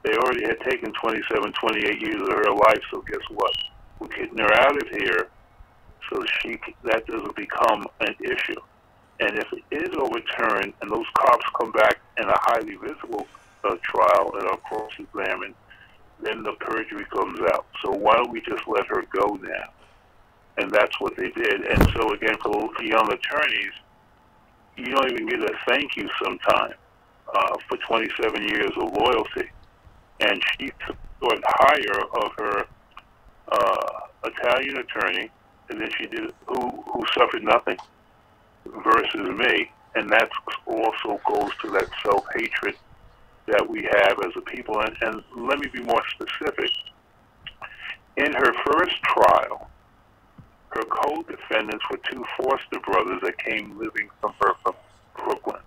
They already had taken 27, 28 years of her life, so guess what? We're getting her out of here so that doesn't become an issue. And if it is overturned and those cops come back in a highly visible trial and are cross-examined, then the perjury comes out. So why don't we just let her go now? And that's what they did. And so again, for young attorneys, you don't even get a thank you sometime for 27 years of loyalty. And she thought higher of her Italian attorney, and then she did who suffered nothing versus me. And that also goes to that self-hatred that we have as a people. And let me be more specific. In her first trial, her co-defendants were two foster brothers that came living from her from Brooklyn.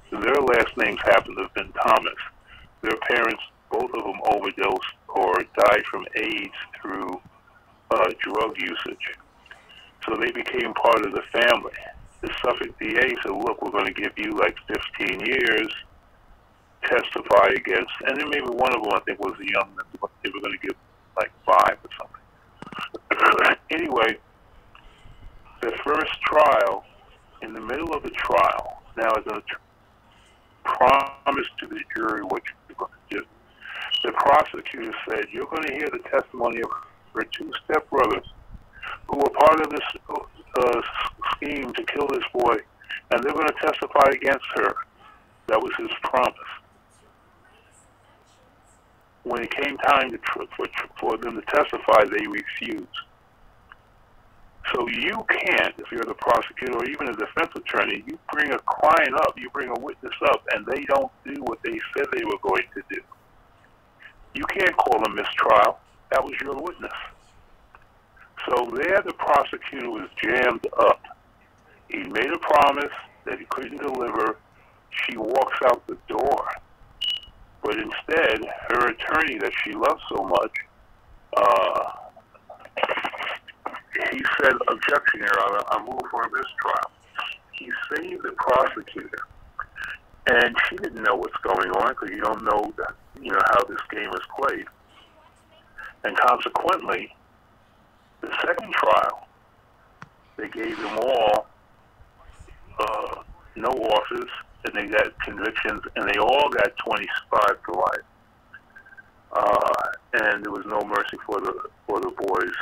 Their last names happen to have been Thomas. Their parents, both of them overdosed or died from AIDS through drug usage. So they became part of the family. The Suffolk DA said, look, we're going to give you like 15 years, testify against, and then maybe one of them, I think, was a young man. They were going to give like 5 or something. Anyway, the first trial, in the middle of the trial, now as a promise to the jury what you're going to do, the prosecutor said, you're going to hear the testimony of her 2 stepbrothers who were part of this scheme to kill this boy, and they're going to testify against her. That was his promise. When it came time for them to testify, they refused. So you can't, if you're the prosecutor or even a defense attorney, you bring a client up, you bring a witness up, and they don't do what they said they were going to do. You can't call a mistrial. That was your witness. So there the prosecutor was jammed up. He made a promise that he couldn't deliver. She walks out the door. But instead, her attorney that she loved so much, he said, objection, Your Honor, I move for a mistrial. He saved the prosecutor. And she didn't know what's going on because you don't know that, how this game is played. And consequently, the second trial, they gave them all no offers, and they got convictions, and they all got 25 to life. And there was no mercy for the boys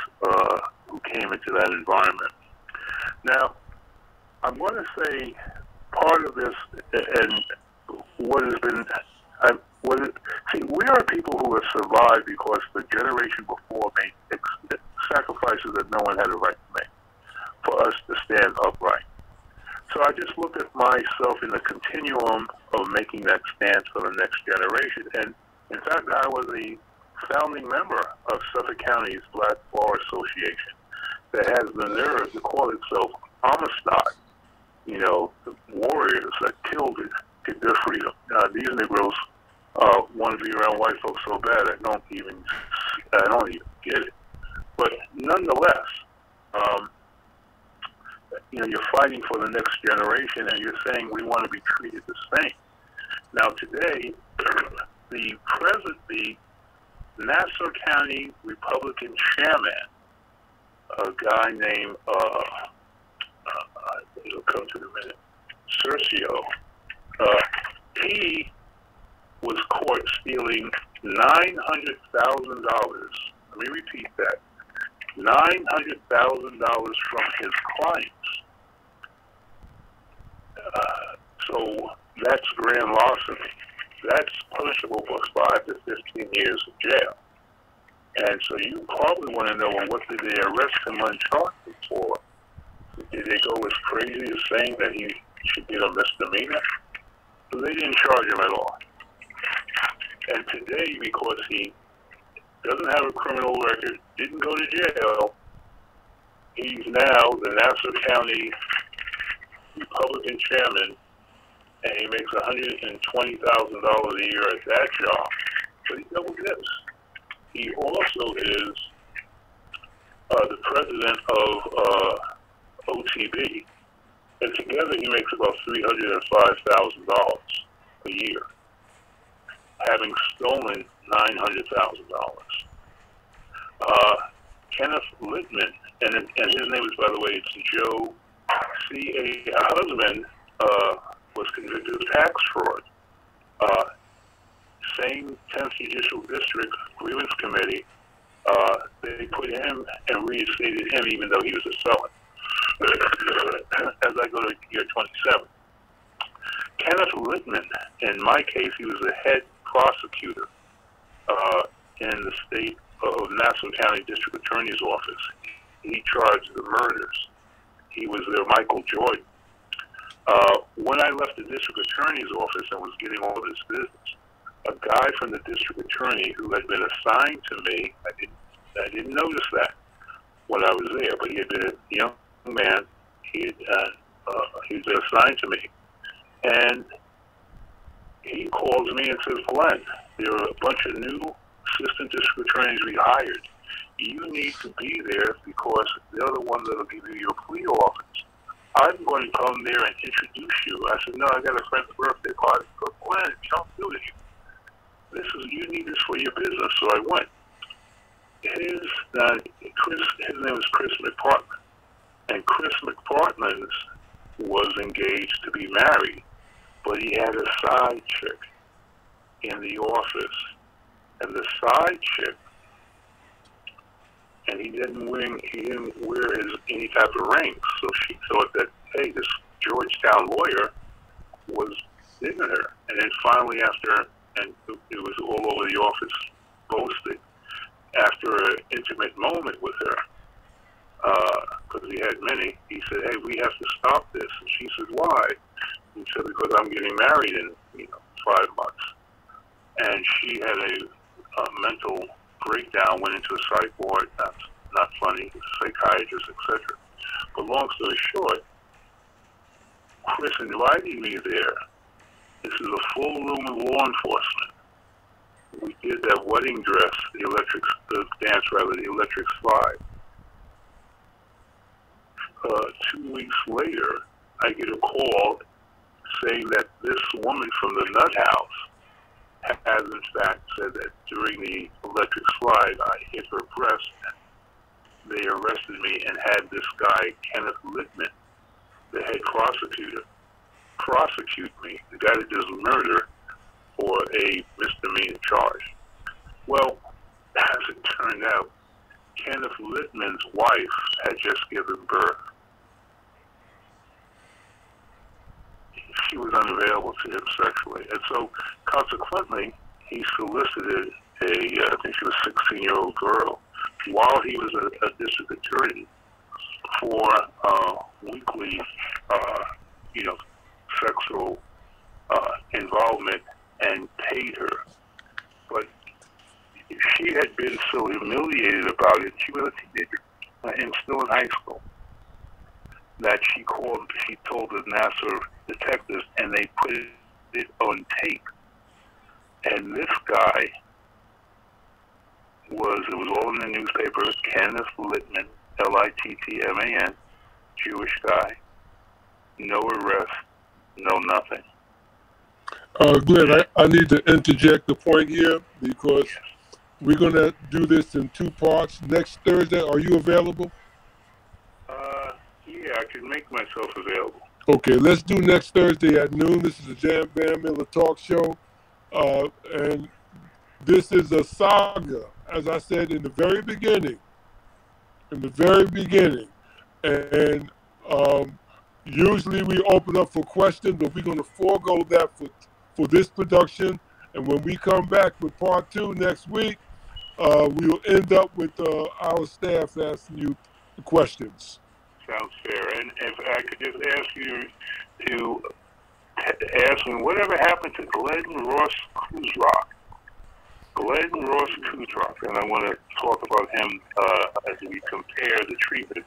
who came into that environment. Now, I'm going to say part of this, and what has been, see, we are people who have survived because the generation before made sacrifices that no one had a right to make for us to stand upright. So I just look at myself in the continuum of making that stance for the next generation. And in fact, I was a founding member of Suffolk County's Black Bar Association that has the nerve to call itself Amistad. The warriors that killed it to get their freedom. These Negroes want to be around white folks so bad I don't even get it. But nonetheless, you're fighting for the next generation, and you're saying we want to be treated the same. Now today, the Nassau County Republican chairman, a guy named, it'll come to the minute, Cercio, he was caught stealing $900,000. Let me repeat that. $900,000 from his clients. So that's grand larceny. That's punishable for 5 to 15 years of jail. And so you probably want to know, well, what did they arrest him on charges for? Did they go as crazy as saying that he should get a misdemeanor? So they didn't charge him at all. And today, because he doesn't have a criminal record, didn't go to jail, he's now the Nassau County Republican chairman, and he makes $120,000 a year at that job. But he double dips. He also is the president of OTB, and together he makes about $305,000 a year. having stolen $900,000. Kenneth Littman, and his name is, by the way, it's Joe C.A. husband, was convicted of tax fraud. Same 10th Judicial District Grievance Committee, they put him and reinstated him even though he was a felon. As I go to year 27. Kenneth Littman, in my case, he was the head prosecutor in the state of Nassau County District Attorney's Office. He charged the murders. He was their Michael Jordan. When I left the District Attorney's Office and was getting all this business, a guy from the District Attorney who had been assigned to me, I didn't notice that when I was there, but he had been a young man. He had been assigned to me, and he calls me and says, "Glenn, there are a bunch of new assistant district attorneys we hired. You need to be there because they're the ones that'll give you your plea offers. I'm going to come there and introduce you." I said, "No, I got a friend's birthday party." He goes, "Glenn, you don't do it. You need this for your business." So I went. His name is Chris McPartman. And Chris McPartman was engaged to be married, but he had a side chick in the office. And the side chick, and he didn't wear any type of ring. So she thought that, hey, this Georgetown lawyer was digging her. And then finally and it was all over the office boasting, after an intimate moment with her, because he had many, he said, "Hey, we have to stop this." And she said, "Why?" He said, "Because I'm getting married in 5 months." And she had a mental breakdown, went into a psych ward. That's not funny, a psychiatrist, etc. But long story short, Chris invited me there. This is a full room of law enforcement. We did that wedding dress, the electric slide. 2 weeks later, I get a call saying that this woman from the nut house has in fact said that during the electric slide, I hit her breast, and they arrested me and had this guy, Kenneth Littman, the head prosecutor, prosecute me, the guy that does murder, for a misdemeanor charge. Well, as it turned out, Kenneth Littman's wife had just given birth. She was unavailable to him sexually, and so consequently, he solicited I think she was a 16-year-old girl, while he was a district attorney, for weekly, sexual involvement, and paid her. But she had been so humiliated about it, she was a teenager and still in high school, that she told the Nassau detectives, and they put it on tape. And this guy it was all in the newspaper, Kenneth Littman, Littman, Jewish guy, no arrest, no nothing. Glenn, I need to interject a point here, because we're going to do this in 2 parts. Next Thursday, are you available? Yeah, I can make myself available. Okay, let's do next Thursday at noon. This is the Van Miller Talk Show. And this is a saga, as I said in the very beginning. And usually we open up for questions, but we're going to forego that for this production. And when we come back with part 2 next week, we'll end up with our staff asking you questions. Sounds fair. And if I could just ask you to ask me, whatever happened to Glenn Ross Kuzrock? Glenn Ross Kuzrock, and I want to talk about him as we compare the treatment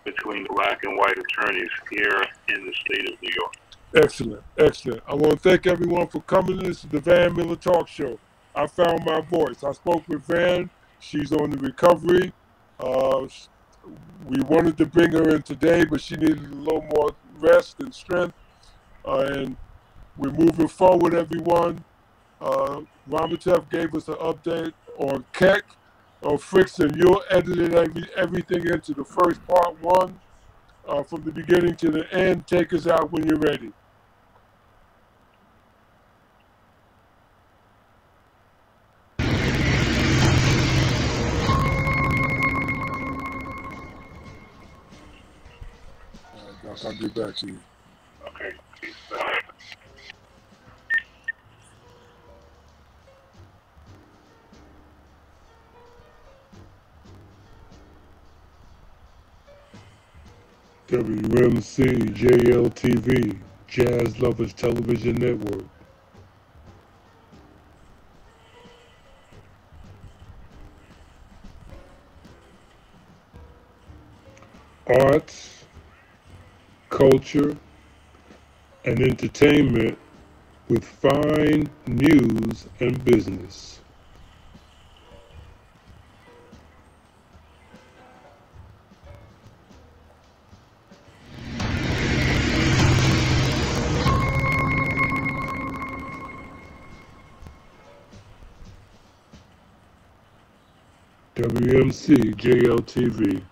between black and white attorneys here in the state of New York. Excellent, excellent. I want to thank everyone for coming. This is the Van Miller Talk Show. I found my voice. I spoke with Van. She's on the recovery. We wanted to bring her in today, but she needed a little more rest and strength. And we're moving forward, everyone. Wmcjltv gave us an update on Keck. Frickson, you'll edit everything into the first part one from the beginning to the end. Take us out when you're ready. Doc, I'll get back to you. Okay. Wmcjltv, Jazz Lovers Television Network. Arts, culture, and entertainment with fine news and business. Wmcjltv.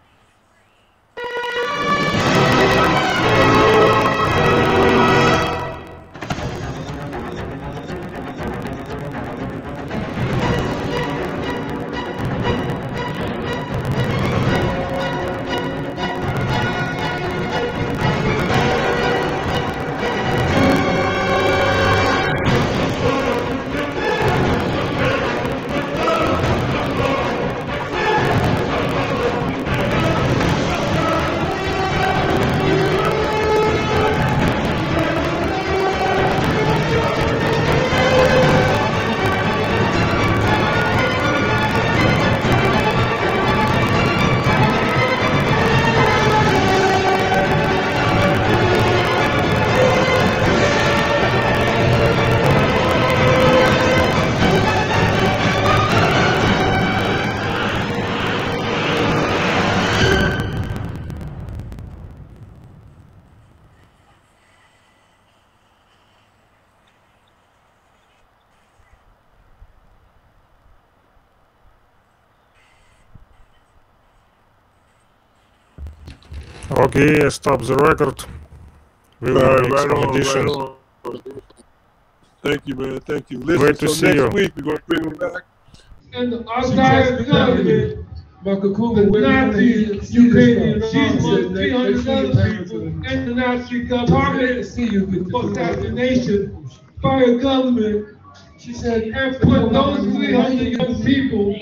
Okay, stop the record. We will make some additions. Thank you, man. Thank you. Listen, Great to see next you. week we're going to bring them back. And the entire government, the Nazi Ukrainian, she's among 300 other people, and the Nazi government for assassination by a government. She said, and put those 300 young people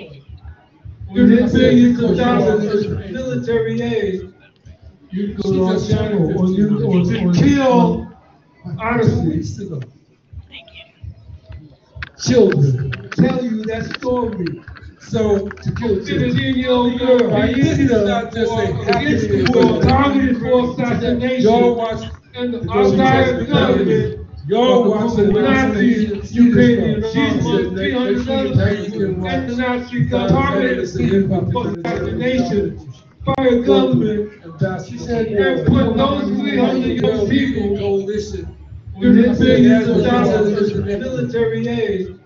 with billions of dollars in military aid. You go on channel or to kill, honestly, children. Tell you that story. So to kill 15-year-old girl, targeted for assassination, and the entire government, the Nazi Ukrainian, she's among 300 other people, and the Nazi government for assassination by a government. She said, and put those 300 young people with billions of dollars in military aid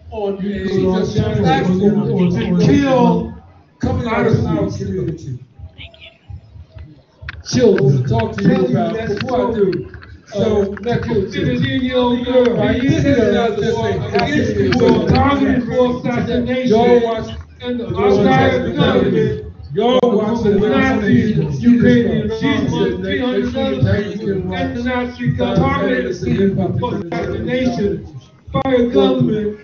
on platform to kill honestly children. Talk to you about before I do. So, 15-year-old girl, targeted for assassination, and the entire government, the Nazi Ukrainian, she's among 300 other people, and the Nazi government for assassination by a government.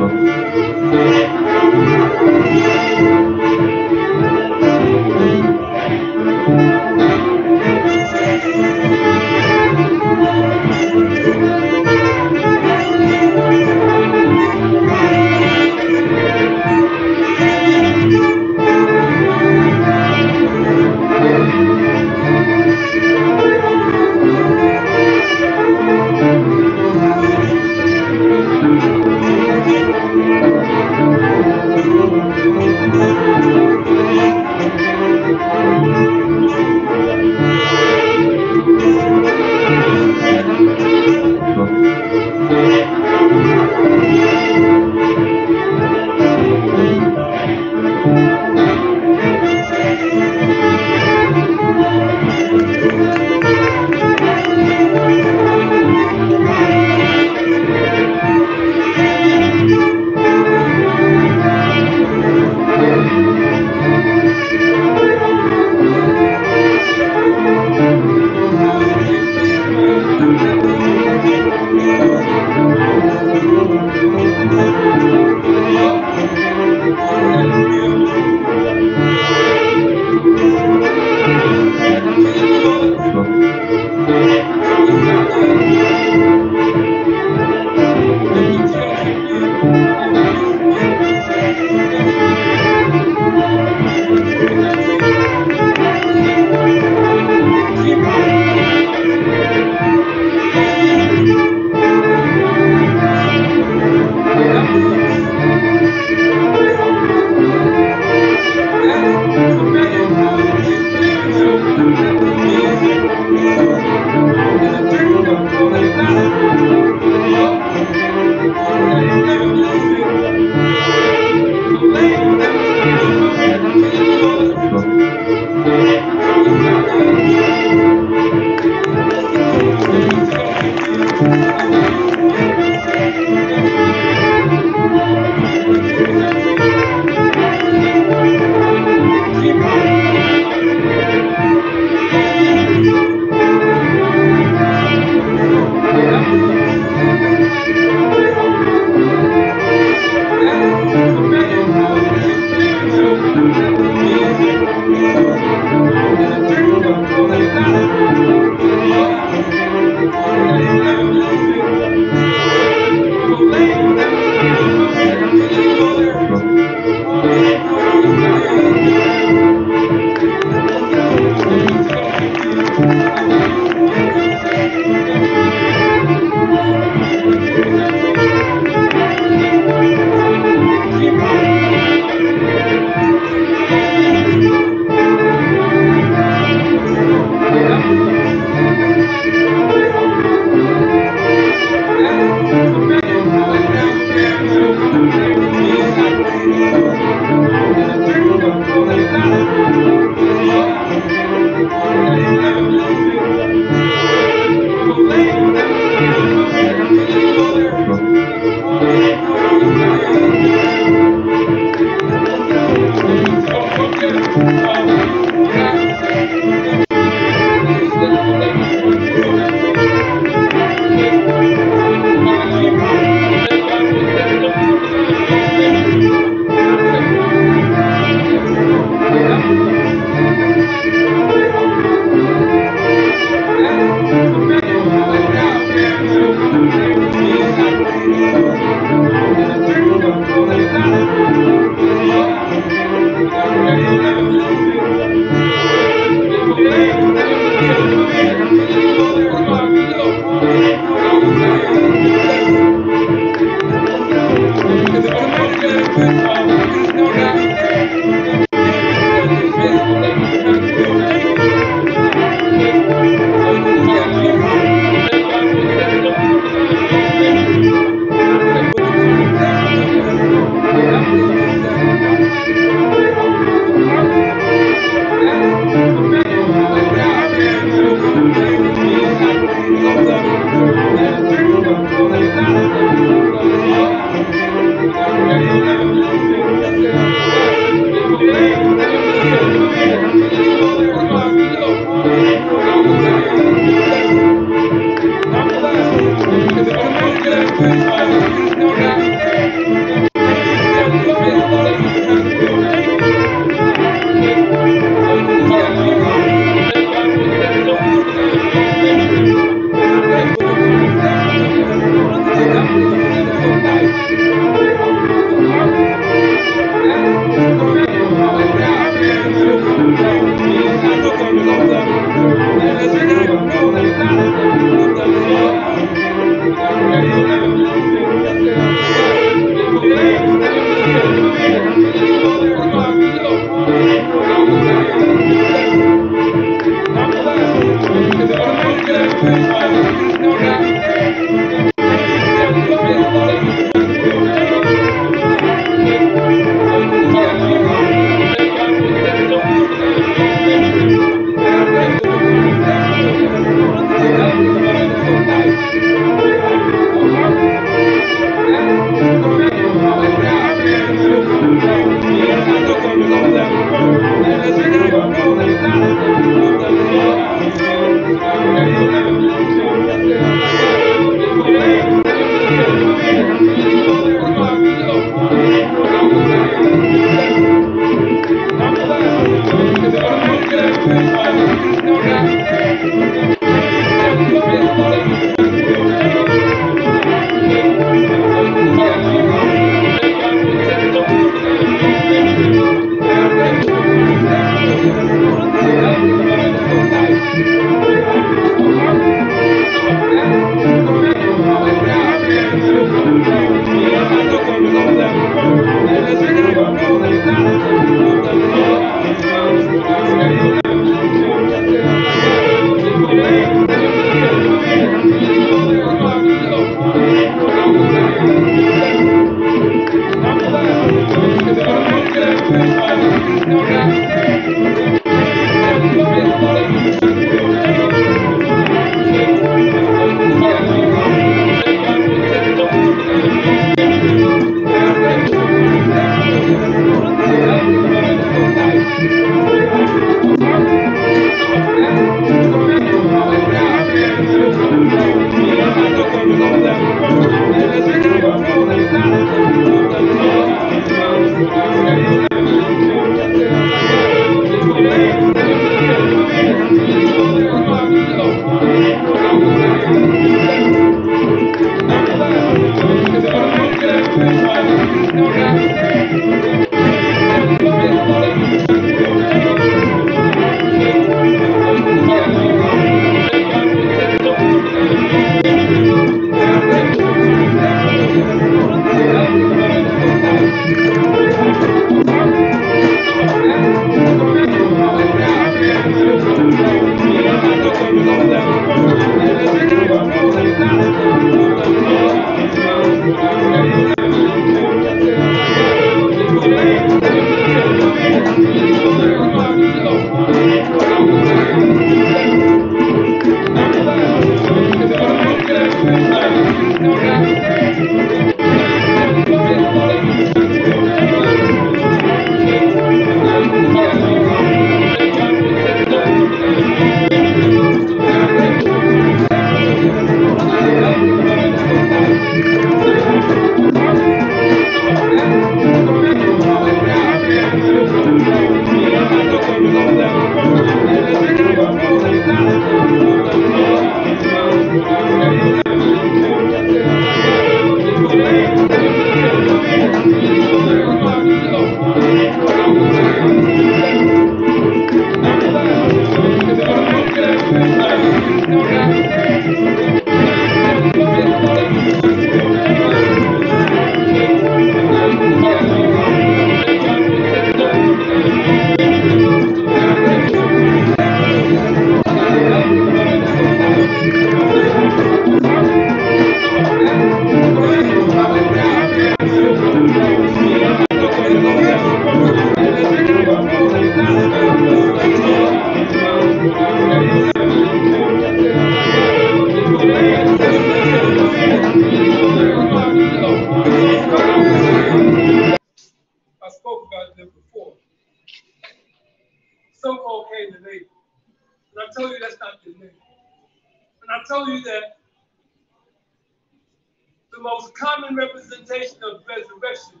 the most common representation of resurrection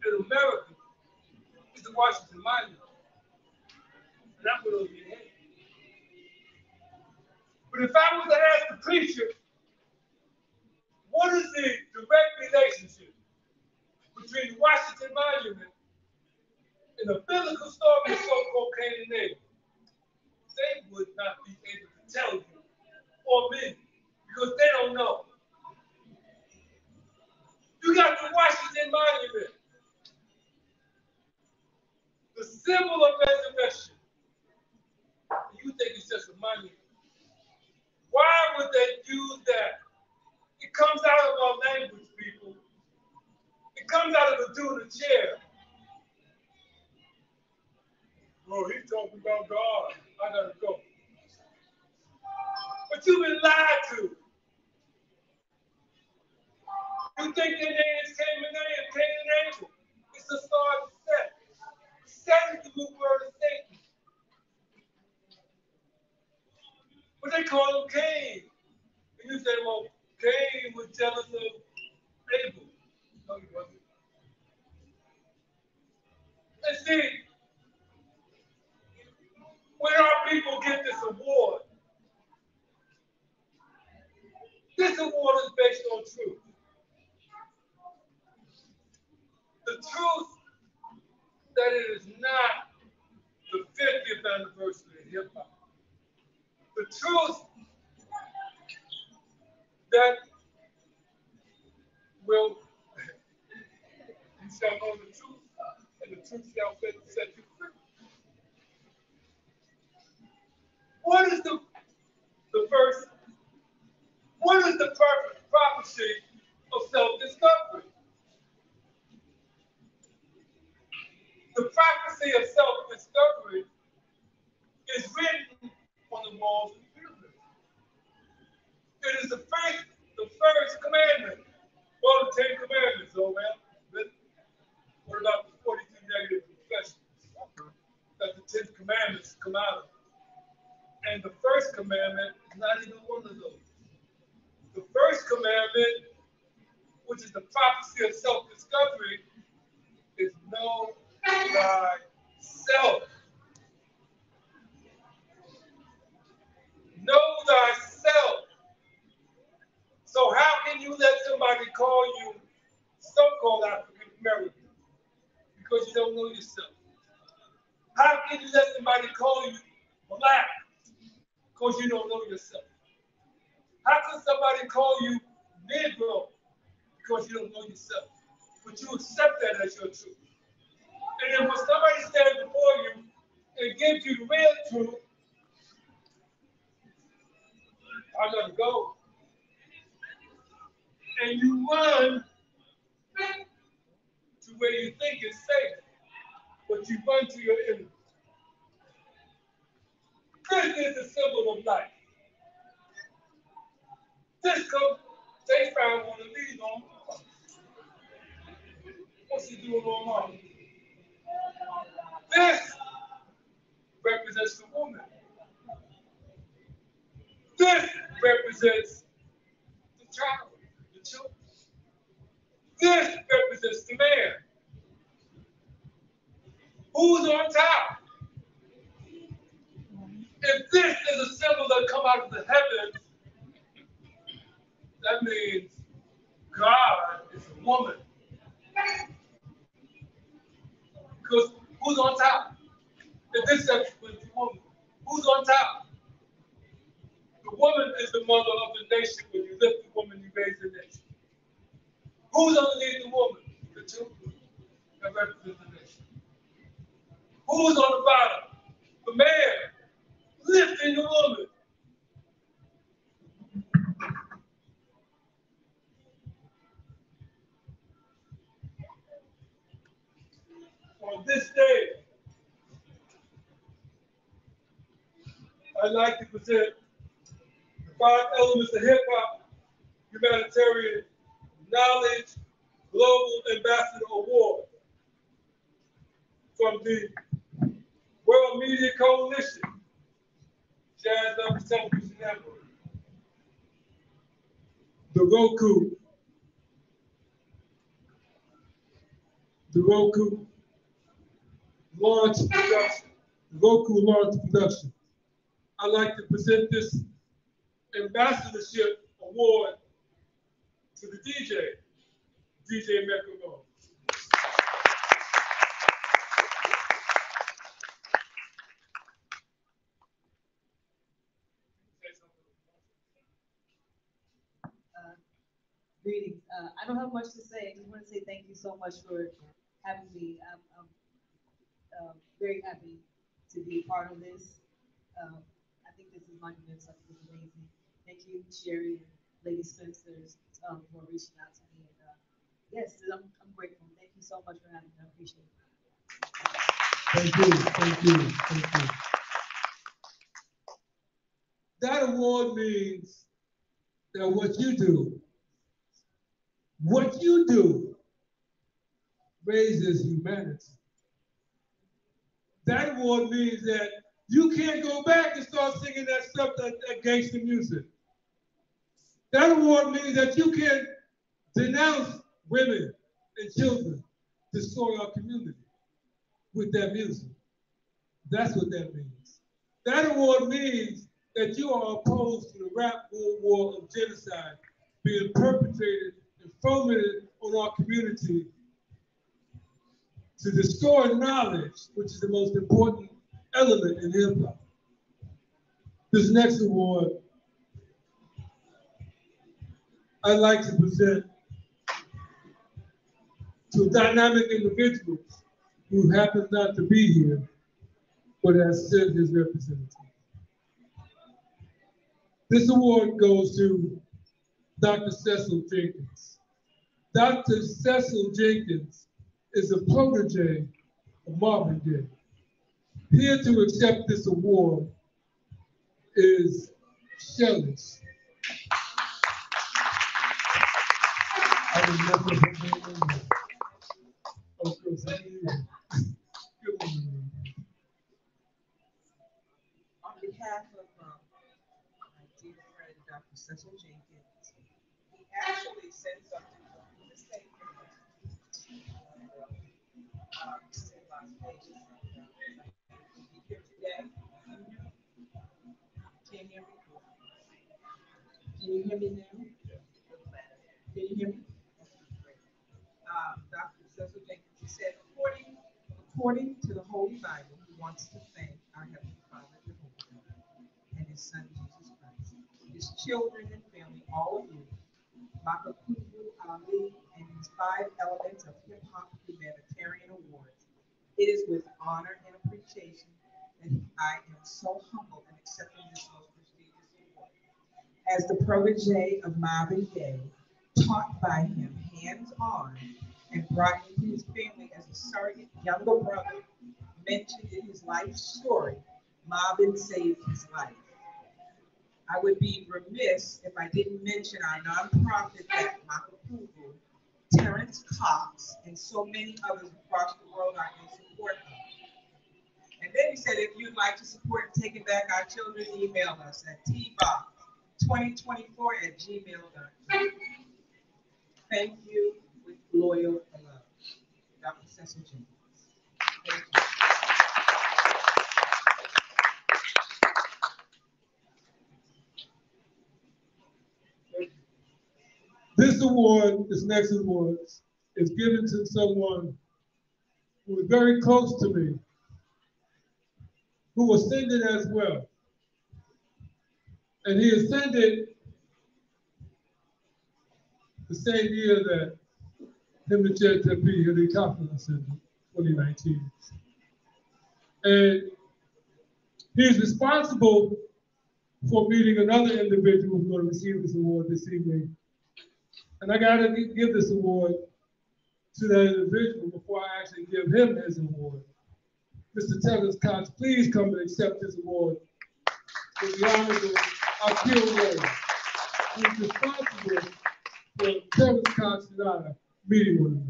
in America is the Washington Monument. And that went over your head. But if I was to ask the preacher, what is the direct relationship between the Washington Monument and the biblical story of so-called Cain and Abel, they would not be able to tell you or me because they don't know. You got the Washington Monument, the symbol of resurrection. You think it's just a monument. Why would they use that? It comes out of our language, people. It comes out of the dude in the chair. Oh, he's talking about God. I gotta go. But you've been lied to. You think their name is Cain and Abel. It's a star of Set. Set is the root word of Satan. But they call him Cain. And you say, well, Cain was jealous of Abel. No, he wasn't. And see, when our people get this award is based on truth. The truth that it is not the 50th anniversary of hip hop. The truth that will, you shall know the truth, and the truth shall set you free. What is the first? What is the prophecy of self-discovery? The prophecy of self-discovery is written on the walls of the pyramid. It is the first commandment. Well, the 10 commandments, oh man. What about the 42 negative confessions that the 10 commandments come out of? And the first commandment is not even one of those. The first commandment, which is the prophecy of self-discovery, is know thyself. Know thyself. So how can you let somebody call you so-called African American because you don't know yourself? How can you let somebody call you black because you don't know yourself? How can somebody call you Negro because you don't know yourself? But you accept that as your truth. And then when somebody stands before you and gives you the real truth, I gotta go. And you run to where you think is safe, but you run to your enemy. This is the symbol of life. This comes, they found one of these on Mars. What's he doing on Mars? This represents the woman. This represents the child, the children. This represents the man. Who's on top? If this is a symbol that comes out of the heavens, that means God is a woman. Because who's on top? If this represents the woman, who's on top? The woman is the mother of the nation. When you lift the woman, you raise the nation. Who's underneath the woman? The children that represent the nation. Who's on the bottom? The man lifting the woman. On this day, I'd like to present the 5 elements of hip-hop humanitarian knowledge Global Ambassador Award from the World Media Coalition, Jazz Lovers Television Network, the Roku the Roku launch production. I'd like to present this ambassadorship award to the DJ Metro. Greetings. I don't have much to say. I just want to say thank you so much for having me. I'm very happy to be a part of this. I think this is monumental. Something amazing. Thank you, Sherry and Lady Spencer's for reaching out to me. And yes, I'm grateful. Thank you so much for having me. I appreciate it. Thank you. That award means that what you do raises humanity. That award means that you can't go back and start singing that stuff, that gangster music. That award means that you can denounce women and children, destroy our community with that music. That's what that means. That award means that you are opposed to the rap war of genocide being perpetrated and fomented on our community to destroy knowledge, which is the most important element in hip hop. This next award, I'd like to present to dynamic individuals who happen not to be here, but has sent his representative. This award goes to Dr. Cecil Jenkins. Dr. Cecil Jenkins is a protege of Marvin Gaye. Here to accept this award is Shelley. I remember her name. Of course, on behalf of my dear friend, Dr. Cecil Jenkins, he actually said something from the state here today. Can you hear me? Can you hear me now? Can you hear me? Dr. Cecil Jenkins said, according to the Holy Bible, he wants to thank our Heavenly Father, Jehovah, and his Son, Jesus Christ, his children and family, all of you, Makakubu Ali, and his 5 Elements of Hip Hop Humanitarian Awards. It is with honor and appreciation that I am so humbled in accepting this most prestigious award. As the protege of Marvin Gaye, taught by him hands-on, and brought into his family as a surrogate younger brother, mentioned in his life story, Marvin saved his life. I would be remiss if I didn't mention our nonprofit that Makapuvu, Terrence Cox, and so many others across the world are in support of. And then he said, if you'd like to support Taking Back Our Children, email us at tbob2024@gmail.com. Thank you with loyal love. Dr. Cecil Jenkins. Thank you. This award, this next award, is given to someone who is very close to me, who ascended as well. And he ascended the same year that Wmcjltv, Henry Kaufman, ascended, 2019. And he's responsible for meeting another individual who's going to receive this award this evening. And I got to give this award to that individual before I actually give him his award. Mr. Terrence Cox, please come and accept this award with the Honorable Akil Rose, who's responsible for Terrence Cox and I meeting one another.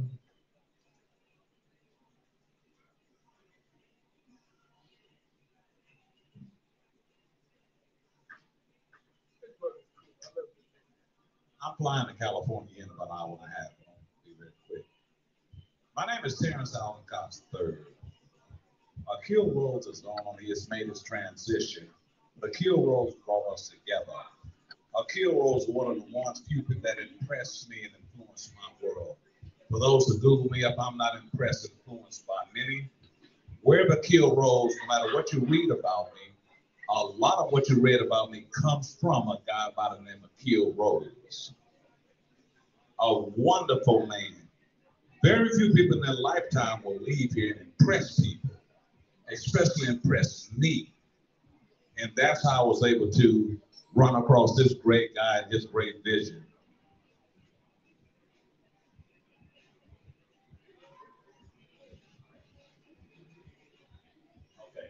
I'm flying to California in about an hour and a half. I'll be very quick. My name is Terrence Allen Cox III. Akil Rhodes has gone on. He has made his transition. But Akil Rhodes brought us together. Akil Rhodes was one of the few people that impressed me and influenced my world. For those who Google me up, I'm not impressed and influenced by many. Wherever Akil Rhodes, no matter what you read about me, a lot of what you read about me comes from a guy by the name of Akil Rhodes. A wonderful man. Very few people in their lifetime will leave here and impress people, especially impress me. And that's how I was able to run across this great guy and his great vision. Okay.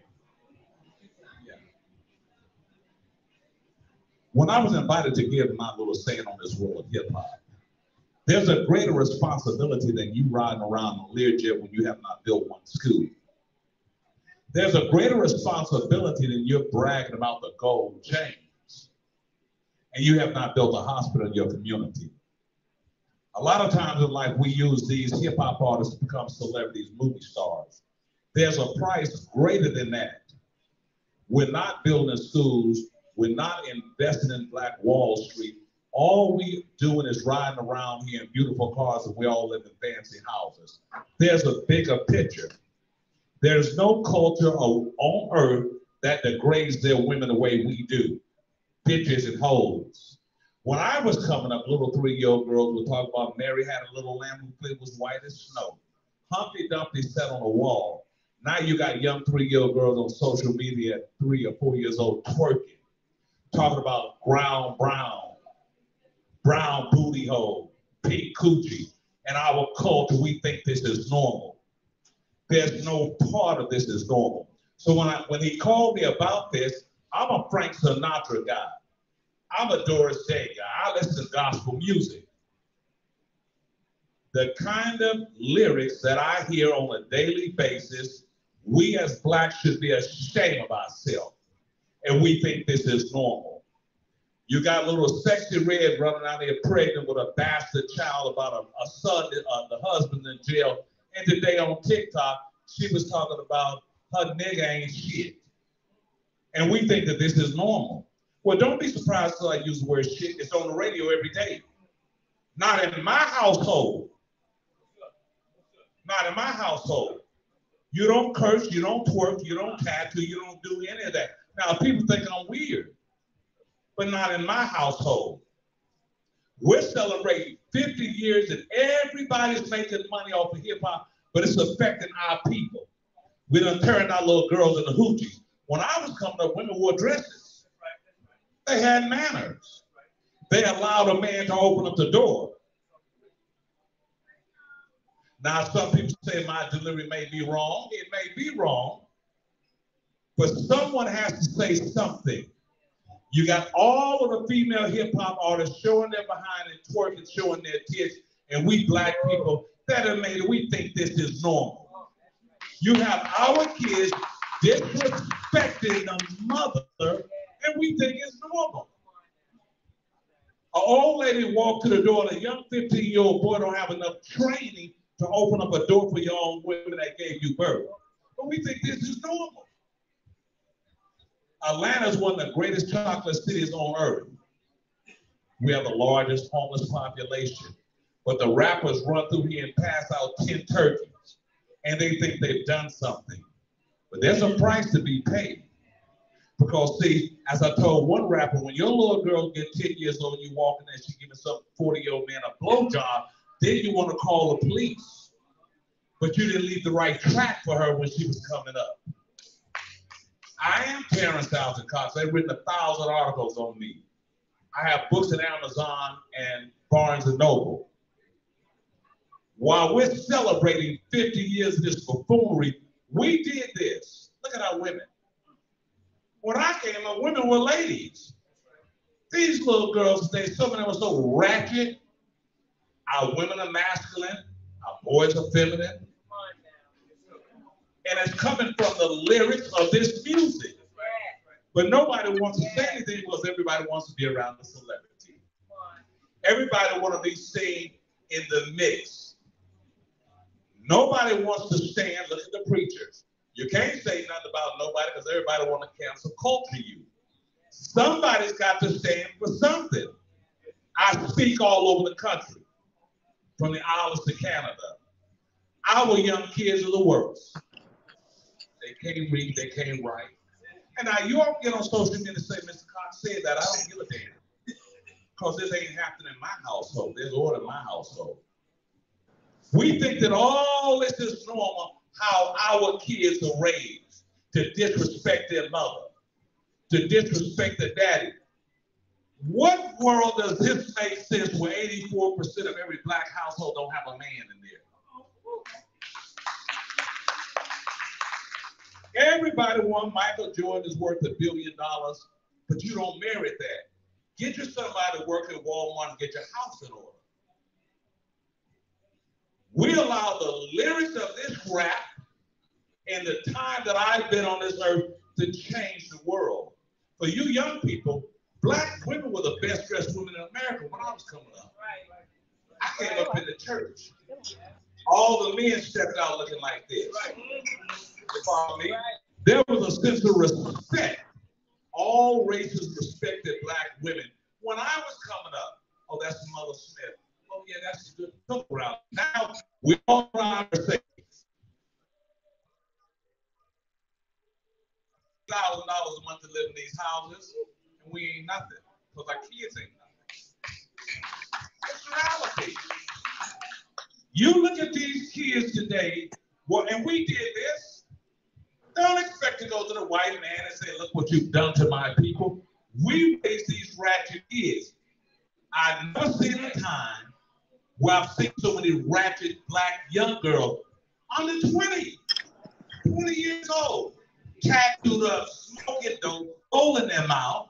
Yeah. When I was invited to give my little saying on this world of hip hop, there's a greater responsibility than you riding around a Learjet when you have not built one school. There's a greater responsibility than you're bragging about the gold chains and you have not built a hospital in your community. A lot of times in life, we use these hip hop artists to become celebrities, movie stars. There's a price greater than that. We're not building schools. We're not investing in Black Wall Street. All we doing is riding around here in beautiful cars and we all live in fancy houses. There's a bigger picture. There's no culture on earth that degrades their women the way we do. Bitches and hoes. When I was coming up, little 3-year-old girls would talk about Mary had a little lamb who was white as snow. Humpty Dumpty sat on a wall. Now you got young 3-year-old girls on social media at 3 or 4 years old twerking, talking about brown booty hole, pink coochie. In our culture, we think this is normal. There's no part of this is normal. So when he called me about this, I'm a Frank Sinatra guy. I'm a Doris Day guy. I listen to gospel music. The kind of lyrics that I hear on a daily basis, we as Blacks should be ashamed of ourselves. And we think this is normal. You got little sexy red running out there pregnant with a bastard child about a son, the husband in jail. And today on TikTok, she was talking about her nigga ain't shit. And we think that this is normal. Well, don't be surprised till I use the word shit. It's on the radio every day. Not in my household. Not in my household. You don't curse, you don't twerk, you don't tattoo, you don't do any of that. Now, people think I'm weird, but not in my household. We're celebrating 50 years and everybody's making money off of hip hop, but it's affecting our people. We done turned our little girls into hoochies. When I was coming up, women wore dresses. They had manners. They allowed a man to open up the door. Now, some people say my delivery may be wrong. It may be wrong, but someone has to say something. You got all of the female hip hop artists showing their behind and twerking, showing their tits, and we Black people that are made, we think this is normal. You have our kids disrespecting the mother, and we think it's normal. An old lady walked to the door, and a young 15-year-old boy don't have enough training to open up a door for your own women that gave you birth. But we think this is normal. Atlanta is one of the greatest chocolate cities on earth. We have the largest homeless population. But the rappers run through here and pass out 10 turkeys, and they think they've done something. But there's a price to be paid. Because see, as I told one rapper, when your little girl gets 10 years old and you walk in there and she's giving some 40-year-old man a blowjob, then you want to call the police. But you didn't leave the right track for her when she was coming up. I am Terrence Allen Cox. They've written 1,000 articles on me. I have books at Amazon and Barnes & Noble. While we're celebrating 50 years of this buffoonery, we did this. Look at our women. When I came up, women were ladies. These little girls today, some of them are so ratchet. Our women are masculine. Our boys are feminine. And it's coming from the lyrics of this music. But nobody wants to say anything because everybody wants to be around the celebrity. Everybody wants to be seen in the mix. Nobody wants to stand, look at the preachers. You can't say nothing about nobody because everybody want to cancel culture you. Somebody's got to stand for something. I speak all over the country, from the islands to Canada. Our young kids are the worst. They can't read, they can't write. And now you all get on social media and say, Mr. Cox said that, I don't give a damn. Because this ain't happening in my household. There's order in my household. We think that all this is normal, how our kids are raised, to disrespect their mother, to disrespect their daddy. What world does this make sense where 84% of every black household don't have a man in there? Everybody wants Michael Jordan is worth $1 billion, but you don't merit that. Get you somebody to work at Walmart and get your house in order. We allow the lyrics of this rap and the time that I've been on this earth to change the world. For you young people, black women were the best dressed women in America when I was coming up. I came up in the church. All the men stepped out looking like this. You follow me? There was a sense of respect. All races respected black women. When I was coming up, oh, that's Mother Smith. Oh, yeah, that's a good look around. Now, we all around our say $1,000 a month to live in these houses, and we ain't nothing, because our kids ain't nothing. It's reality. You look at these kids today, well, and we did this. Don't expect to go to the white man and say, look what you've done to my people. We raise these ratchet kids. I've never seen a time where I've seen so many ratchet black young girls under 20 years old, tattooed up, smoking dope, hole in their mouth,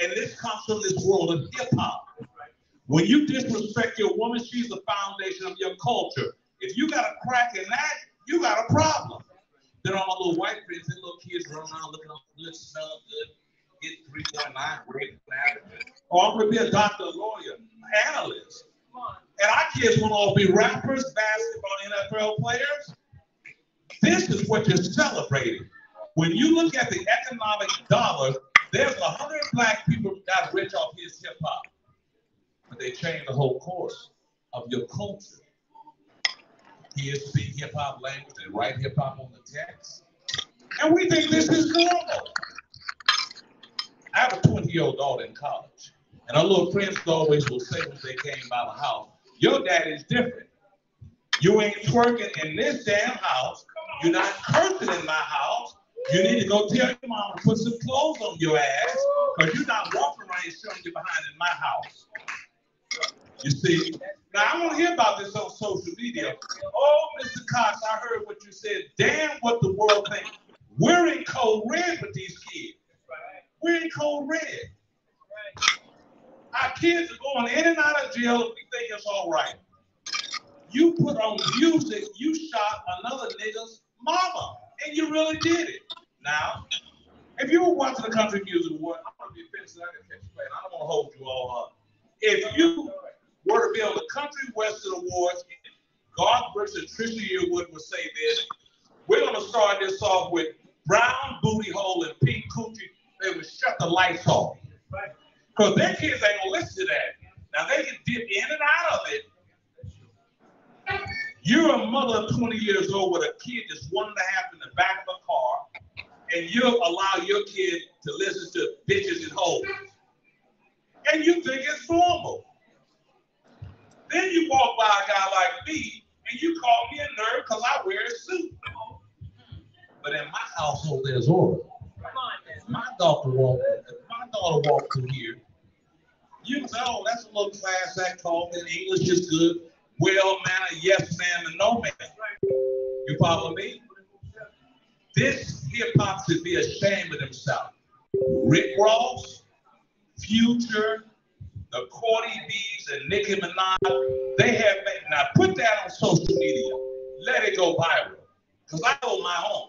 and this comes from this world of hip hop. When you disrespect your woman, she's the foundation of your culture. If you got a crack in that, you got a problem. Then all my little white friends and little kids run around looking good, smelling good, get 3.9 grade average. Or I'm going to be a doctor, a lawyer, an analyst. And our kids want to all be rappers, basketball, NFL players. This is what you're celebrating. When you look at the economic dollar, there's 100 black people who got rich off his hip hop. But they changed the whole course of your culture. Kids speak hip hop language and write hip hop on the text. And we think this is normal. I have a 20-year-old daughter in college. And our little friends always will say when they came by the house, your daddy's different. You ain't twerking in this damn house. You're not cursing in my house. You need to go tell your mom to put some clothes on your ass, because you're not walking around and showing your behind in my house. You see? Now, I want to hear about this on social media. Oh, Mr. Cox, I heard what you said. Damn what the world thinks. We're in code red with these kids. We're in code red. Our kids are going in and out of jail if we think it's all right. You put on music, you shot another nigga's mama, and you really did it. Now, if you were watching the country music award, I'm going to be finished, I can catch you later. I don't want to hold you all up. If you were to be on the Country Western Awards, Garth Brooks and Trisha Yearwood would say this. We're going to start this off with brown booty hole and pink coochie. They would shut the lights off. Because their kids ain't going to listen to that. Now, they can dip in and out of it. You're a mother of 20 years old with a kid that's 1.5 in the back of a car, and you'll allow your kid to listen to bitches and hoes. And you think it's normal. Then you walk by a guy like me, and you call me a nerd because I wear a suit. But in my household, there's order. If my daughter walked through here, you can say, oh, that's a little class act called, and English is good. Well, manner, yes, ma'am, and no, ma'am. You follow me? This hip-hop should be ashamed of himself. Rick Ross, Future, the Cardi B's, and Nicki Minaj, they have made, now put that on social media. Let it go viral, because I hold my own.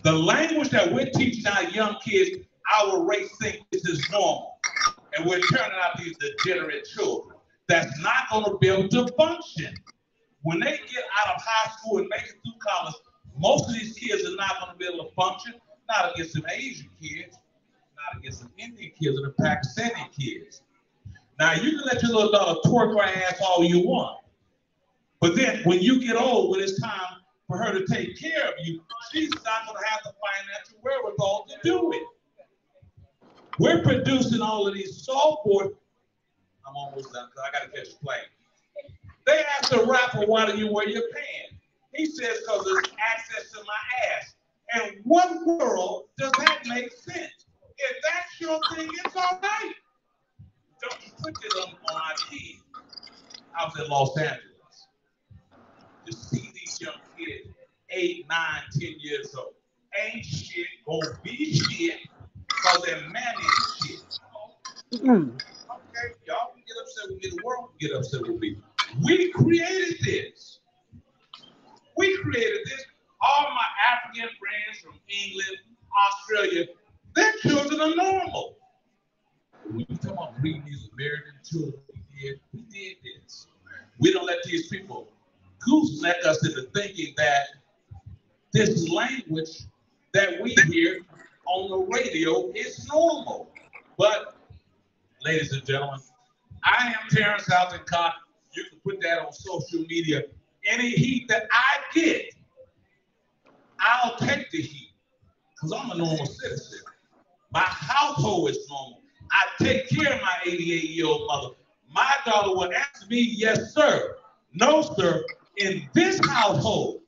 The language that we're teaching our young kids, our race think this is normal. And we're turning out these degenerate children that's not going to be able to function. When they get out of high school and make it through college, most of these kids are not going to be able to function, not against some Asian kids, not against some Indian kids or the Pakistani kids. Now, you can let your little daughter twerk her ass all you want, but then when you get old, when it's time for her to take care of you, she's not going to have the financial wherewithal to do it. We're producing all of these software. I'm almost done because I got to catch a plane. They asked the rapper, why do you wear your pants? He says, because there's access to my ass. And what world does that make sense? If that's your thing, it's all right. Don't you put this on our kids. I was in Los Angeles. To see these young kids, 8, 9, 10 years old, ain't shit, gonna be shit, because their man is shit. Okay, y'all can get upset with me, the world can get upset with me. We created this. We created this. All my African friends from England, Australia, their children are normal. When you talk about breeding these American children, we did this. We don't let these people gooseneck us into thinking that this language that we hear on the radio is normal. But, ladies and gentlemen, I am Terrence Alton Cox. You can put that on social media. Any heat that I get, I'll take the heat because I'm a normal citizen. My household is normal. I take care of my 88-year-old mother. My daughter will ask me, yes, sir. No, sir. In this household,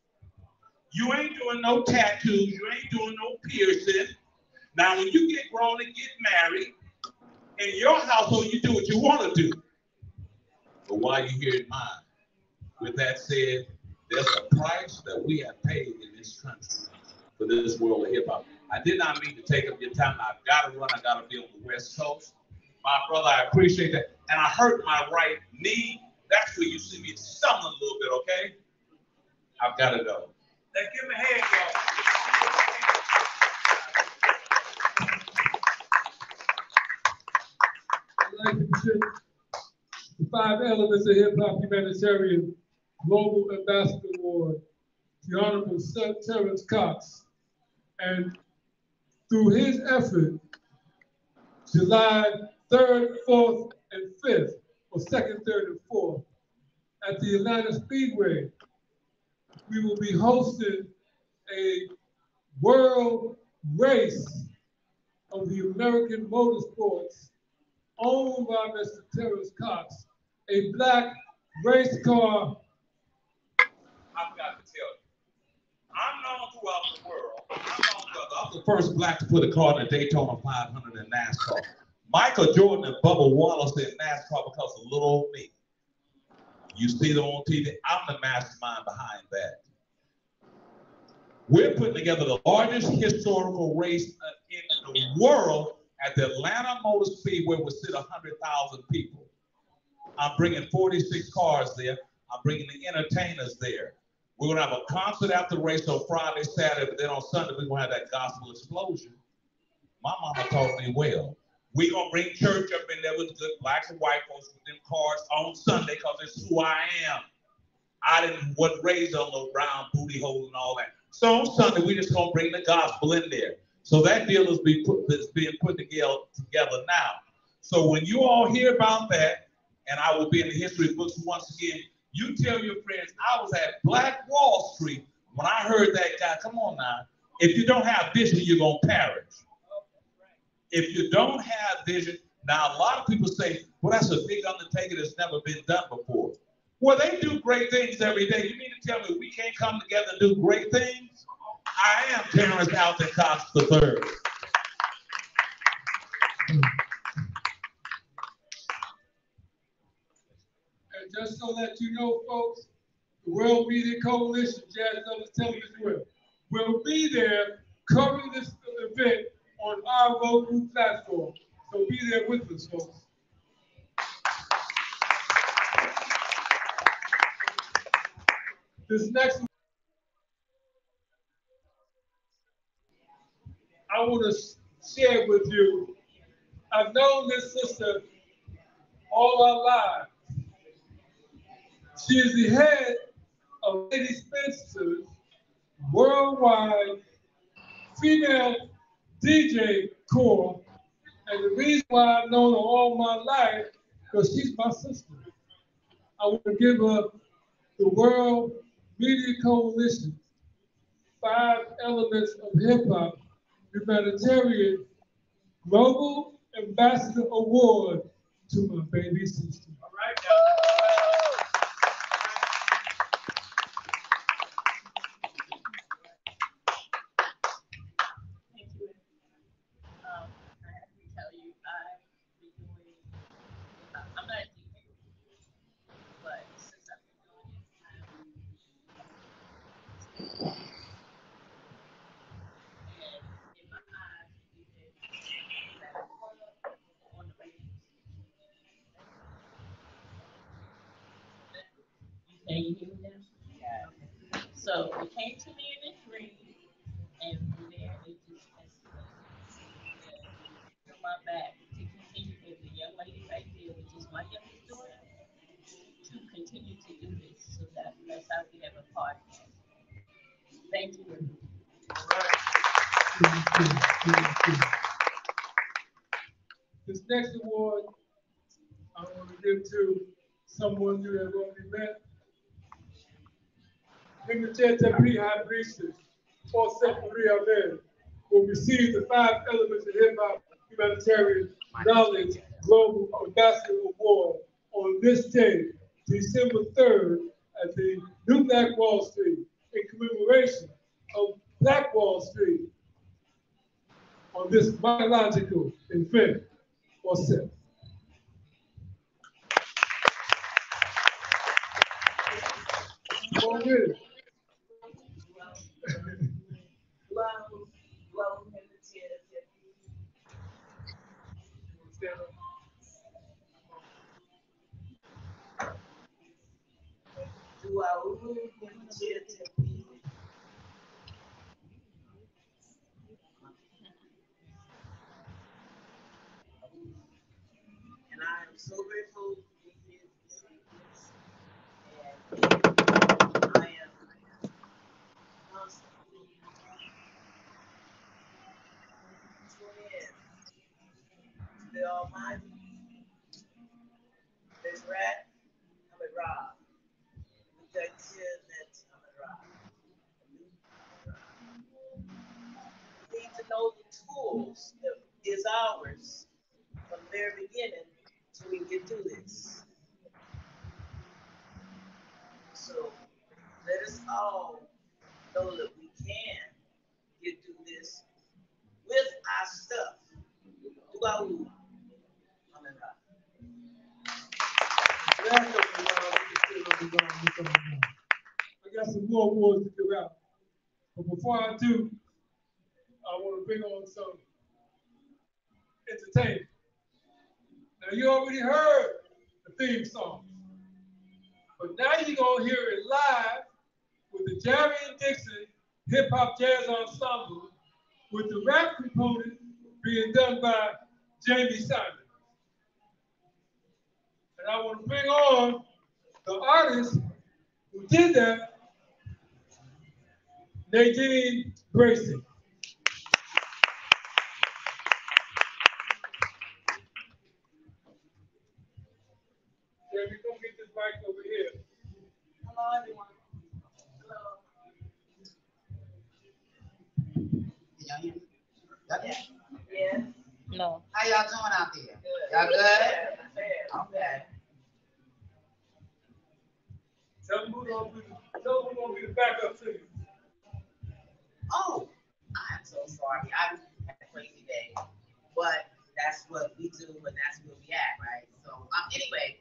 you ain't doing no tattoos. You ain't doing no piercing. Now, when you get grown and get married, in your household, you do what you want to do. But while you're here in mine, with that said, there's a price that we have paid in this country for this world of hip-hop. I did not mean to take up your time. I've got to run. I got to be on the West Coast. My brother, I appreciate that. And I hurt my right knee. That's where you see me stumbling a little bit, okay? I've got to go. Let's give him a hand, y'all. I'd like to present the 5 elements of hip-hop humanitarian Global Ambassador Award to the Honorable Terrence Cox. And through his effort, July 3rd, 4th, and 5th, or 2nd, 3rd, and 4th, at the Atlanta Speedway, we will be hosting a world race of the American motorsports owned by Mr. Terrence Cox, a black race car. I've got to tell you, I'm known throughout the world. I'm the first black to put a car in the Daytona 500 in NASCAR. Michael Jordan and Bubba Wallace in NASCAR because of little old me. You see them on TV. I'm the mastermind behind that. We're putting together the largest historical race in the world at the Atlanta Motor Speedway will sit 100,000 people. I'm bringing 46 cars there. I'm bringing the entertainers there. We're going to have a concert after the race on Friday, Saturday, but then on Sunday, we're going to have that gospel explosion. My mama taught me well. We're going to bring church up in there with good blacks and white folks with them cars on Sunday because it's who I am. I wasn't raised on no brown booty hole and all that. So on Sunday, we're just going to bring the gospel in there. So that deal is being put together now. So when you all hear about that, and I will be in the history books once again, you tell your friends, I was at Black Wall Street when I heard that guy. Come on now. If you don't have vision, you're going to perish. If you don't have vision, now a lot of people say, well, that's a big undertaking that's never been done before. Well, they do great things every day. You mean to tell me we can't come together and do great things? I am Terrence Alton Cox III. And just so that you know, folks, the World Media Coalition, Jazz Lovers Television will be there covering this event on our Roku platform. So be there with us, folks. This next one, I want to share with you. I've known this sister all our lives. She is the head of Lady Spencer's worldwide female DJ corps. And the reason why I've known her all my life, because she's my sister. I want to give her the World Media Coalition 5 Elements of Hip Hop Humanitarian Global Ambassador Award to my baby sister. All right, Thank you. I have to tell you, I've been doing, I'm not a DJ, but since I've been doing it, and in my eyes, we've been on the radio. Can you hear me now? Yeah. So it came to me in a dream, and from there it just escalated. On my back to continue with the young lady right there, which is my youngest daughter, to continue to do this. So that's how we have a podcast. Thank you. This next award I want to give to someone you have already met. Wmcjltv High Priestess, Jose Maria Amen, will receive the 5 Elements of Hip Hop Humanitarian Knowledge Global Ambassador Award on this day, December 3rd, at the New Black Wall Street, in commemoration of Black Wall Street on this biological event or set. Come on with it. And I am so grateful to be here to see this. And I am constantly tuning in to the Almighty. There's Rat, I'm at Rob. With that kid, that's I'm at Rob. We need to know the tools that is ours from the very beginning so we can get through this. So let us all know that we can get through this with our stuff. Do our own. Amen. I got some more awards to give out. But before I do, I want to bring on some entertainment. Now, you already heard the theme song. But now you're going to hear it live with the Jerry and Dixon Hip Hop Jazz Ensemble, with the rap component being done by Jamie Simon. And I want to bring on the artist who did that, Nadine Grayson. Jamie, come get this mic over here. Hello, everyone. Hello. Y'all hear me? Y'all hear me? Yeah. No. How y'all doing out there? Good. Y'all good? Okay. Tell them who's going to be the backup singer. Oh, I'm so sorry. I had a crazy day. But that's what we do and that's where we at, right? So anyway,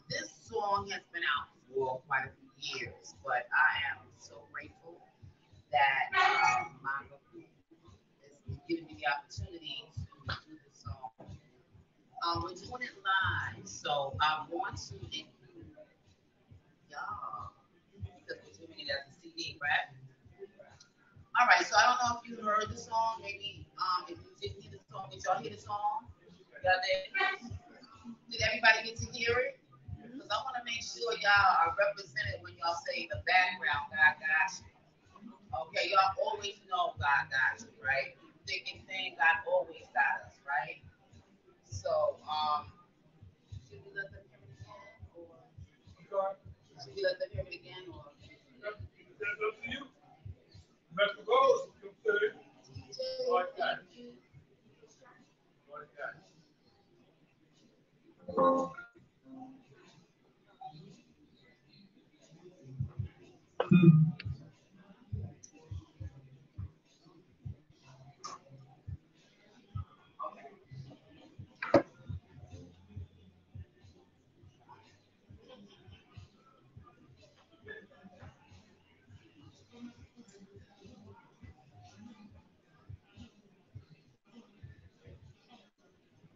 this song has been out for quite a few years, but I am so grateful that my group is giving me the opportunity to do this song. We're doing it live, so I want to include y'all because we're doing it as a CD, right? All right, so I don't know if you heard the song. Maybe if you didn't hear the song, did y'all hear the song? Y'all did? Did everybody get to hear it? Because I want to make sure y'all are represented when y'all y'all say in the background, God got you. Okay, y'all always know God got you, right? Thick and thin, God always got us, right? So, should we let them hear it again, or should we let them hear it again, or? That's up to you. Mr. Rose, you said it. Like that. Like that.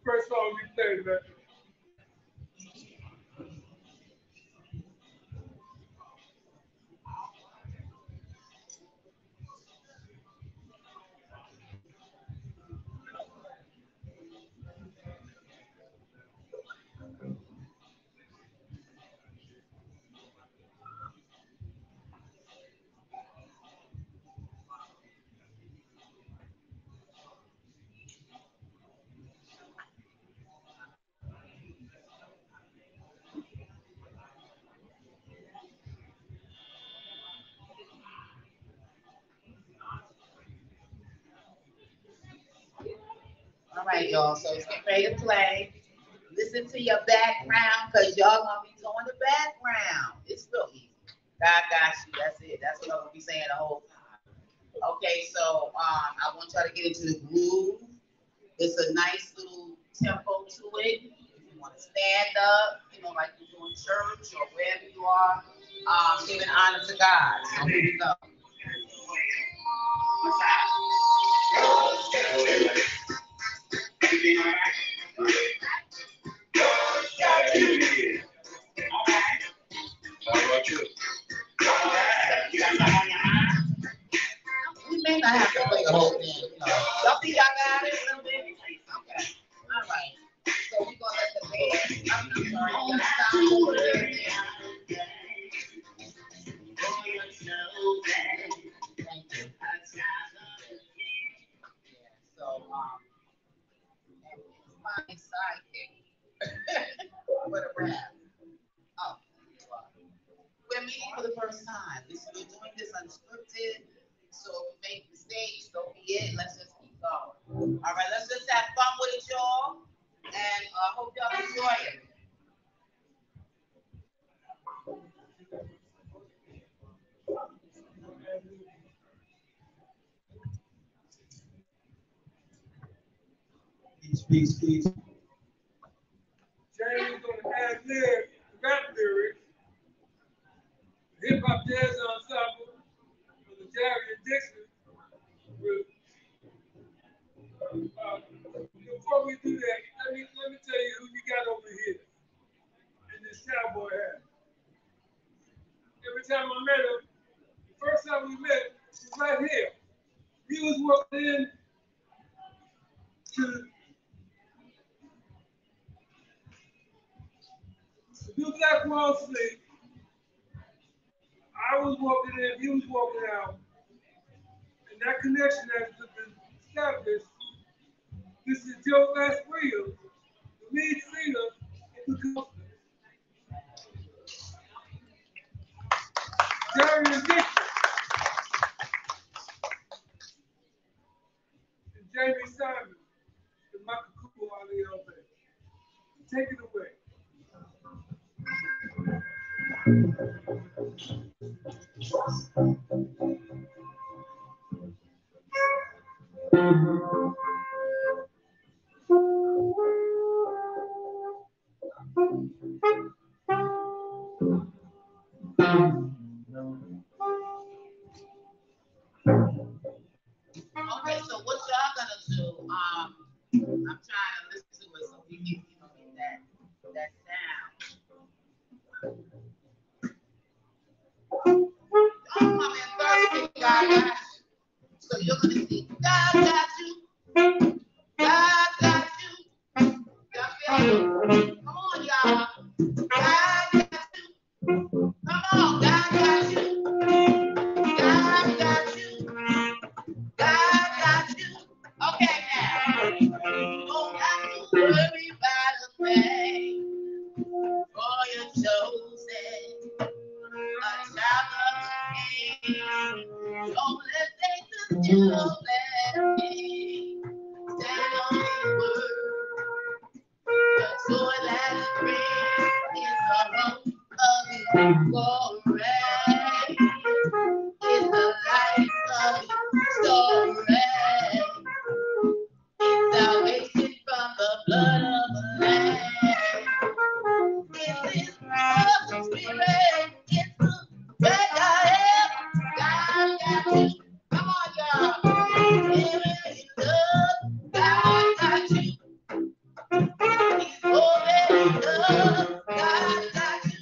First song we played, man. All right, y'all. So it's getting ready to play. Listen to your background, because y'all gonna be doing the background. It's real easy. God got you. That's it. That's what I'm gonna be saying the whole time. Okay, so I want y'all to get into the groove. It's a nice little tempo to it. If you want to stand up, like you do in church or wherever you are, giving honor to God. So here we go. We may not have to play the whole thing. Y'all think y'all got it a little bit? Okay. All right. So we're gonna let the band. I'm sorry. Sound over there. Thank you. So my sidekick. What a rap. Oh, we're meeting for the first time. We're doing this unscripted. So if we make mistakes, so be it. Let's just keep going. All right, let's just have fun with it, y'all. And hope y'all enjoy it. Peace. Jamie's gonna add rap lyrics. Hip hop jazz ensemble for the Jerry and Dixon. Before we do that, let me tell you who you got over here in this cowboy hat. Every time I met him, the first time we met, he was right here. He was walking in to do Black Wall Street. I was walking in, he was walking out. And that connection has been established. This is Joe Williams, the lead singer in the Coasters. Jerry and Dixon. And Jamie Simon, and Michael Cooper on the other. Take it away. Okay, so what y'all gonna do? I'm trying to listen to it so we can, get that sound. Oh, come in Thursday, God got you. So you're gonna see God got you. God got you. Y'all feel it? Come on, y'all. God got you. Come on, God got you. God got you. God got you. Okay, now. You don't have to worry about a thing. For your chosen, a child of the King. Don't let Satan do your blessing. Stand on His word. The joy that He brings is the hope of His glory. It's the light of His story. It's salvation from the blood of the Lamb. It's His love spirit. It's the way I am. God got you. Come on, y'all. Give me love. God got you. He's holding love. God got you.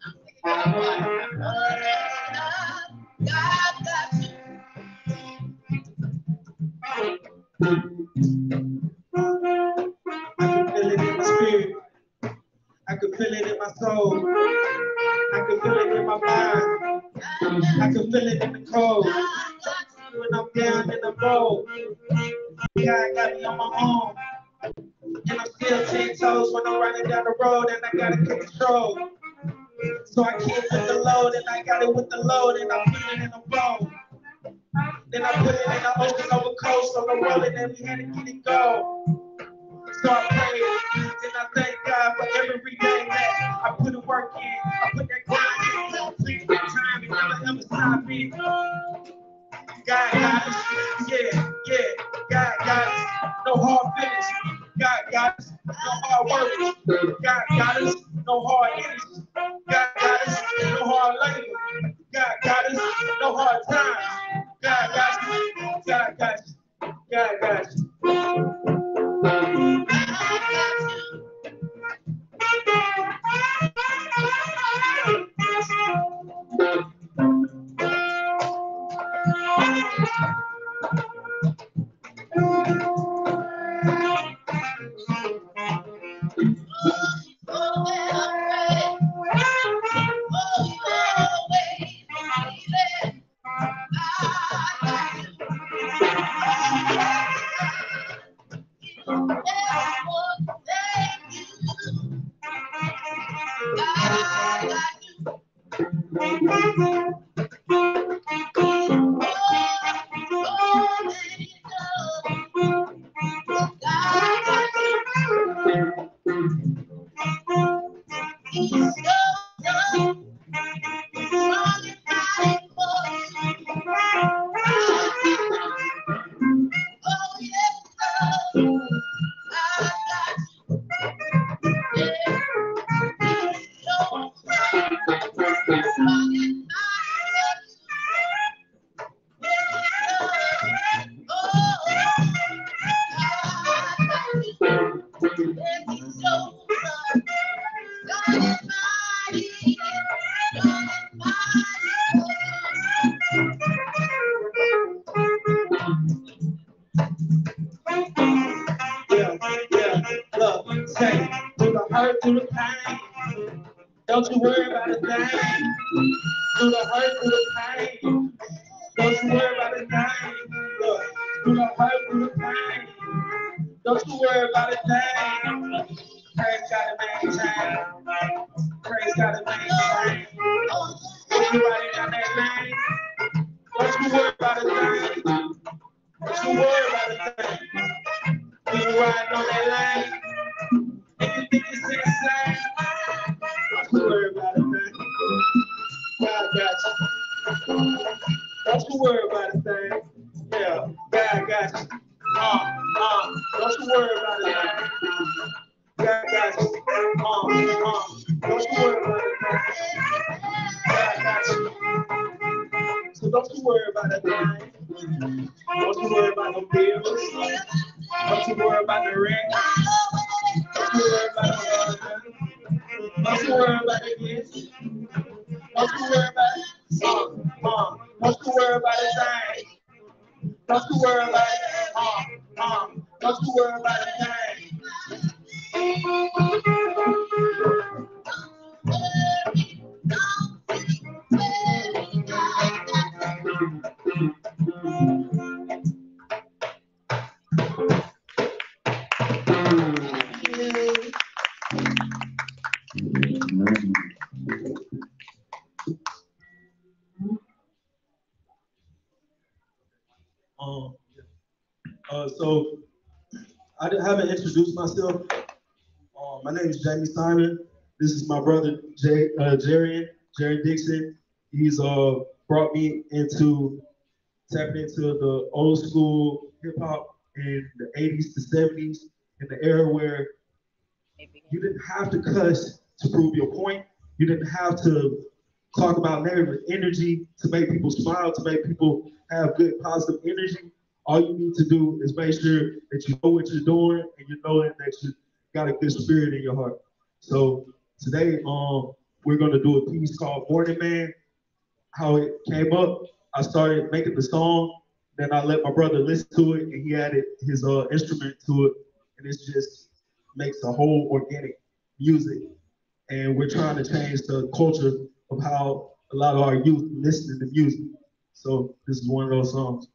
I'm thinking about what? God got you. I can feel it in my spirit. I can feel it in my soul. I can feel it in my mind. I can feel it in the cold. When I'm down in the road, God got me on my own. And I'm still 10 toes when I'm running down the road, and I gotta take control. So I keep with the load, and I got it with the load, and I put it in a bowl. Then I put it in the ocean over coast on the road, and then we had to get it go. So I pray, and I thank God for every day that I put the work in. I put that grind in, please that time, and never ever stop me. God got us, yeah, God got us, no hard finish. God got us, no hard work. God got us, no hard energy. God got us, no hard labor. God got us, no hard times. God got us, God got us, God got us. Don't you worry about a thing. Through the hurt, through the pain. Don't you worry about a thing. Look, through the hurt, through the pain. Don't you worry about a thing. Praise gotta maintain. Praise gotta maintain. When you riding down that lane, don't you worry about a thing. Don't you worry about a thing. When you riding on that lane, and you think it's insane, don't you worry about a thing. God got you. Don't you worry about a thing. Yeah, God got you. Don't you worry about a thing. God got you. Don't you worry about a thing. God got you. So don't you worry about a thing. Don't you worry about no bills. Don't you worry about the rent. Don't you worry about the don't you worry about the kids. Don't you worry about it. Don't you worry about a thing. Don't you worry about it. Don't you worry about a thing. So I haven't introduced myself. My name is Jamie Simon. This is my brother Jerry Dixon. He's brought me into tapping into the old school hip hop in the 80s to 70s, in the era where you didn't have to cuss to prove your point. You didn't have to talk about negative energy to make people smile, to make people have good positive energy. All you need to do is make sure that you know what you're doing and you know that you got a good spirit in your heart. So today, we're gonna do a piece called Morning Man. How it came up, I started making the song, then I let my brother listen to it, and he added his instrument to it, and it just makes a whole organic music. And we're trying to change the culture of how a lot of our youth listen to music. So this is one of those songs.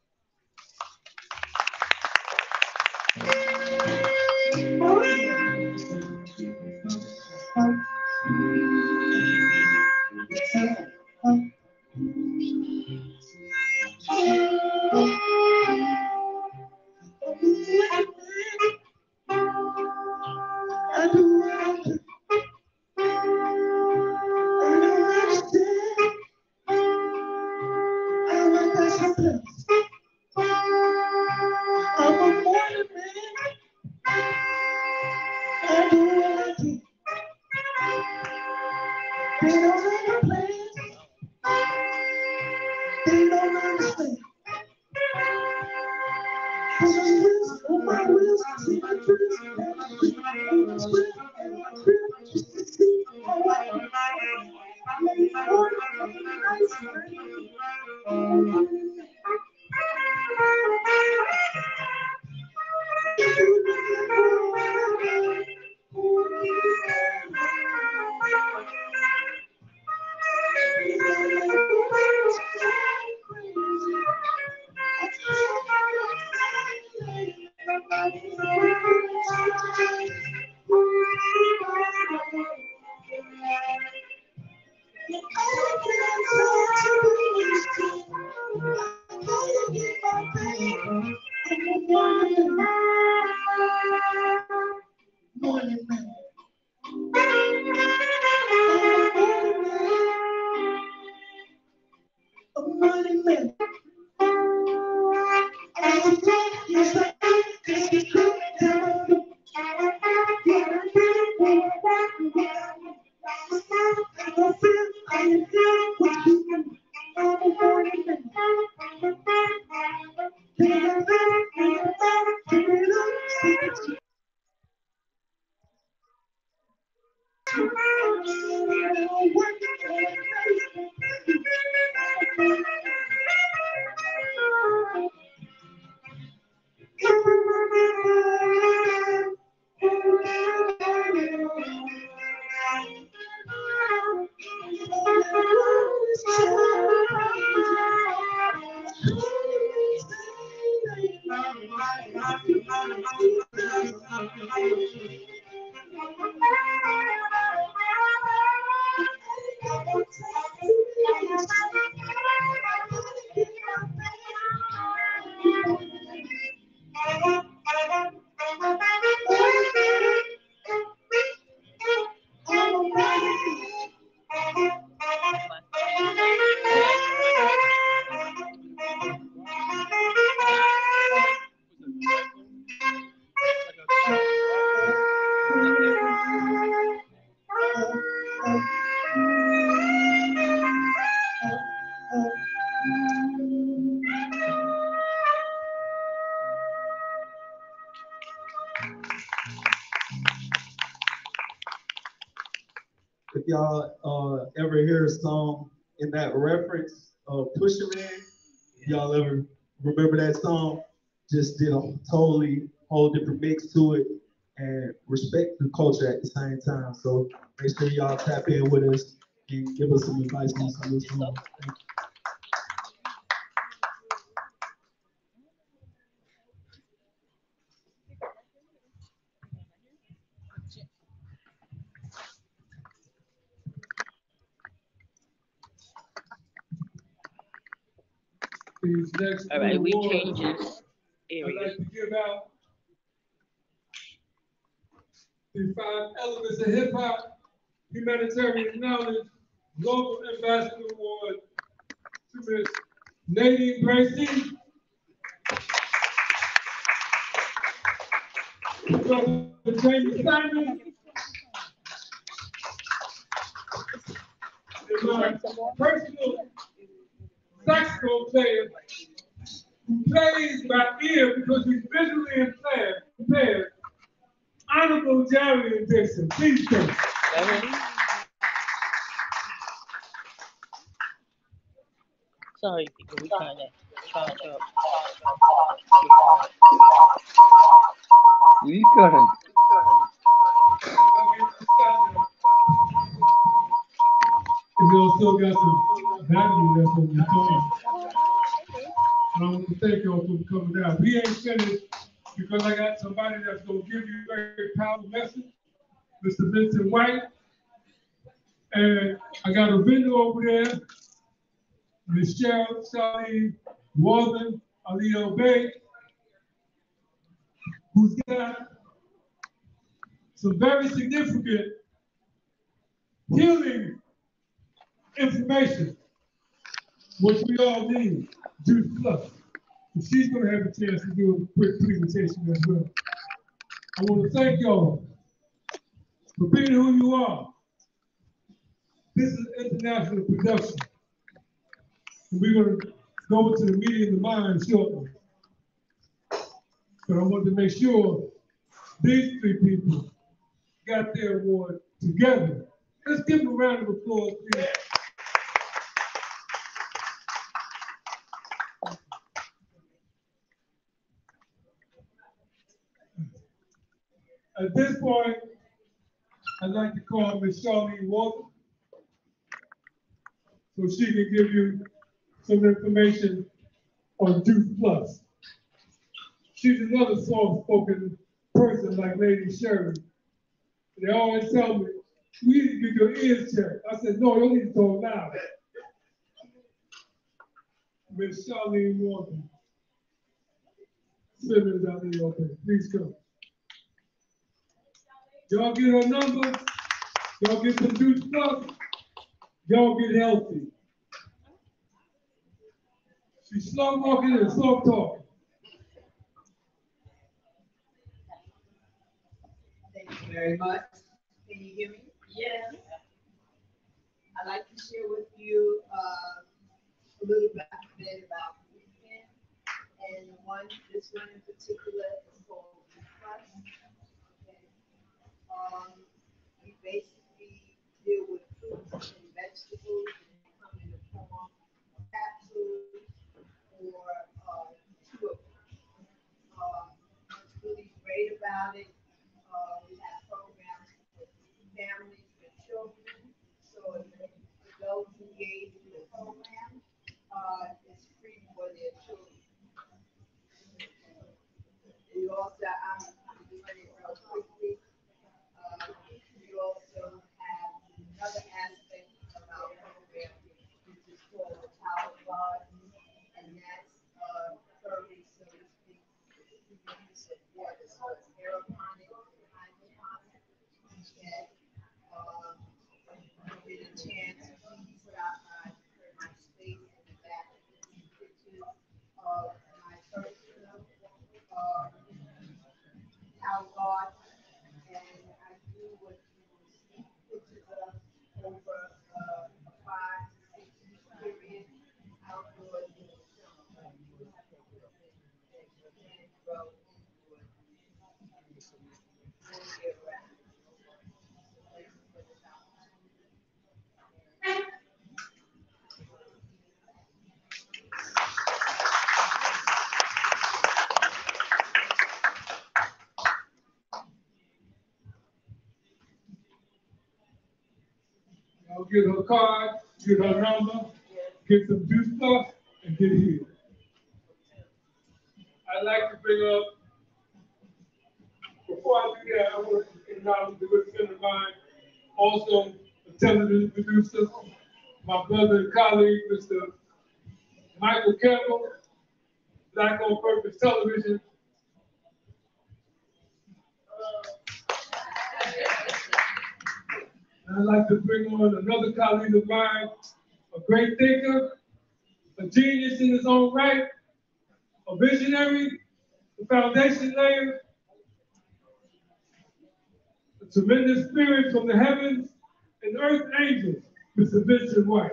If y'all ever hear a song in that reference of Pusha Man, y'all ever remember that song? Just did a totally whole different mix to it and respect the culture at the same time. So make sure y'all tap in with us and give us some advice on some of this song. These next All right, we awards, changing I'd areas. like to give out the 5 elements of hip hop, humanitarian knowledge, global ambassador award to Miss Nadine Bracey. Brother James Simon. And my personal saxophone player who plays by ear because he's visually impaired, Honorable Jerry Dixon. Please come. Sorry, we trying to charge up. We couldn't. And we still got some value left on the phone. I want to thank y'all for coming out. We ain't finished because I got somebody that's going to give you a very powerful message, Mr. Vincent White. And I got a video over there, Michelle, Charlie, Walden, Alio Bay, who's got some very significant healing information, which we all need, Juice Plus. And she's going to have a chance to do a quick presentation as well. I want to thank y'all for being who you are. This is international production. And we're going to go into the media and the mind shortly. But I want to make sure these 3 people got their award together. Let's give them a round of applause, please. At this point, I'd like to call Ms. Charlene Walton so she can give you some information on Juice Plus. She's another soft-spoken person like Lady Sherry. They always tell me, you need to get your ears checked. I said, no, you need to talk loud. Ms. Charlene Walton. Simmons out there, okay, please come. Y'all get her number, y'all get some Juice Plus, y'all get healthy. She's slow walking and slow talking. Thank you very much. Can you hear me? Yes. I'd like to share with you a little bit about the weekend. And this one in particular is called Plus. Okay. We basically deal with fruits and vegetables, and they come in the form of capsules or chewable. What's really great about it, we have programs for families with children. So if those engaged in the program, it's free for their children. We also, I'm doing it real quickly. We also have another aspect of our program, which is called the Power Garden, and that's serving, so to speak, the use of water. So it's aeroponic and hydroponic. And you get a chance to stop by my space in the back of the pictures of my personal Power Garden. And I do what you will see pictures of over a 5 to 6 week period outdoors in the summer. You have to put it that you can grow indoors all year round. So thank you for this opportunity. I'll get her card, get her number, get some Juice Plus, and get healed. I'd like to bring up, before I do that, I want to acknowledge a good friend of mine, also a television producer, my brother and colleague, Mr. Michael Campbell, Black on Purpose Television. And I'd like to bring on another colleague of mine, a great thinker, a genius in his own right, a visionary, a foundation layer, a tremendous spirit from the heavens and earth angels, Mr. Vincent White.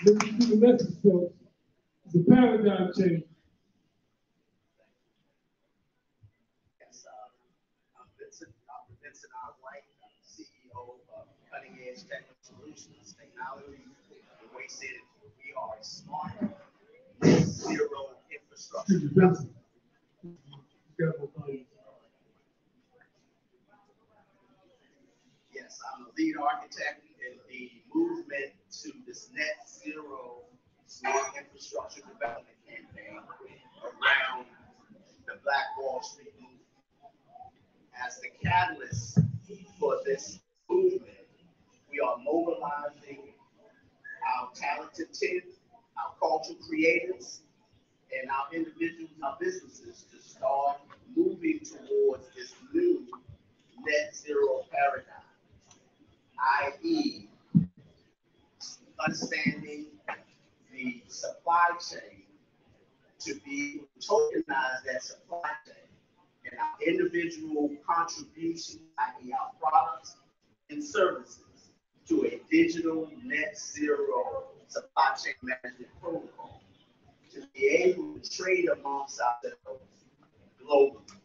Listen to the message, folks. It's a paradigm change. Yes, I'm Vincent R. White, CEO of Cutting Edge Technical Solutions, Technology, and Waste Energy. We are a smart net zero infrastructure. Yes, I'm the lead architect in the movement to this net zero smart infrastructure development campaign around the Black Wall Street movement. As the catalyst for this movement, we are mobilizing our talented team, our cultural creators, and our individuals, our businesses to start moving towards this new net zero paradigm, i.e., understanding the supply chain to be able to tokenize that supply chain and our individual contributions, i.e., our products and services, to a digital net zero supply chain management protocol to be able to trade amongst ourselves globally.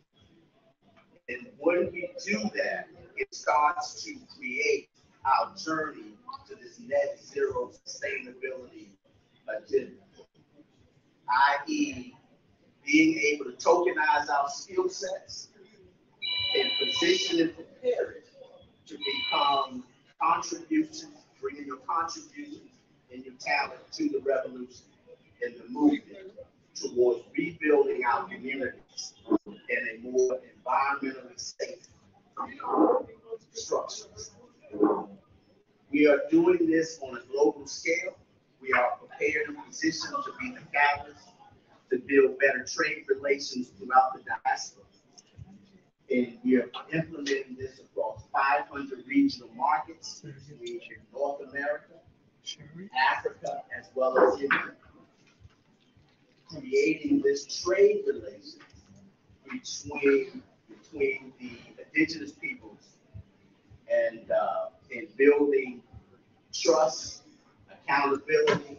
And when we do that, it starts to create our journey to this net zero sustainability agenda, i.e., being able to tokenize our skill sets and position and prepare it to become contributions, bringing your contributions and your talent to the revolution and the movement towards rebuilding our communities in a more environmentally safe structures. We are doing this on a global scale. We are prepared and positioned to be the catalyst to build better trade relations throughout the diaspora. And we are implementing this across 500 regional markets in North America, Africa, as well as India. Creating this trade relations between the indigenous peoples and building trust, accountability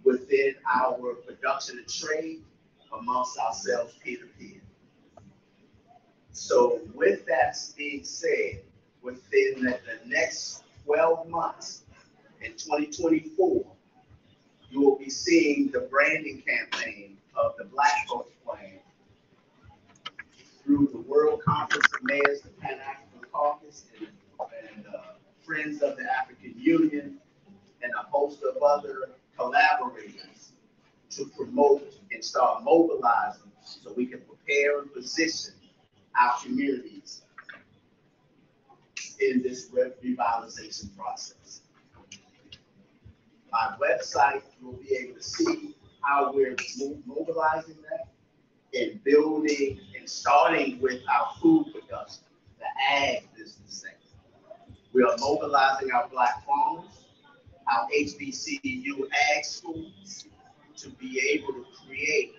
within our production and trade amongst ourselves peer to peer. So with that being said, within the next 12 months in 2024, you will be seeing the branding campaign of the Black Coast Plan through the World Conference of Mayors, the Pan-African Caucus, and Friends of the African Union, and a host of other collaborators to promote and start mobilizing so we can prepare and position our communities in this revitalization process. My website, you'll be able to see how we're mobilizing that and building and starting with our food production, the ag business sector. We are mobilizing our Black farmers, our HBCU ag schools to be able to create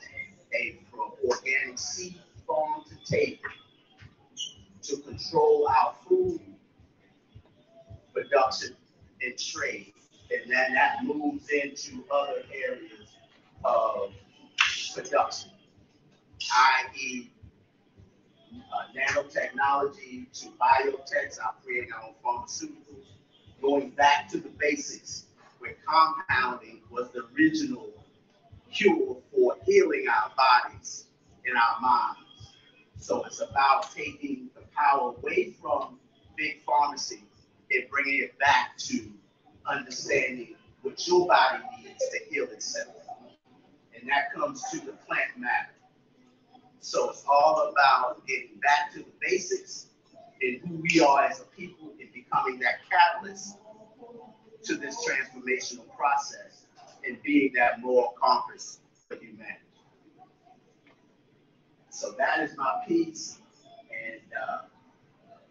a from organic seed farm to table to control our food production and trade. And then that moves into other areas of production, i.e. Nanotechnology to biotechs, creating our own pharmaceuticals, going back to the basics where compounding was the original cure for healing our bodies and our minds. So it's about taking the power away from big pharmacy and bringing it back to understanding what your body needs to heal itself. And that comes to the plant matter. So it's all about getting back to the basics and who we are as a people and becoming that catalyst to this transformational process and being that moral compass for humanity. So that is my piece, and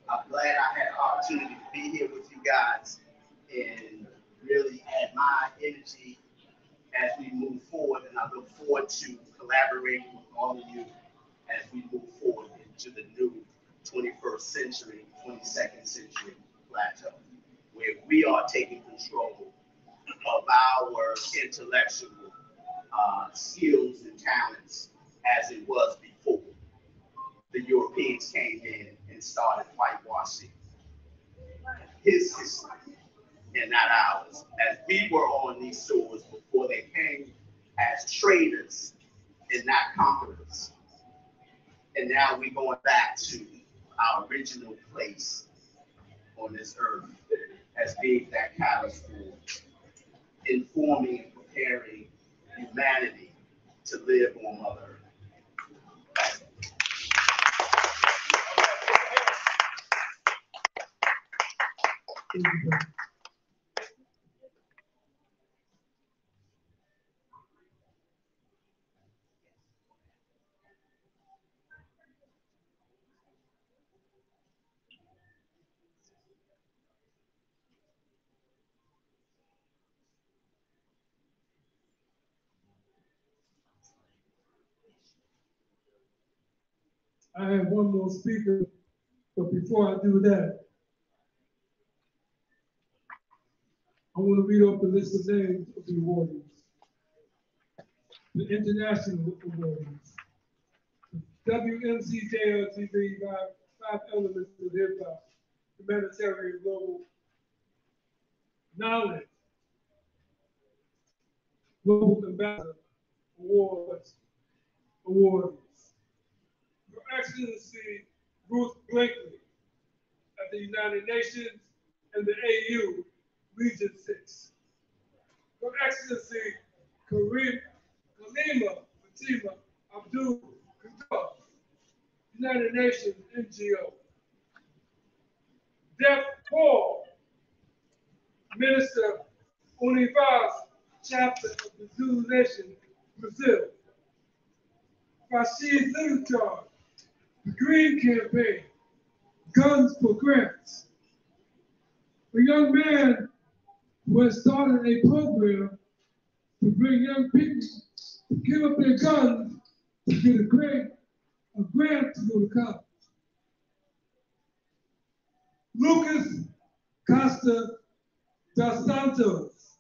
I'm glad I had the opportunity to be here with you guys and really add my energy as we move forward, and I look forward to collaborating with all of you as we move forward into the new 21st century, 22nd century plateau, where we are taking control of our intellectual skills and talents as it was before the Europeans came in and started whitewashing his history and not ours, as we were on these shores before they came as traders and not conquerors. And now we're going back to our original place on this earth as being that catalyst for informing and preparing humanity to live on Mother Earth. I have one more speaker, but before I do that, I want to read off the list of names of the awardees. The international awardees. Wmcjltv, five elements of hip hop, humanitarian global knowledge, global ambassador awards, awardees. Your Excellency Ruth Blinkley at the United Nations and the AU, Region 6. Your Excellency Kalima Fatima Abdul Qadir, United Nations NGO. Def Paul, Minister Univaz, Chapter of the Zulu Nation, Brazil. Rashid Littlechard, the Green Campaign, Guns for Grants. A young man who has started a program to bring young people to give up their guns to get a grant to go to college. Lucas Costa dos Santos,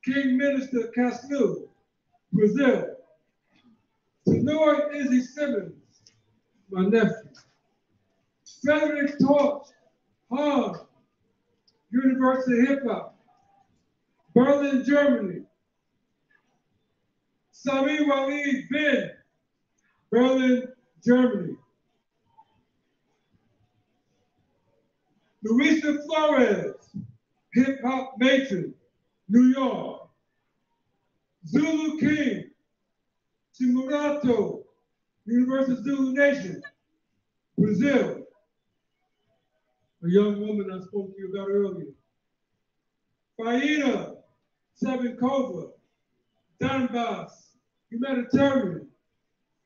King Minister Castillo, Brazil. Tenor Izzy Simmons, my nephew. Frederick Torch Hahn, University of Hip Hop, Berlin, Germany. Sami Walid Bin, Berlin, Germany. Luisa Flores, Hip Hop Matron, New York. Zulu King, Chimurato, University of Zulu Nation, Brazil. A young woman I spoke to you about earlier. Faina Savinkova, Donbass, humanitarian,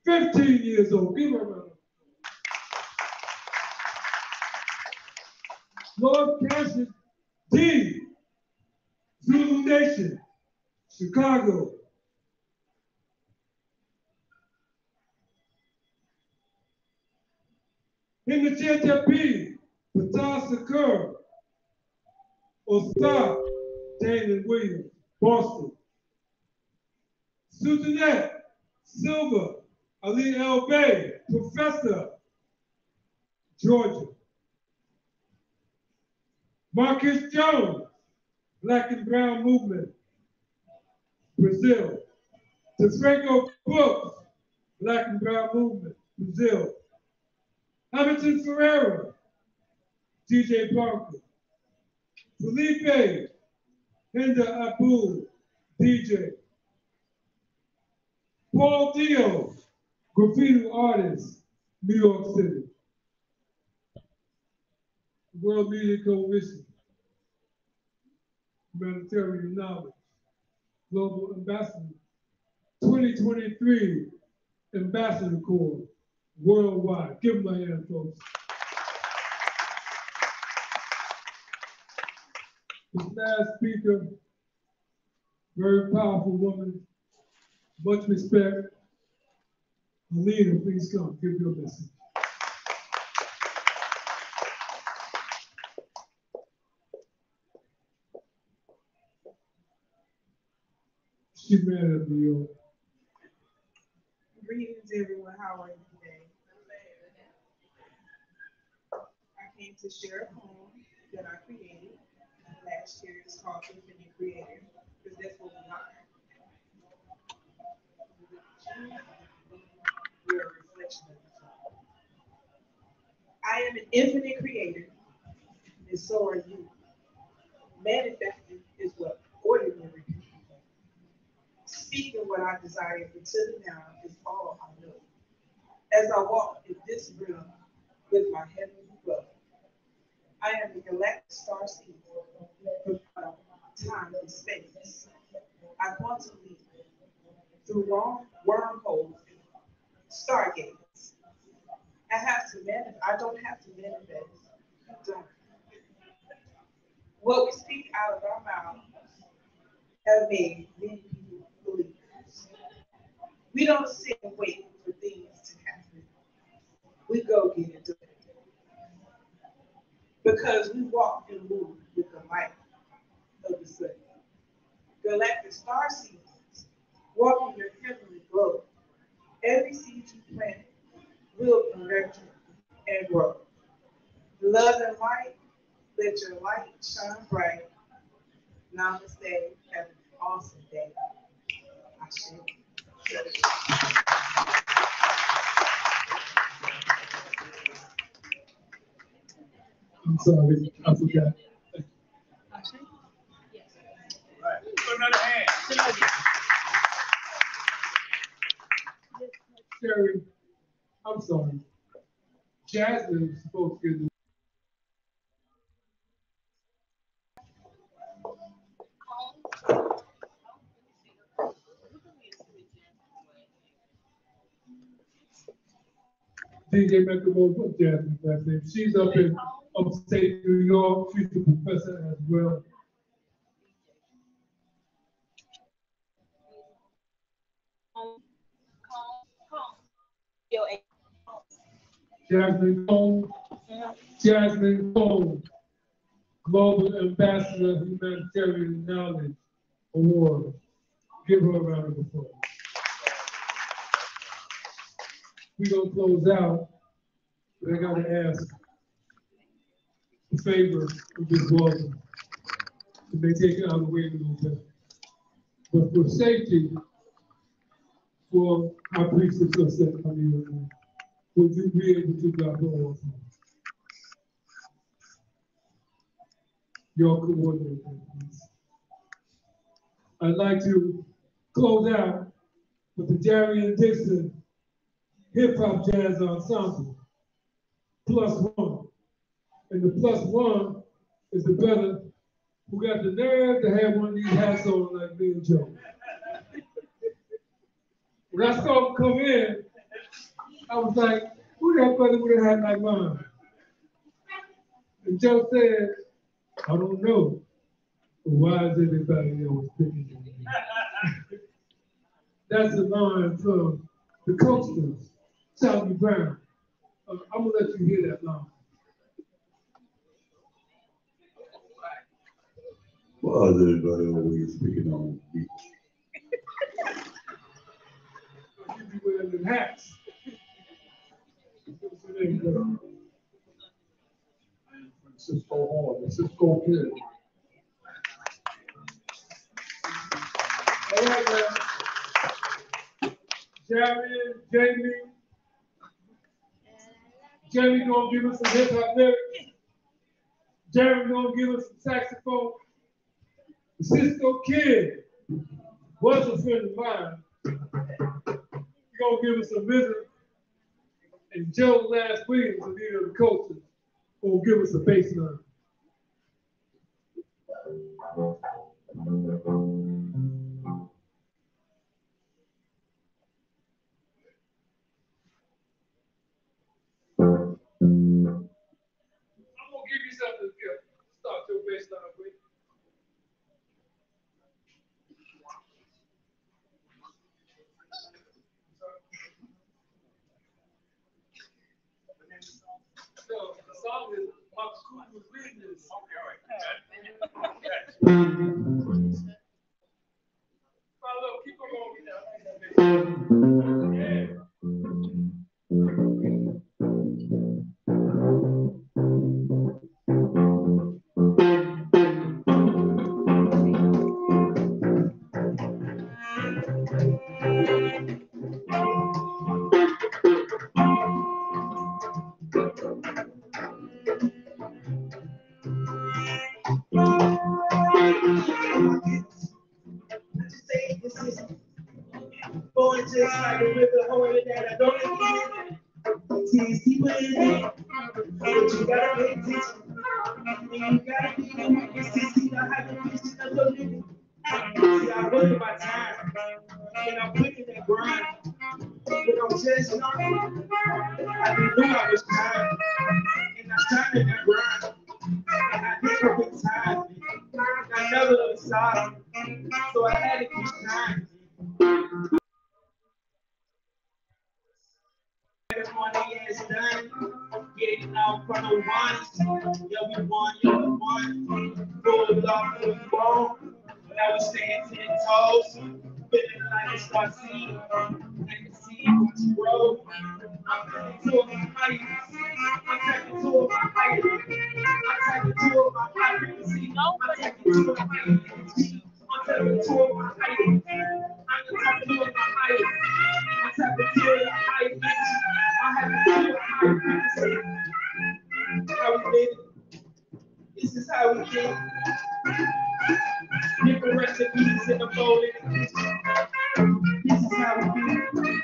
15 years old. Give her a round. Lord Cassius D, Zulu Nation, Chicago. Wmcjltv, Patas Sakur, Ostap, Daniel Williams, Boston. Suzanet Silva, Ali El Bay, Professor, Georgia. Marcus Jones, Black and Brown Movement, Brazil. DeFranco Brooks, Black and Brown Movement, Brazil. Hamilton Ferreira, DJ Parker. Felipe Hinda Abul, DJ. Paul Dio, graffiti artist, New York City. World Media Coalition. Humanitarian Knowledge, Global Ambassador, 2023 Ambassador Corps, worldwide. Give them a hand, folks. This last speaker, very powerful woman, much respect. Alina, please come, give your message. She's mad at New York. Greetings, everyone. How are you today? I came to share a poem that I created last year. It's called Infinite Creator, because that's what we are. We are a reflection of each other. I am an infinite creator, and so are you. Manifesting is what ordinary people do. Speaking what I desire until now is all I know. As I walk in this room with my heavenly glow, I am a galactic star seed from time and space. I quantum leap through wormholes and stargates. I don't have to manifest. You don't. What we speak out of our mouths have made many people believers. We don't sit and wait for things to happen. We go get it done. Because we walk and move with the light of the sun. Galactic star seeds walk in your heavenly glow. Every seed you plant will nurture and grow. Love and light, let your light shine bright. Namaste. Have an awesome day. Ashe. I'm sorry, I forgot. Another hand. Sherry, I'm sorry. Jasmine was supposed to get the DJ Metro put Jasmine's last name. She's up in upstate New York. She's a professor as well. Jasmine Cole, Global Ambassador Humanitarian Knowledge Award. Give her a round of applause. We're going to close out, but I got to ask the favor of this welcome. You may take it out of the way a little bit. But for safety, for our priestess herself, would you be able to drop her off? Your coordinator, please. I'd like to close out with the Darian Dixon Hip Hop Jazz Ensemble, +1. And the +1 is the brother who got the nerve to have one of these hats on like me and Joe. When I saw him come in, I was like, who that brother with a hat like mine? And Joe said, I don't know. But why is everybody else picking on me? That's a line from the Coasters, Charlie Brown. I'm gonna let you hear that line. Why is everybody always picking on me? You be wearing them hats. Francisco Hall, Francisco Kid. All right, man. Jamie gonna give us some hip hop lyrics. Jeremy gonna give us some saxophone. Cisco Kid was a friend of mine. He's gonna give us some rhythm. And Joe Last Williams, the leader of the Coasters, gonna give us a bass line. give you something to start your baseline with. So the song is My School Was Reading This. Follow, keep on going now. Yeah. Going just like a river, holding that I don't need. Tease deeper in it, but you gotta pay attention. And you gotta be in it, see how the vision of your living. See, I work in my time, and I'm putting that grind. But I'm just young, I didn't know I was time, and I'm turning that grind. And I never been time, I never stopped, so I had to keep trying. Money is done, getting out from the ones. Yeah, we won, pulled off the wrong. Now we stand 10 toes, feeling like it's my seat. I can see what you wrote. I'm taking two of my heights. I'm taking two of my heights. I'm taking two of my heights. I'm taking two of my heights. I'm taking two of my heights. I'm taking two of my heights. I'm taking two of my heights. I have to do it how we did it. This is how we did it. Different recipes in the bowl in the kitchen. This is how we did it.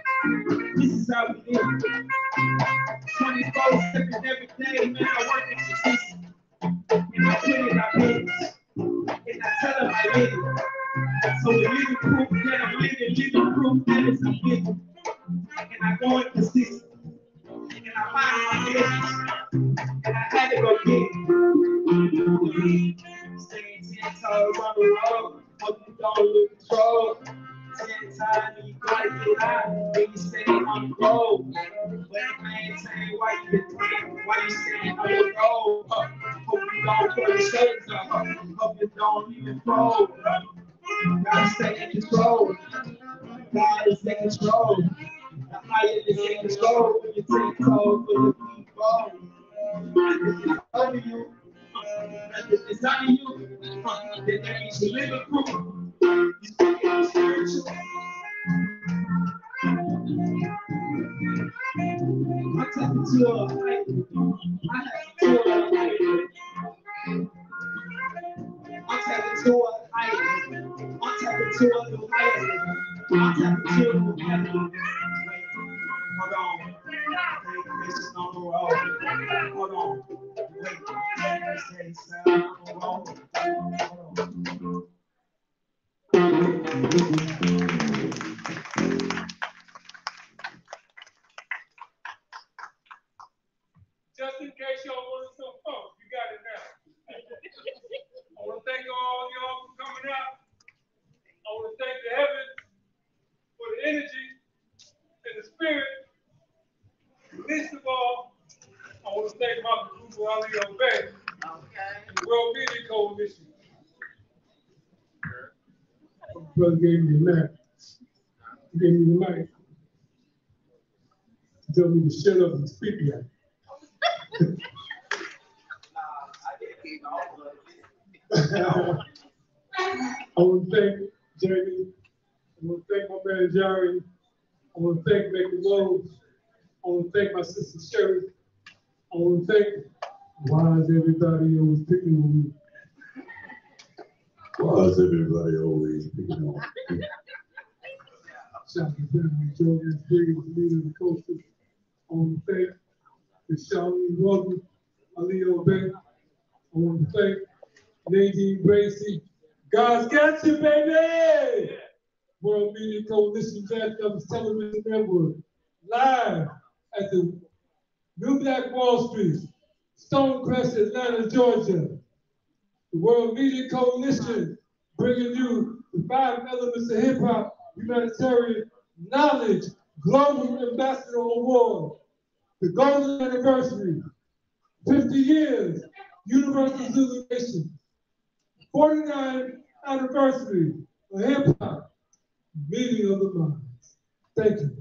This is how we did it. 24/7 every day, man, I work in consistent. And I put in my business. And I tell them I live it. So the living proof that I'm living proof that it's a living. And I go in consistent. And I mind my business, and I had to go get it. Staying 10 toes on the road, hope you don't lose control. 10 times and you gotta get out, then you stay on the road. But the maintain why you been playing, why you staying on the road. Hope you don't put your shoulders up, hope you don't even fold. Gotta stay in control, God is in control. The higher is in control when you take toes, when you keep going. It's over you. It's not you. Then that means you live in proof. You speak spiritual. I'm talking to a height. I have to a height. I'm talking to a height. I'm talking to a new height. I'm talking to a new height. Hold on. This is on the road. Hold on. Wait. Steady sound on the road. Hold on. Just in case y'all wanted some funk, you got it now. I want to thank all y'all for coming out. I want to thank the heavens for the energy and the spirit. Least of all, I want to thank my people out here on Bay and the World Media Coalition. Brother gave me a map. He gave me the mic. He told me to shut up and speak again. I want to thank Jeremy. I want to thank my man Jerry. I want to thank Mickey Rose. I want to thank my sister Sherry. I want to thank, why is everybody always picking on me? Why is everybody always picking on me? Shout out to Jeremy Jordan, biggest leader of the coast. I want to thank the Charlene Walton, Alio Bay. I want to thank Nadine Gracie, God's got you, baby. World Media Coalition Jack Douglas Television Network, live at the New Black Wall Street, Stonecrest, Atlanta, Georgia. The World Media Coalition bringing you the 5 elements of hip hop humanitarian knowledge global ambassador award. The golden anniversary, 50 years, Universal Zulu Nation, 49th anniversary of hip hop, meeting of the minds. Thank you.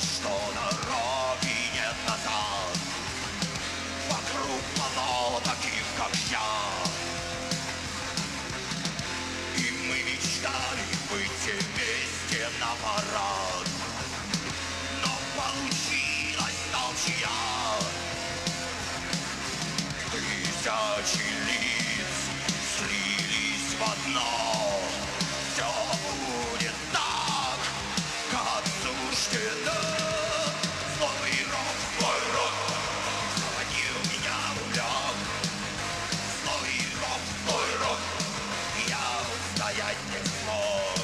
что дороги нет назад. Вокруг полно таких, как я. И мы мечтали выйти вместе на парад. Но получилась толчья. Тысячи лиц слились в одно. Все будет так, как суждено. Злой рок, заводил меня в лёг. Злой рок, я устоять не смог.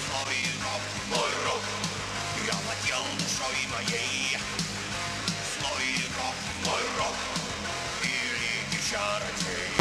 Злой рок, я владел душой моей. Злой рок, великий чародей.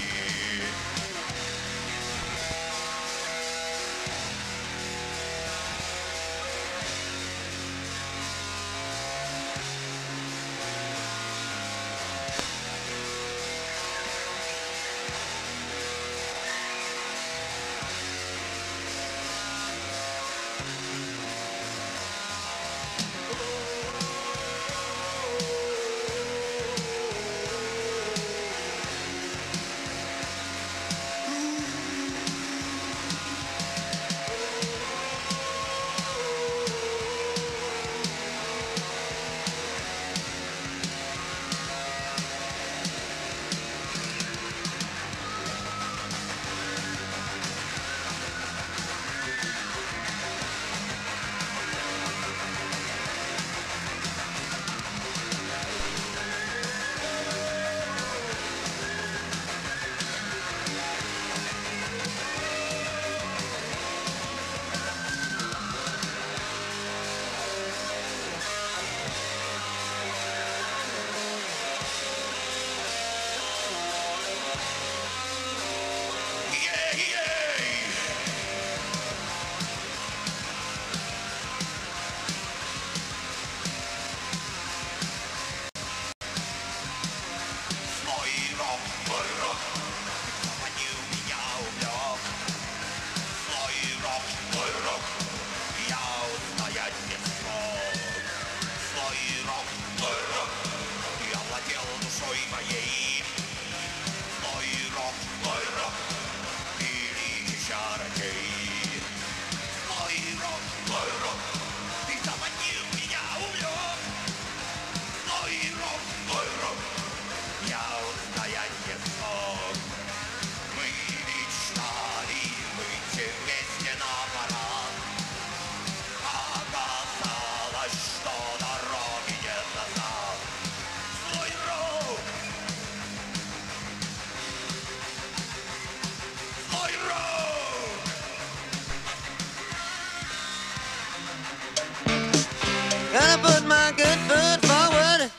Gonna put my good foot forward.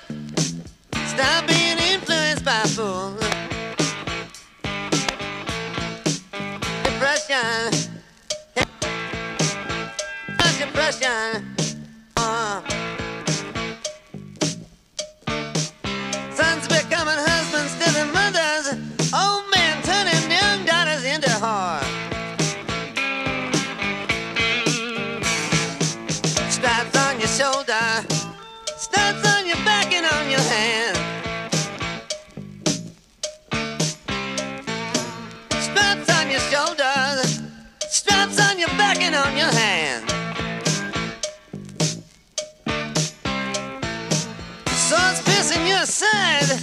Stop being influenced by fools. Depression. Depression. Sons becoming husbands to their mothers. Old men turning young daughters into whores. Straps on your shoulder, straps on your back and on your hand. Straps on your shoulders, straps on your back and on your hand. Swords piercing your side,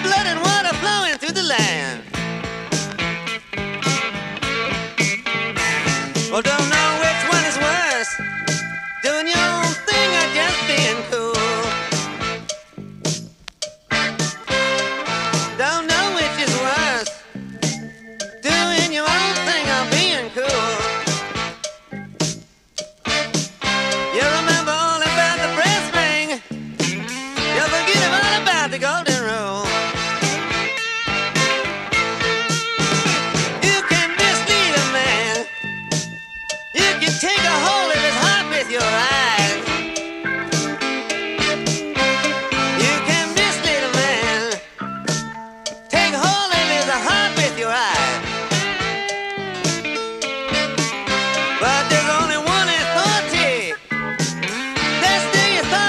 blood and water flowing through the land. Well, don't know which one is worse, doing your own thing or just being cool. Don't know which is worse, doing your own thing or being cool. You remember all about the brass ring, you forget all about the golden rule. You can mislead a man, you can take a hold of his heart with your eyes. You can mislead a man, take hold of his heart with your eyes. But there's only one authority, that's the authority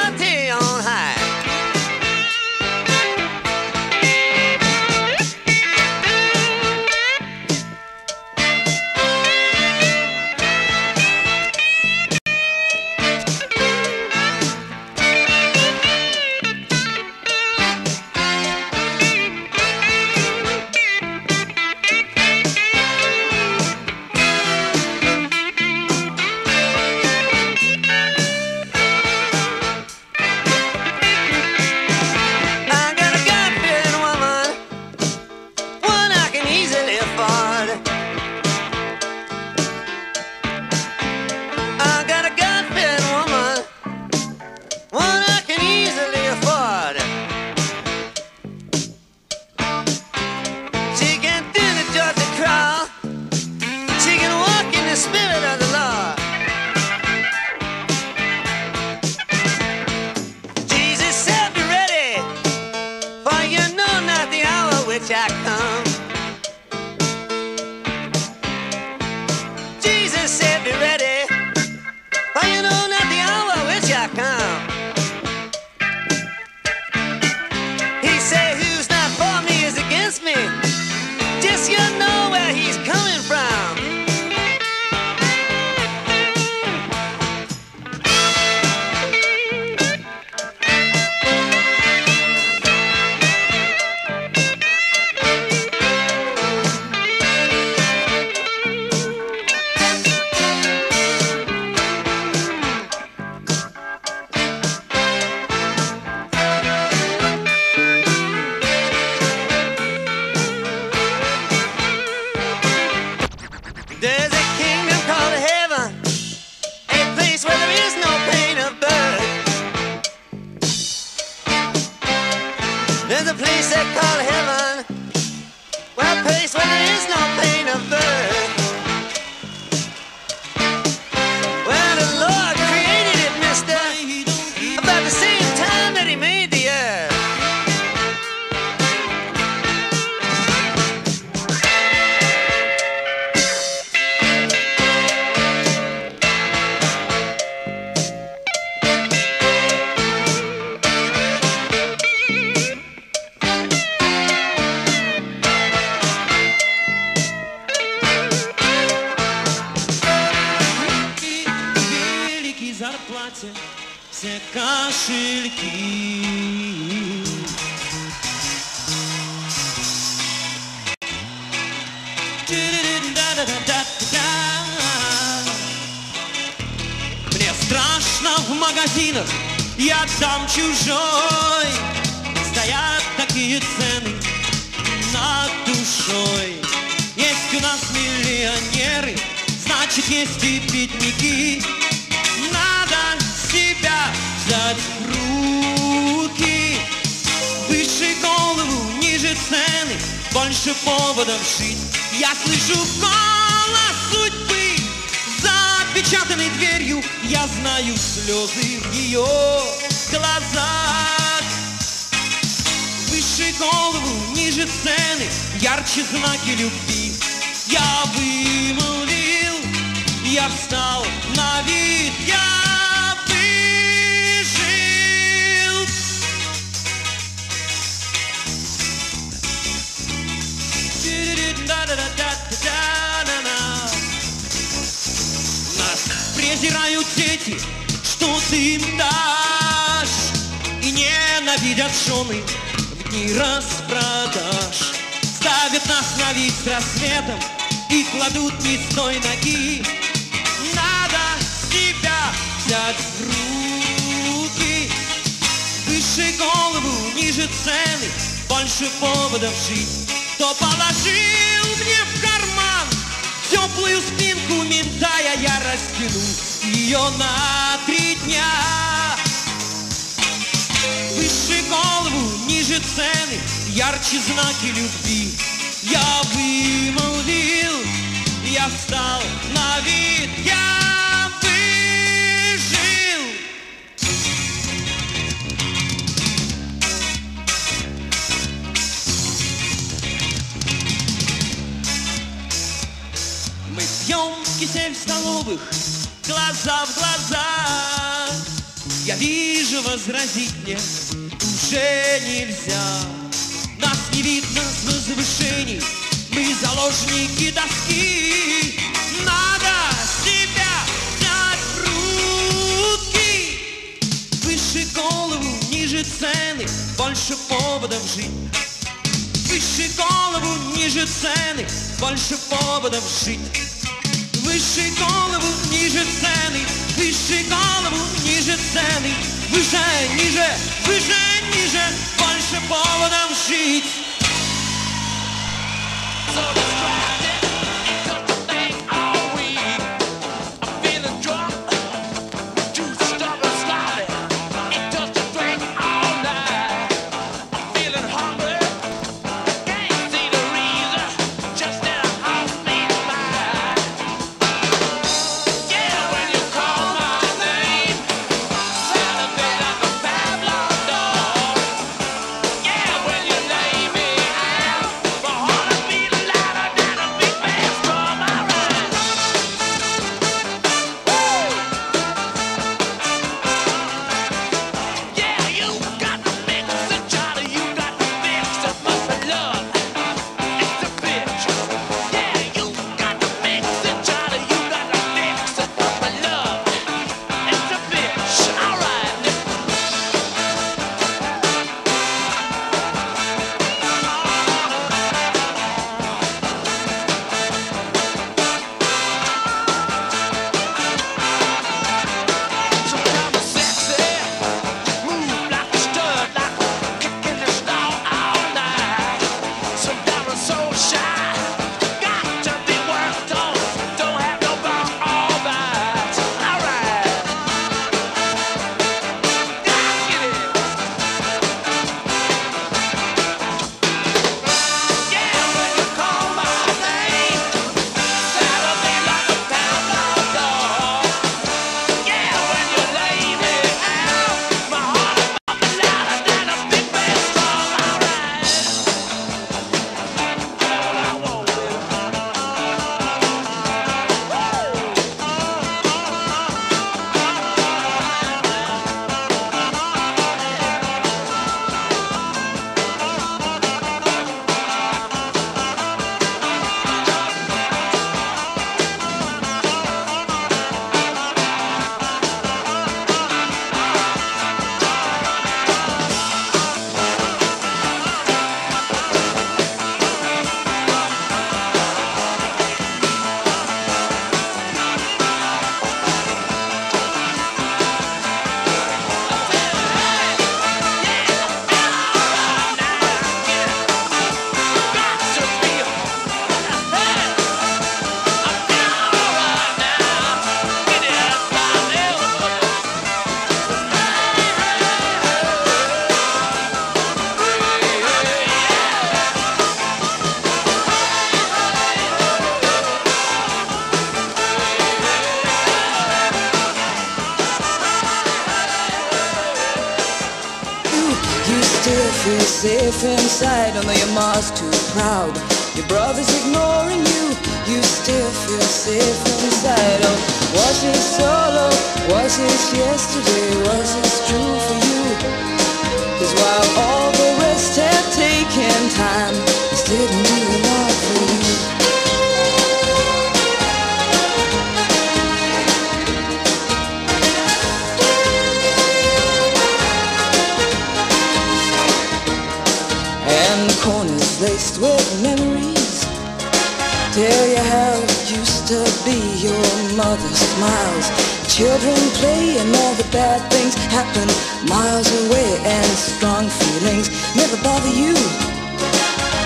There's a place they call heaven, well, a place where there is no pain of birth. Well, the Lord created it, mister, about the same time that he made the earth. Все кошельки. Мне страшно в магазинах, я там чужой. Стоят такие цены над душой. Есть у нас миллионеры, значит есть и бедняки. Надо себя взять в руки, выше голову, ниже цены, больше поводов жить. Я слышу голос судьбы за опечатанной дверью, я знаю слезы в ее глазах. Выше голову, ниже цены, ярче знаки любви. Я вымолвил, я встал на вид, я нас презирают дети, что ты им дашь, и ненавидят жены в дни распродаж. Ставят нас на вид с рассветом и кладут не с той ноги. Надо себя взять в руки, выше голову, ниже цены, больше поводов жить. Кто положил мне в карман теплую спинку ментая, я растяну ее на 3 дня. Выше голову, ниже цены, ярче знаки любви. Я вымолвил, я встал на вид, я выжил. Мы пьем кисель в столовых, глаза в глаза. Я вижу, возразить мне уже нельзя. Нас не видно с возвышений, мы заложники доски. Надо себя взять в руки, выше голову, ниже цены, больше поводов жить. Выше голову, ниже цены, больше поводов жить. Выше голову, ниже цены, выше голову, ниже цены. Выше, ниже, выше, ниже, больше поводов жить. Yeah, when you lay me out for 100 feet of ladder. still feel safe inside, although your mom's too proud. Your brother's ignoring you, you still feel safe inside. Oh, was it solo? Was it yesterday? Was it true for you? 'Cause while all the rest had taken time, this didn't do a lot for you. And the corners laced with memories tell you how it used to be. Your mother smiles, children play, and all the bad things happen miles away. And strong feelings never bother you.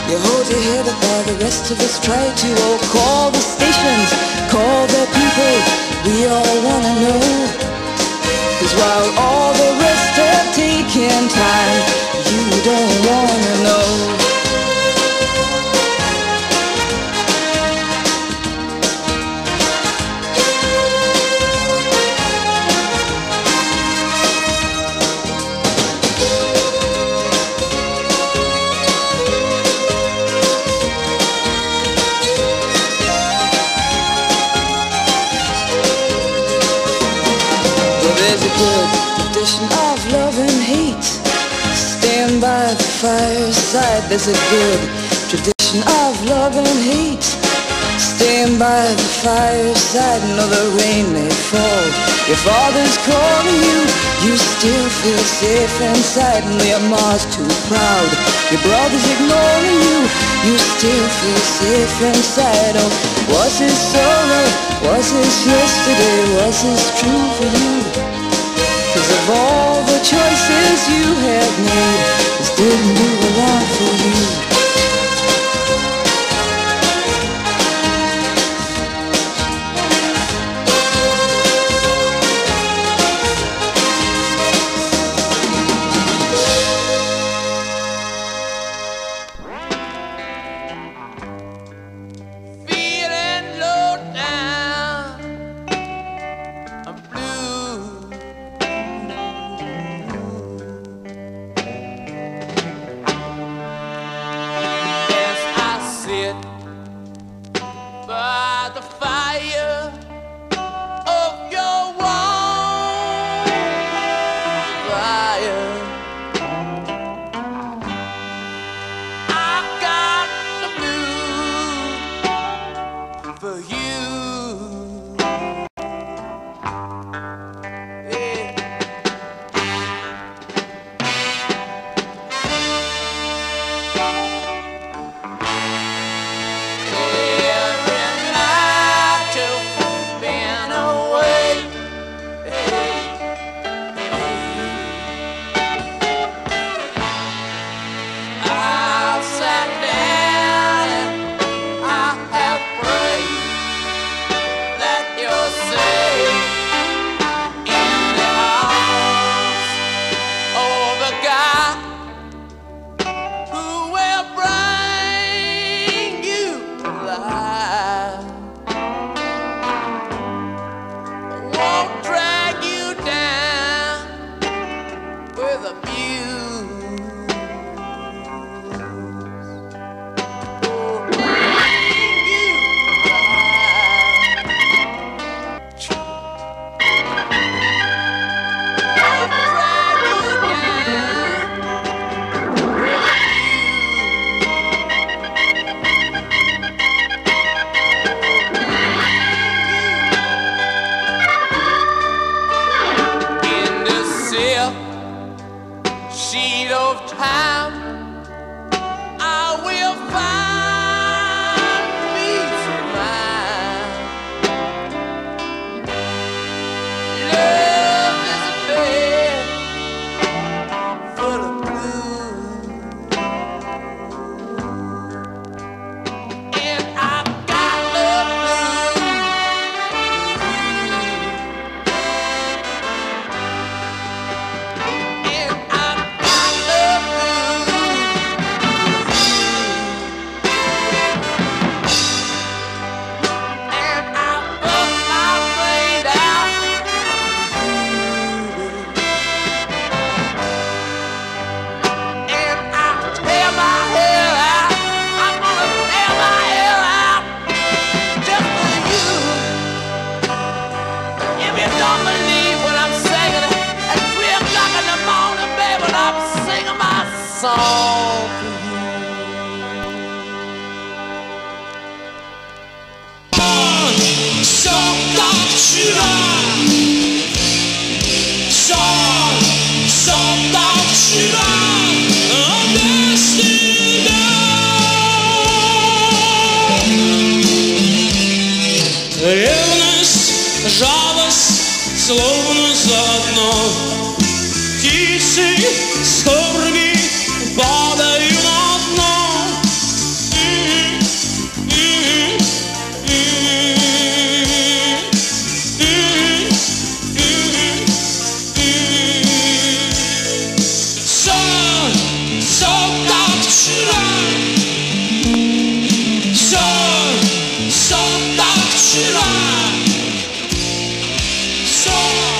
You hold your head up while the rest of us try to. Oh, call the stations, call the people, we all wanna know. 'Cause while all the rest have taken time, you don't wanna know. There's a good tradition of love and hate. Stand by the fireside. There's a good tradition of love and hate. Stand by the fireside. No, the rain may fall, your father's calling you, you still feel safe inside. And your mom's too proud, your brother's ignoring you, you still feel safe inside. Oh, was it solo? Was this yesterday? Was this true for you? 'Cause of all the choices you have made, this didn't do a lot for you. Feeling low down, I'm blue. Yes, I sit by the fire of your warm fire. I got the blues for you. Yeah. Every night you've been away. I've sat down and I have prayed that you're safe in the arms of a God who will bring you alive, won't drag you down with abuse. In the silk sheet of time, I will find peace of mind. Love is a bed full of blue, and I got the blues. And I got the blues. song for you. Ревность, жалость, словно заодно. Птицы скорби падают на дно. So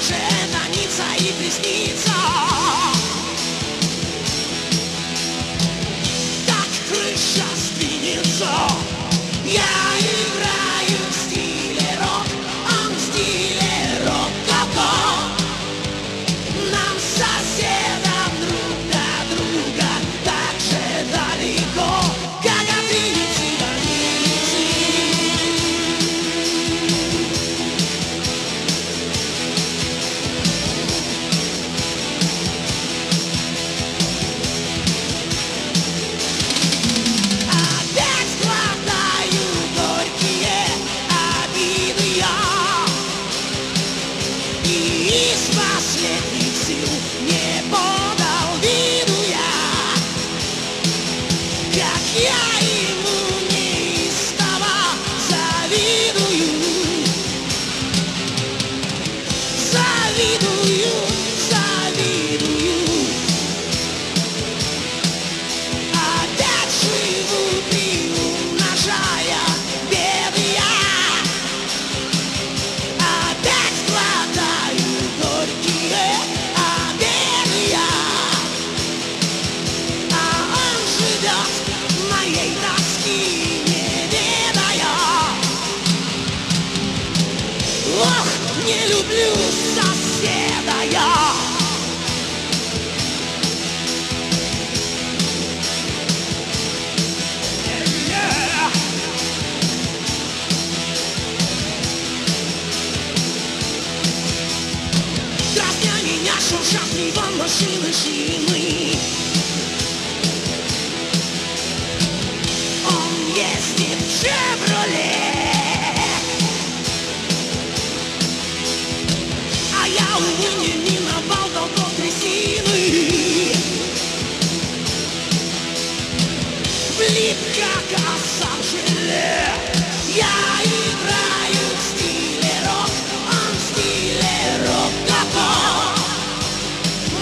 даже нанится и приснится. Как крыша сдвинется. Я играю в стиле рок, он в стиле рок-ка-ка. Нам соседом друг до друга так же далеко, как от улицы до улицы. Опять глотаю горькие обиды я, и из последних сил не подал виду я, как я ему неистово завидую, завидую, завидую. Опять живу, приумножая беды я, опять глотаю горькие обиды я, а он живет моей тоски не ведая. Ох, не люблю соседа я. Дразня меня шуршат его машины шины. Он ездит в «Шевроле», а я, увы, не миновал долго трясины. Влип, как оса в желе. Я играю в стиле рок, он в стиле рок-ка-ка.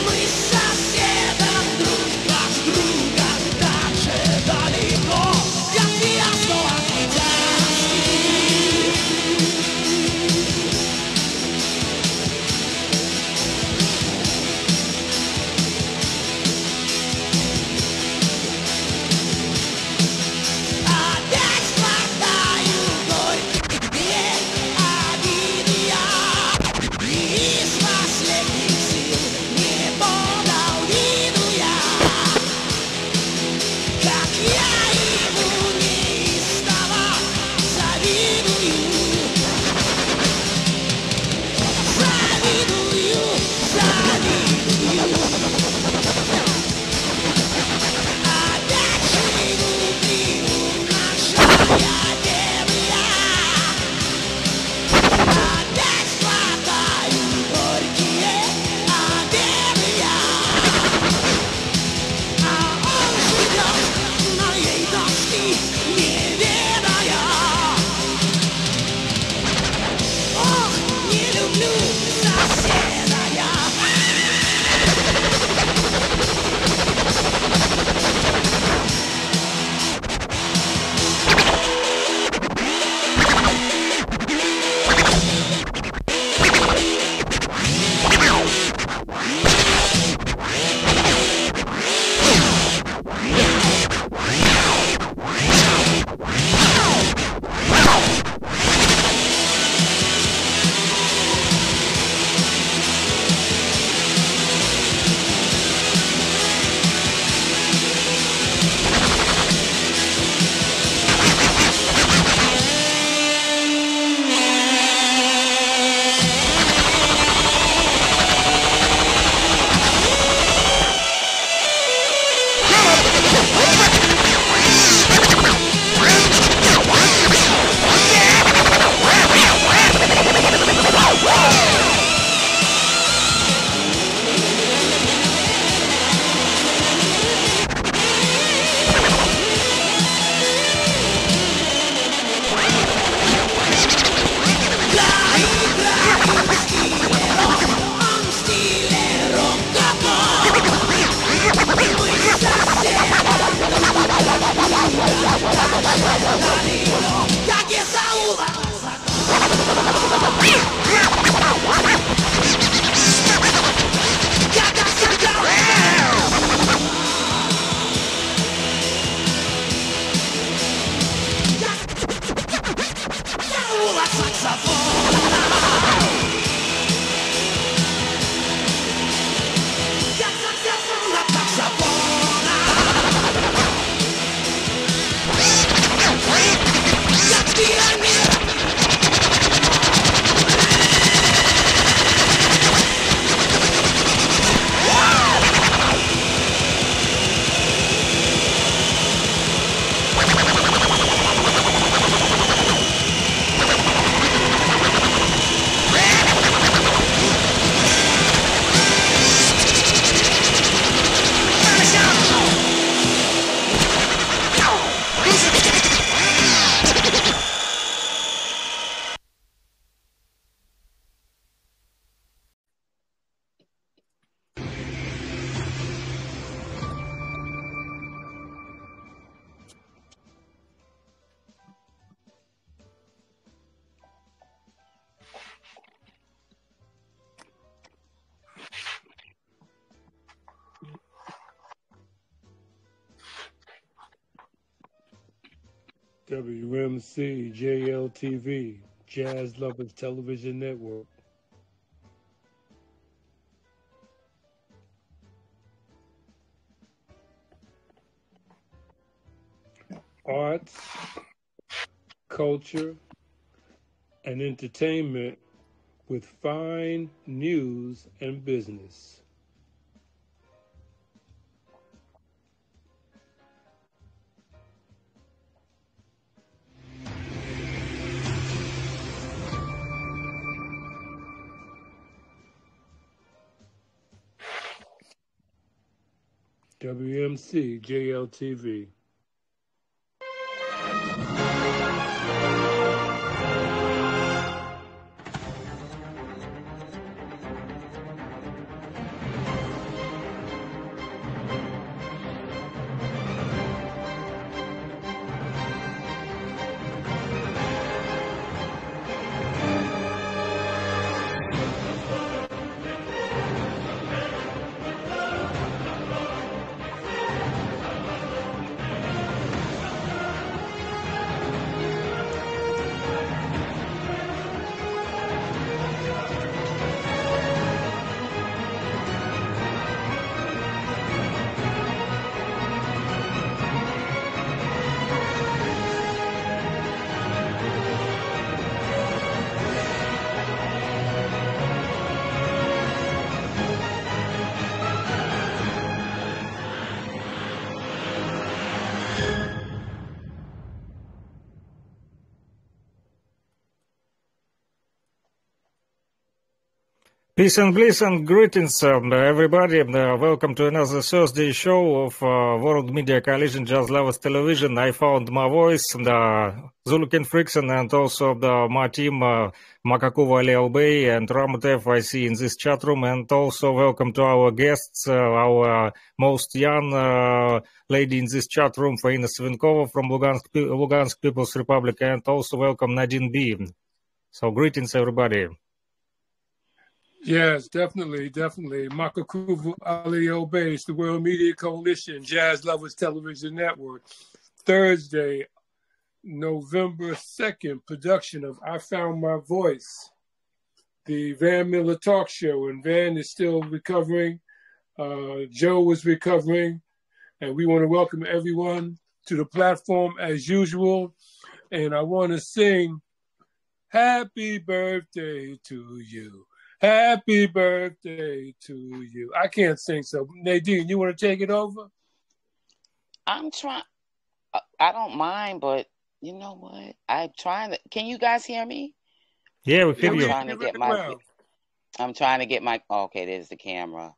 Мы с соседом друг от друга так же далеко, как ясно от летящих. Опять глотаю горькие обиды я, и из последних сил не подал виду я, как я ему неистово завидую, завидую, завидую. Опять живу, приумножая беды я, опять глотаю горькие обиды я, а он живет моей тоски не ведая. Ох, не люблю соседа я. Как Исаула. Wmcjltv, Jazz Lovers Television Network. Arts, culture, and entertainment with fine news and business. Wmcjltv. Peace and bliss and greetings, everybody. Welcome to another Thursday show of World Media Coalition Jazz Lovers Television. I found my voice, Zulu Ken Frickson, and also my team, Makakuva Leobey and Ramutev, I see in this chat room. And also welcome to our guests, our most young lady in this chat room, Faina Svinkova from Lugansk People's Republic, and also welcome Nadine B. So greetings, everybody. Yes, definitely. Makakuvu Alio Base, the World Media Coalition, Jazz Lovers Television Network. Thursday, November 2nd, production of I Found My Voice, the Van Miller Talk Show. And Van is still recovering. Joe is recovering. And we want to welcome everyone to the platform as usual. And I want to sing Happy Birthday to You. Happy birthday to you. I can't sing, so Nadine, you want to take it over? I'm trying. I don't mind, but you know what? I'm trying to. Can you guys hear me? Yeah, we hear you. I'm trying to get my. Okay, there's the camera.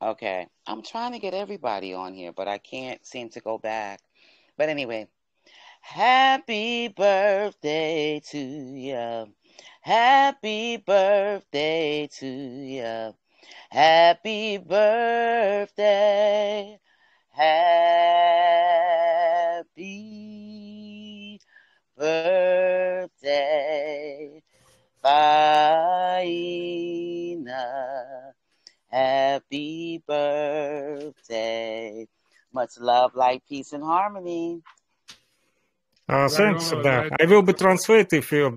Okay, I'm trying to get everybody on here, but I can't seem to go back. But anyway, happy birthday to you. Happy birthday to you. Happy birthday. Happy birthday, Faina. Happy birthday. Much love, light, peace, and harmony. Thanks. I will be translate if you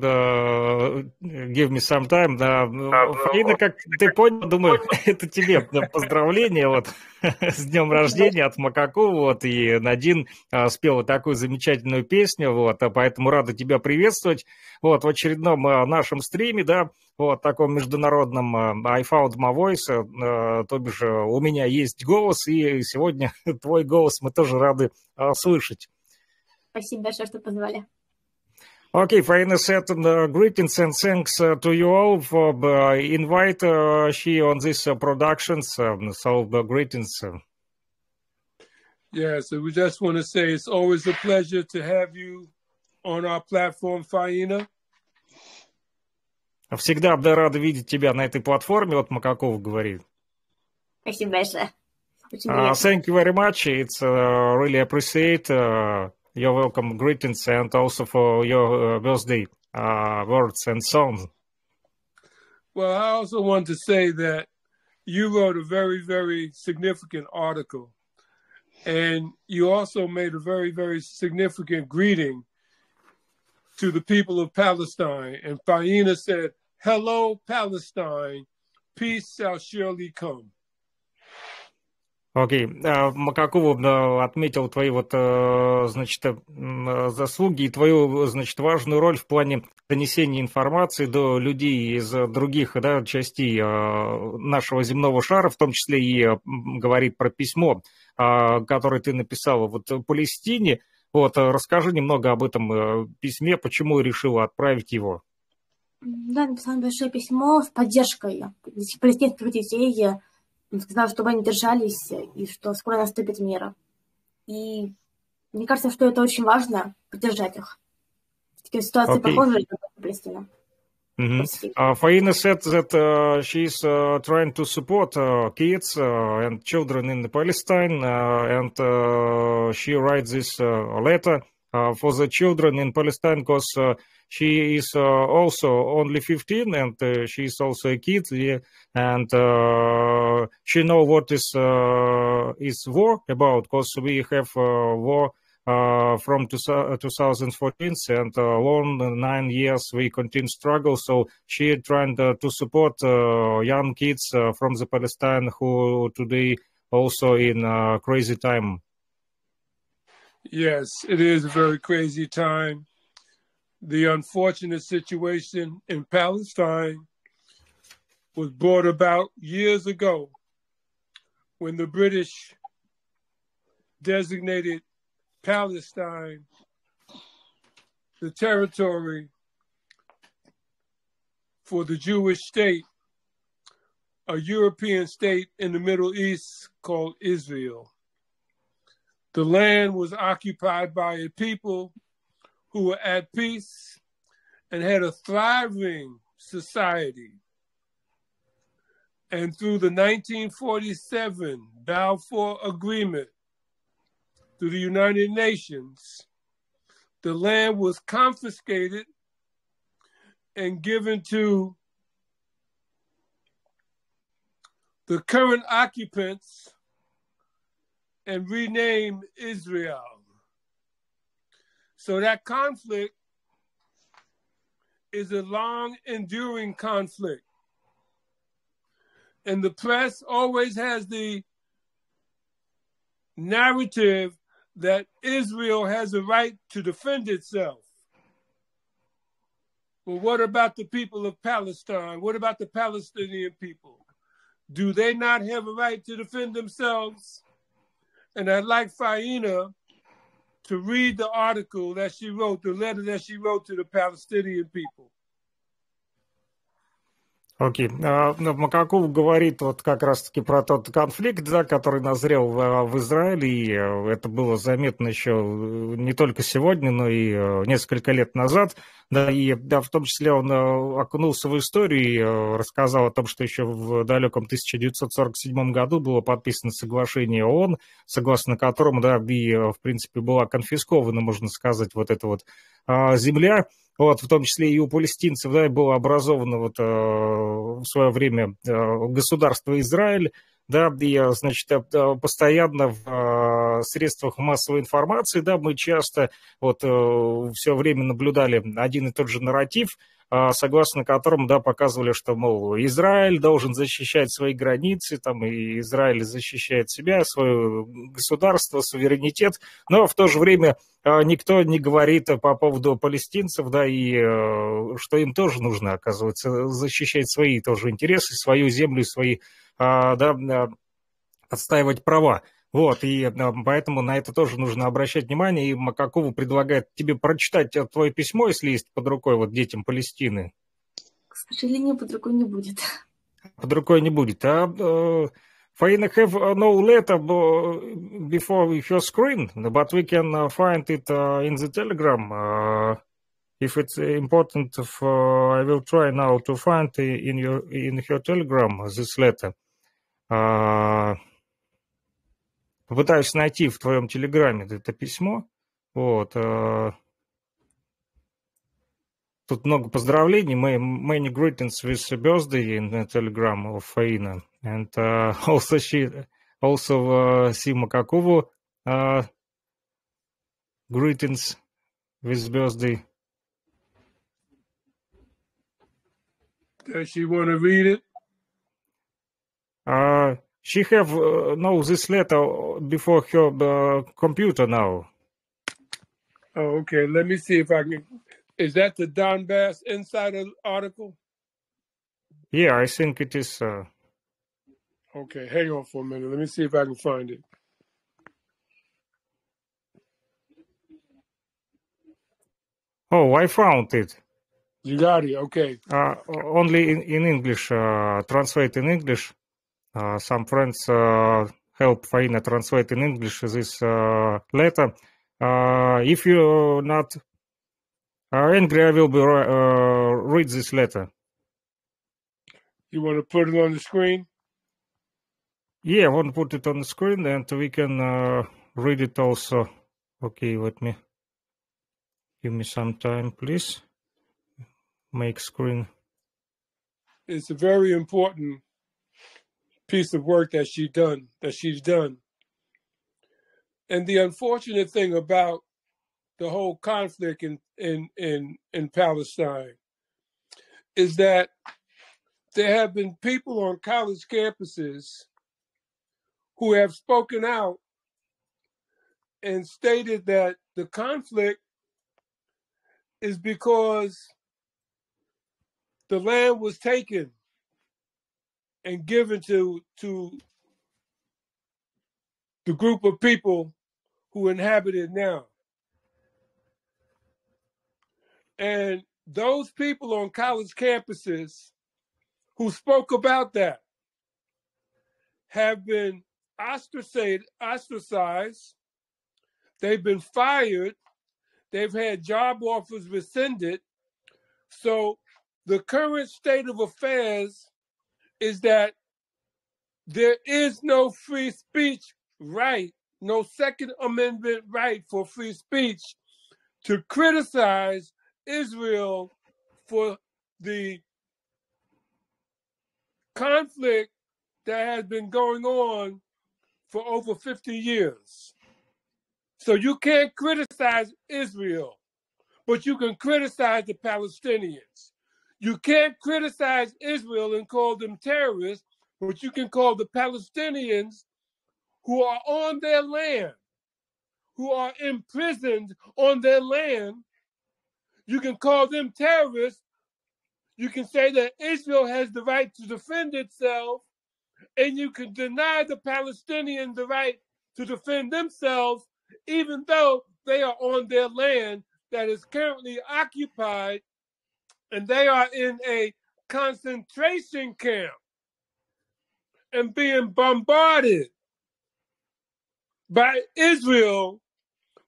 give me some time. Фаина, как ты понял, думаю, это тебе поздравление вот с днем рождения от Макаку. Вот, и Надин спела такую замечательную песню, вот, поэтому рада тебя приветствовать. Вот, в очередном нашем стриме, да, вот, таком международном I found my voice, то бишь у меня есть голос, и сегодня твой голос мы тоже рады слышать. Спасибо большое, что позвали. Okay, Faina said greetings and thanks to you all for invite she on this productions. So greetings. Yeah, so we just want to say it's always a pleasure to have you on our platform, Faina. Всегда рада видеть тебя на этой платформе, вот Макаков говорит. Спасибо большое. Thank you very much. It's really appreciate your welcome greetings and also for your birthday words and songs. Well, I also want to say that you wrote a very, very significant article, and you also made a very, very significant greeting to the people of Palestine. And Faina said, "Hello, Palestine. Peace shall surely come." Окей, Макакову отметил твои вот, значит, заслуги и твою, значит, важную роль в плане донесения информации до людей из других, да, частей нашего земного шара, в том числе и говорит про письмо, которое ты написала вот в Палестине. Вот, расскажи немного об этом письме, почему решила отправить его. Да, написала большое письмо с поддержкой палестинских детей. Сказала, чтобы они держались и что скоро наступит мир. И мне кажется, что это очень важно, поддержать их. Такие ситуации похожие на Палестину. Faina said that she is trying to support kids and children in Palestine, and she writes this letter for the children in Palestine because she is also only 15 and she is also a kid, and she know what is war about, because we have war from 2014 and long 9 years we continue struggle. So she trying to support young kids from the Palestine who today also in crazy time. Yes, it is a very crazy time. The unfortunate situation in Palestine was brought about years ago when the British designated Palestine the territory for the Jewish state, a European state in the Middle East called Israel. The land was occupied by a people who were at peace and had a thriving society. And through the 1947 Balfour Agreement, through the United Nations, the land was confiscated and given to the current occupants and renamed Israel. So that conflict is a long enduring conflict. And the press always has the narrative that Israel has a right to defend itself. Well, what about the people of Palestine? What about the Palestinian people? Do they not have a right to defend themselves? And I'd like Faina to read the article that she wrote, the letter that she wrote to the Palestinian people. Окей. Макаков говорит вот как раз-таки про тот конфликт, да, который назрел в Израиле, и это было заметно еще не только сегодня, но и несколько лет назад. Да, и да, в том числе он окунулся в историю и рассказал о том, что еще в далеком 1947 году было подписано соглашение ООН, согласно которому, да, и, в принципе, была конфискована, можно сказать, вот эта вот земля. Вот, в том числе и у палестинцев, да, было образовано вот в свое время государство Израиль, да, и, значит, постоянно в средствах массовой информации, да, мы часто вот все время наблюдали один и тот же нарратив, согласно которому, да, показывали, что, мол, Израиль должен защищать свои границы, там, и Израиль защищает себя, свое государство, суверенитет, но в то же время никто не говорит по поводу палестинцев, да, и что им тоже нужно, оказывается, защищать свои тоже интересы, свою землю, свои, да, отстаивать права. Вот, и поэтому на это тоже нужно обращать внимание. И Макакову предлагает тебе прочитать твое письмо, если есть под рукой, вот детям Палестины. К сожалению, под рукой не будет. Под рукой не будет. Faina have no letter before your screen, but we can find it in the Telegram. If it's important, I will try now to find in your Telegram this letter. Попытаюсь найти в твоем телеграме это письмо. Вот. Тут много поздравлений. Many greetings with birthday in the telegram of Faina. And also Sima Kakovu greetings with birthday. Does she want to read it? She have this letter before her computer now. Oh, okay. Let me see if I can. Is that the Donbass Insider article? Yeah, I think it is. Okay, hang on for a minute. Let me see if I can find it. Oh, I found it. You got it. Okay. Only in English. Translate in English. Some friends help Faina translate in English this letter. If you're not angry, I will be read this letter. You want to put it on the screen? Yeah, I want to put it on the screen and we can read it also. Okay, give me some time, please. Make screen. It's a very important piece of work that she's done. And the unfortunate thing about the whole conflict in Palestine is that there have been people on college campuses who have spoken out and stated that the conflict is because the land was taken and given to the group of people who inhabit it now. And those people on college campuses who spoke about that have been ostracized, they've been fired, they've had job offers rescinded. So the current state of affairs is that there is no free speech right, no Second Amendment right for free speech to criticize Israel for the conflict that has been going on for over 50 years. So you can't criticize Israel, but you can criticize the Palestinians. You can't criticize Israel and call them terrorists, but you can call the Palestinians who are on their land, who are imprisoned on their land, you can call them terrorists. You can say that Israel has the right to defend itself, and you can deny the Palestinians the right to defend themselves, even though they are on their land that is currently occupied, and they are in a concentration camp and being bombarded by Israel,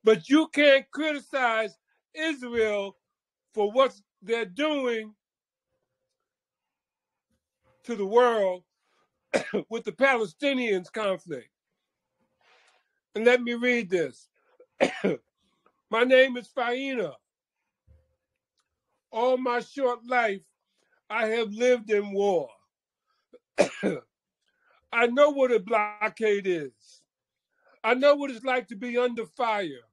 but you can't criticize Israel for what they're doing to the world with the Palestinians conflict. And let me read this. My name is Faina. All my short life, I have lived in war. I know what a blockade is. I know what it's like to be under fire.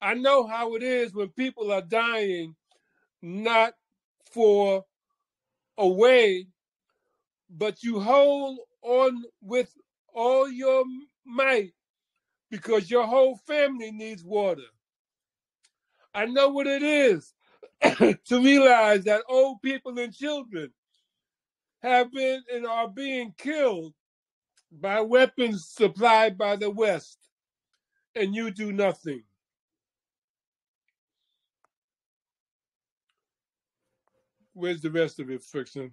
I know how it is when people are dying not for a way, but you hold on with all your might because your whole family needs water. I know what it is to realize that old people and children have been and are being killed by weapons supplied by the West, and you do nothing. Where's the rest of it, Friction?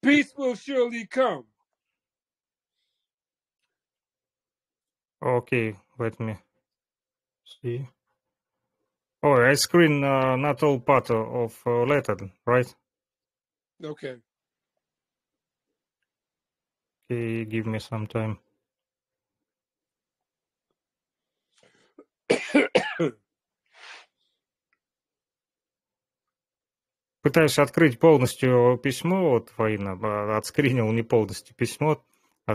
Peace will surely come. Okay, let me see. Oh, I screen not all part of letter, right? Okay. Okay, give me some time. Пытаюсь открыть полностью письмо, вот, Фаина, отскринил не полностью письмо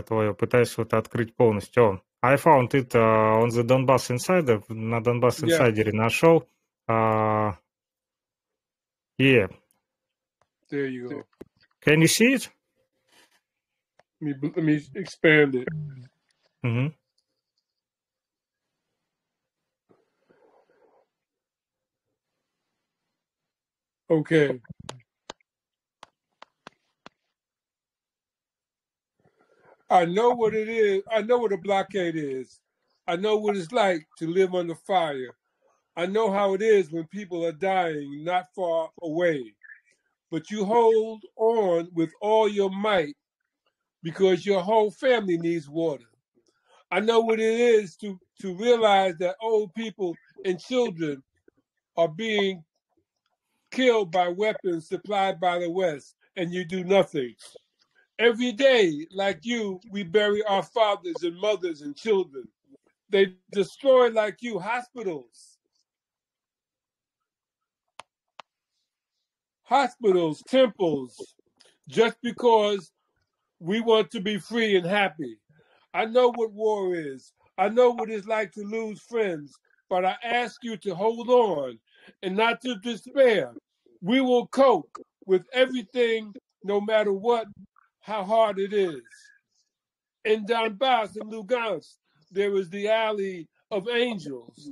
твое, пытаюсь вот открыть полностью. I found it on the Donbass Insider, на Donbass Insider нашел. Yeah. There you go. Can you see it? Let me expand it. Mm-hmm. Okay. I know what it is. I know what a blockade is. I know what it's like to live under fire. I know how it is when people are dying not far away. But you hold on with all your might because your whole family needs water. I know what it is to realize that old people and children are being killed by weapons supplied by the West, and you do nothing. Every day, like you, we bury our fathers and mothers and children. They destroy, like you, hospitals, temples, just because we want to be free and happy. I know what war is. I know what it's like to lose friends, but I ask you to hold on and not to despair. We will cope with everything, no matter what, how hard it is. In Donbass and Lugansk, there is the Alley of Angels.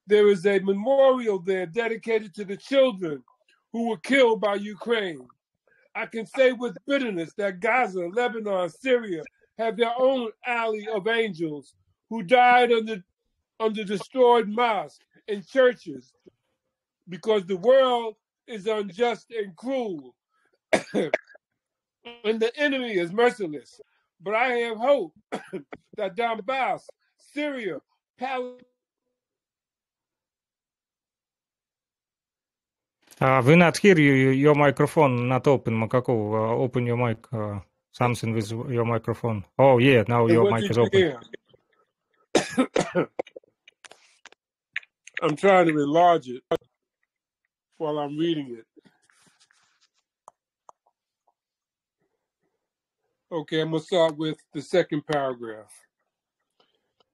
There is a memorial there dedicated to the children who were killed by Ukraine. I can say with bitterness that Gaza, Lebanon, Syria have their own alley of angels who died under destroyed mosques and churches because the world is unjust and cruel and the enemy is merciless. But I have hope that Donbass, Syria, Palestine. We not hear you. Your microphone not open. Makakov, open your mic. Something with your microphone. Oh yeah, now your mic is open. Hear? I'm trying to enlarge it while I'm reading it. Okay, I'm going to start with the second paragraph.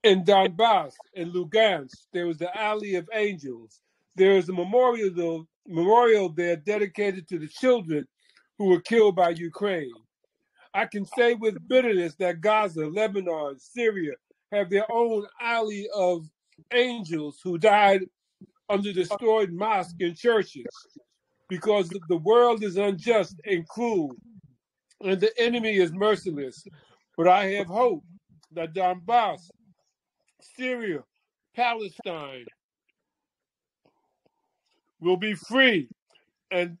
In Donbass and Lugansk, there was the Alley of Angels. There is a memorial there dedicated to the children who were killed by Ukraine. I can say with bitterness that Gaza, Lebanon, Syria have their own alley of angels who died under destroyed mosques and churches because the world is unjust and cruel and the enemy is merciless. But I have hope that Donbass, Syria, Palestine will be free and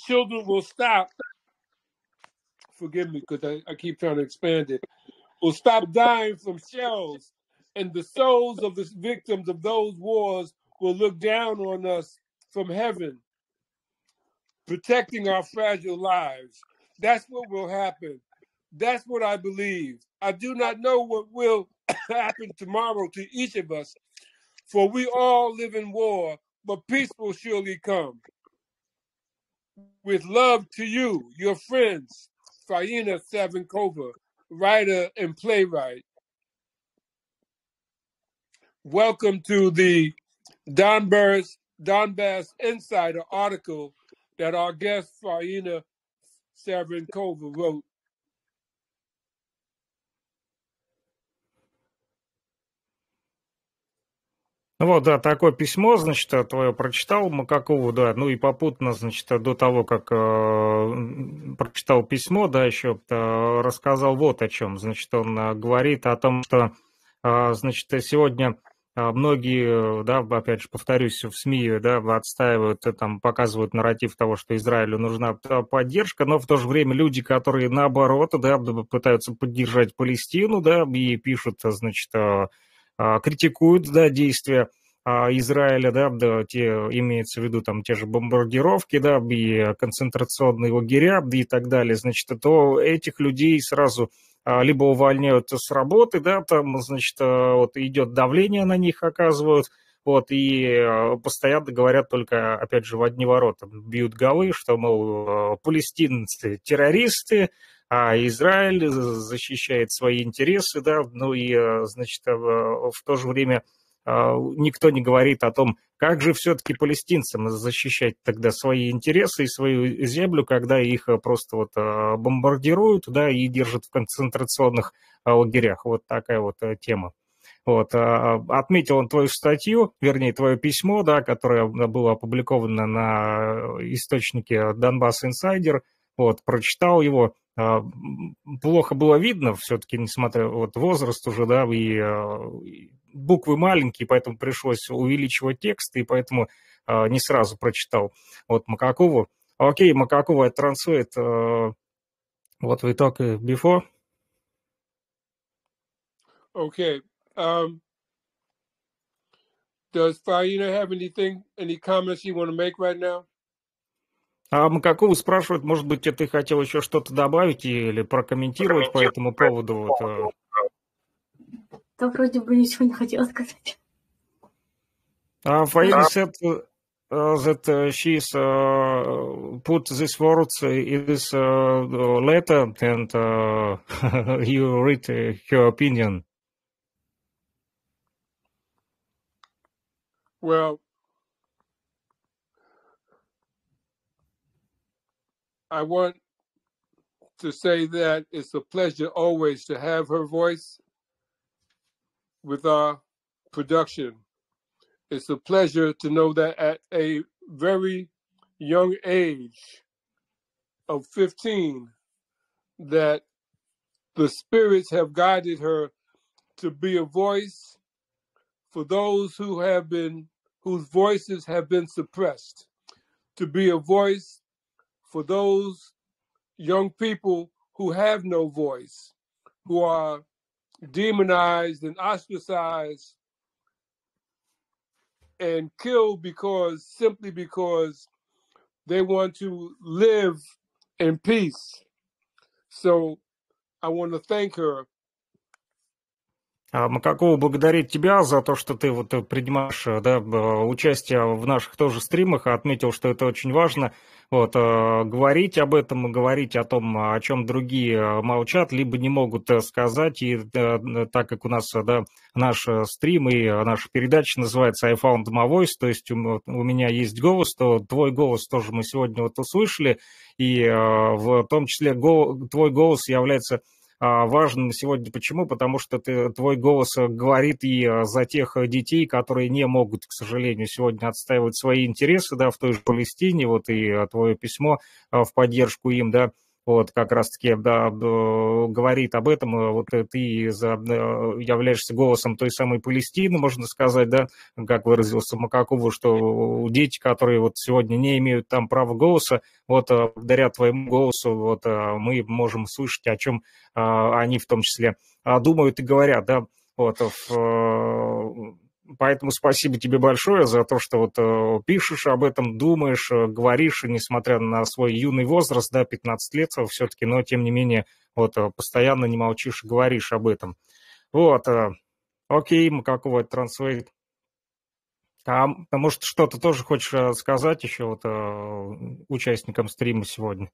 children will stop. Forgive me because I keep trying to expand it. Will stop dying from shells, and the souls of the victims of those wars will look down on us from heaven, protecting our fragile lives. That's what will happen. That's what I believe. I do not know what will happen tomorrow to each of us, for we all live in war, but peace will surely come. With love to you, your friends, Faina Savinkova, writer and playwright. Welcome to the Donbass Insider article that our guest Faina Savinkova wrote. Вот, да, такое письмо, значит, твое прочитал Макакову, да, ну и попутно, значит, до того, как прочитал письмо, да, еще рассказал вот о чем. Значит, он говорит о том, что, значит, сегодня многие, да, опять же, повторюсь, в СМИ, да, отстаивают, там, показывают нарратив того, что Израилю нужна поддержка, но в то же время люди, которые, наоборот, да, пытаются поддержать Палестину, да, и пишут, значит, критикуют, да, действия Израиля, да, те, имеется в виду там те же бомбардировки, да, и концентрационные лагеря, и так далее, значит, то этих людей сразу либо увольняют с работы, да, там, значит, вот идет давление на них, оказывают, вот, и постоянно говорят только, опять же, в одни ворота, бьют голы, что, мол, палестинцы террористы, а Израиль защищает свои интересы, да, ну и, значит, в то же время никто не говорит о том, как же все-таки палестинцам защищать тогда свои интересы и свою землю, когда их просто вот бомбардируют, да, и держат в концентрационных лагерях. Вот такая вот тема. Вот, отметил он твою статью, вернее, твое письмо, да, которое было опубликовано на источнике Донбасс Инсайдер, вот, прочитал его, плохо было видно, все-таки, несмотря вот возраст уже, да, и буквы маленькие, поэтому пришлось увеличивать текст, и поэтому не сразу прочитал. Вот Макакову. Окей, Макакова translate what we talk before. Okay. Does Faina have any comments you want to make right now? А Макакову спрашивают, может быть, ты хотел еще что-то добавить или прокомментировать по этому поводу? Вот. Да вроде бы ничего не хотела сказать. Faina said that she's put these words in this letter and you read her opinion. Well, I want to say that it's a pleasure always to have her voice with our production. It's a pleasure to know that at a very young age of 15, that the spirits have guided her to be a voice for those whose voices have been suppressed, to be a voice for those young people who have no voice, who are demonized and ostracized and killed simply because they want to live in peace. So I want to thank her. Макакова благодарит тебя за то, что ты вот принимаешь, да, участие в наших тоже стримах, отметил, что это очень важно, вот, говорить об этом и говорить о том, о чем другие молчат, либо не могут сказать, и так как у нас, да, наш стрим и наша передача называется I Found My Voice, то есть у меня есть голос, то твой голос тоже мы сегодня вот услышали, и в том числе твой голос является важным сегодня. Почему? Потому что твой голос говорит и за тех детей, которые не могут, к сожалению, сегодня отстаивать свои интересы, да, в той же Палестине, вот и твое письмо в поддержку им, да, вот как раз-таки, да, говорит об этом, вот ты являешься голосом той самой Палестины, можно сказать, да, как выразился Макакову, что дети, которые вот сегодня не имеют там права голоса, вот благодаря твоему голосу вот мы можем слышать, о чем они в том числе думают и говорят, да, вот, поэтому спасибо тебе большое за то, что вот пишешь об этом, думаешь, говоришь, и несмотря на свой юный возраст, да, 15 лет все-таки, но тем не менее вот постоянно не молчишь и говоришь об этом. Вот, окей, Макакова translate. А может, что-то тоже хочешь сказать еще вот участникам стрима сегодня?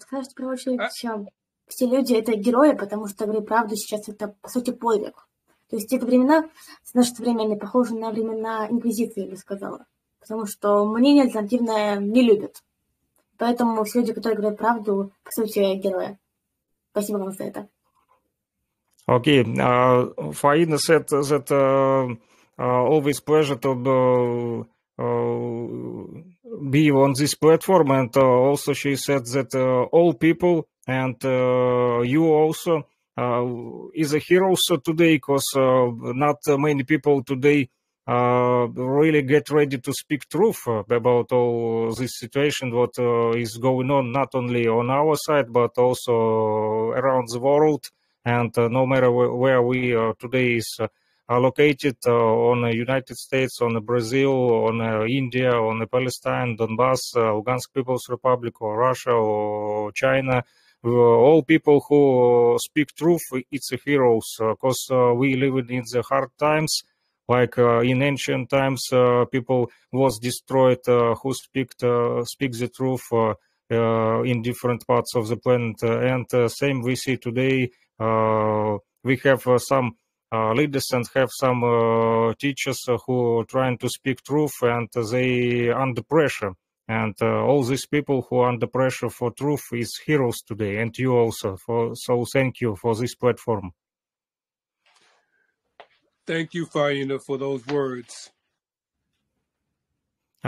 Сказать, в первую очередь, все люди — это герои, потому что, говорю правду, сейчас это, по сути, подвиг. То есть эти времена, наши современные, похожи на времена Инквизиции, я бы сказала. Потому что мнение альтернативное не любят. Поэтому все люди, которые говорят правду, по сути, герои. Спасибо вам за это. Okay, Faina said that always pleasure to be on this platform, and also she said that all people and you also is a hero today, because not many people today really get ready to speak truth about all this situation, what is going on, not only on our side, but also around the world. And no matter where we today is located, on the United States, on Brazil, on India, on Palestine, Donbass, Lugansk People's Republic, or Russia, or China, all people who speak truth, it's a heroes, because we live in the hard times. Like in ancient times, people was destroyed who speak the truth in different parts of the planet, and same we see today. We have some leaders and have some teachers who are trying to speak truth, and they under pressure. And all these people who are under pressure for truth is heroes today, and you also. So thank you for this platform. Thank you, Faina, for those words.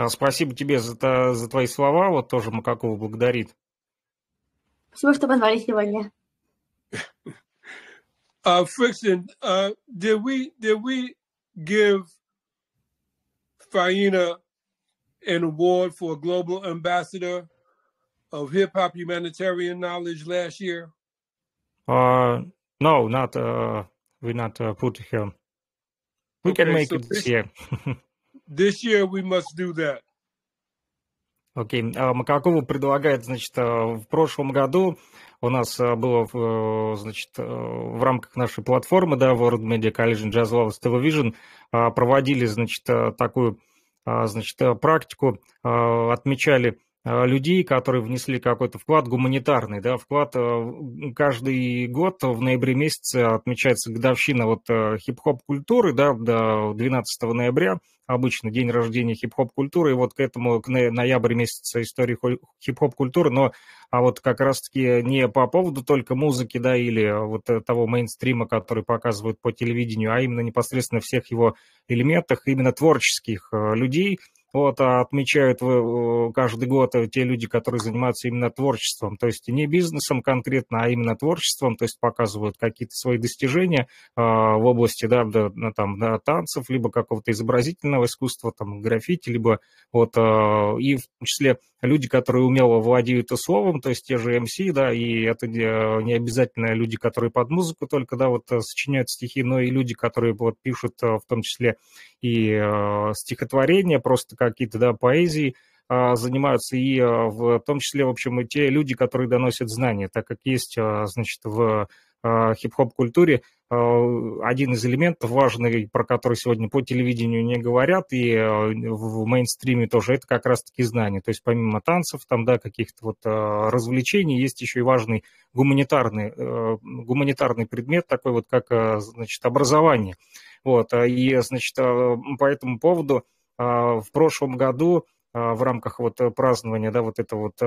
Спасибо тебе за твои слова. Вот тоже Макакова благодарит. Спасибо, что позвали сегодня. Friction, did we give Faina an award for Global Ambassador of Hip Hop Humanitarian Knowledge last year? No, not. We not put her. We can make it this year. This year we must do that. Окей. Макакова предлагает, значит, в прошлом году у нас было, значит, в рамках нашей платформы, да, World Media Collision Jazz Lovers Television, проводили, значит, такую, значит, практику, отмечали людей, которые внесли какой-то вклад гуманитарный, да, вклад. Каждый год в ноябре месяце отмечается годовщина вот хип-хоп культуры, да, до 12 ноября, обычно день рождения хип-хоп культуры, и вот к этому, к ноябрь месяца истории хип-хоп культуры, но вот как раз-таки не по поводу только музыки, да, или вот того мейнстрима, который показывают по телевидению, а именно непосредственно всех его элементах, именно творческих людей. Вот, отмечают каждый год те люди, которые занимаются именно творчеством, то есть не бизнесом конкретно, а именно творчеством, то есть показывают какие-то свои достижения в области, да, там, да, танцев, либо какого-то изобразительного искусства, там, граффити, либо вот, и в том числе люди, которые умело владеют словом, то есть те же MC, да, и это не обязательно люди, которые под музыку только, да, вот сочиняют стихи, но и люди, которые вот пишут в том числе и стихотворения, просто какие-то, да, поэзии занимаются, и в том числе, в общем, и те люди, которые доносят знания, так как есть, значит, в хип-хоп-культуре один из элементов важный, про который сегодня по телевидению не говорят, и в мейнстриме тоже, это как раз-таки знания. То есть помимо танцев, там, да, каких-то вот развлечений, есть еще и важный гуманитарный предмет, такой вот, как, значит, образование. Вот, и, значит, по этому поводу в прошлом году в рамках вот празднования, да, вот этого вот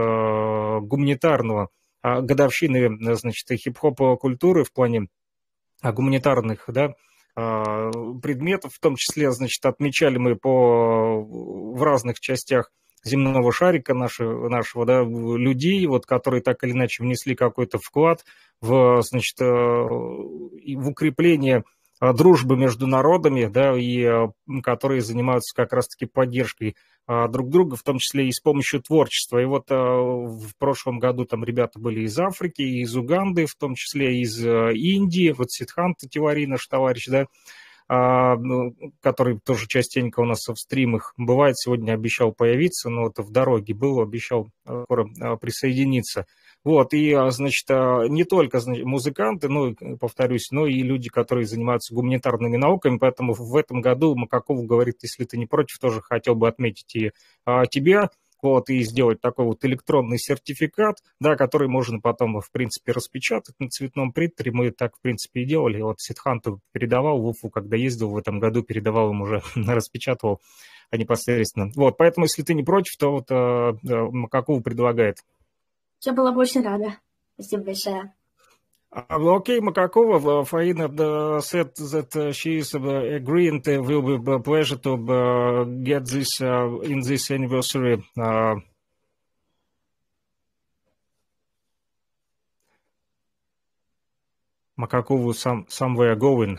гуманитарного годовщины, значит, хип-хоп культуры в плане гуманитарных, да, предметов, в том числе, значит, отмечали мы в разных частях земного шарика нашего, да, людей, вот, которые так или иначе внесли какой-то вклад значит, в укрепление дружбы между народами, да, и которые занимаются как раз-таки поддержкой друг друга, в том числе и с помощью творчества. И вот в прошлом году там ребята были из Африки, из Уганды, в том числе из Индии, вот Сидхант Тивари, наш товарищ, да, который тоже частенько у нас в стримах бывает, сегодня обещал появиться, но вот в дороге был, обещал скоро присоединиться. Вот, и, значит, не только музыканты, ну, повторюсь, но и люди, которые занимаются гуманитарными науками, поэтому в этом году Макакову говорит, если ты не против, тоже хотел бы отметить и тебя, вот, и сделать такой вот электронный сертификат, да, который можно потом, в принципе, распечатать на цветном принтере. Мы так, в принципе, и делали. Вот Сидханту передавал в Уфу, когда ездил в этом году, передавал им уже, распечатывал непосредственно. Вот, поэтому, если ты не против, то вот Макакову предлагает. Я была бы очень рада. Спасибо большое. Okay, Makakova, Faina said that she is agreeing and will be a pleasure to get this in this anniversary. Makakova somewhere going.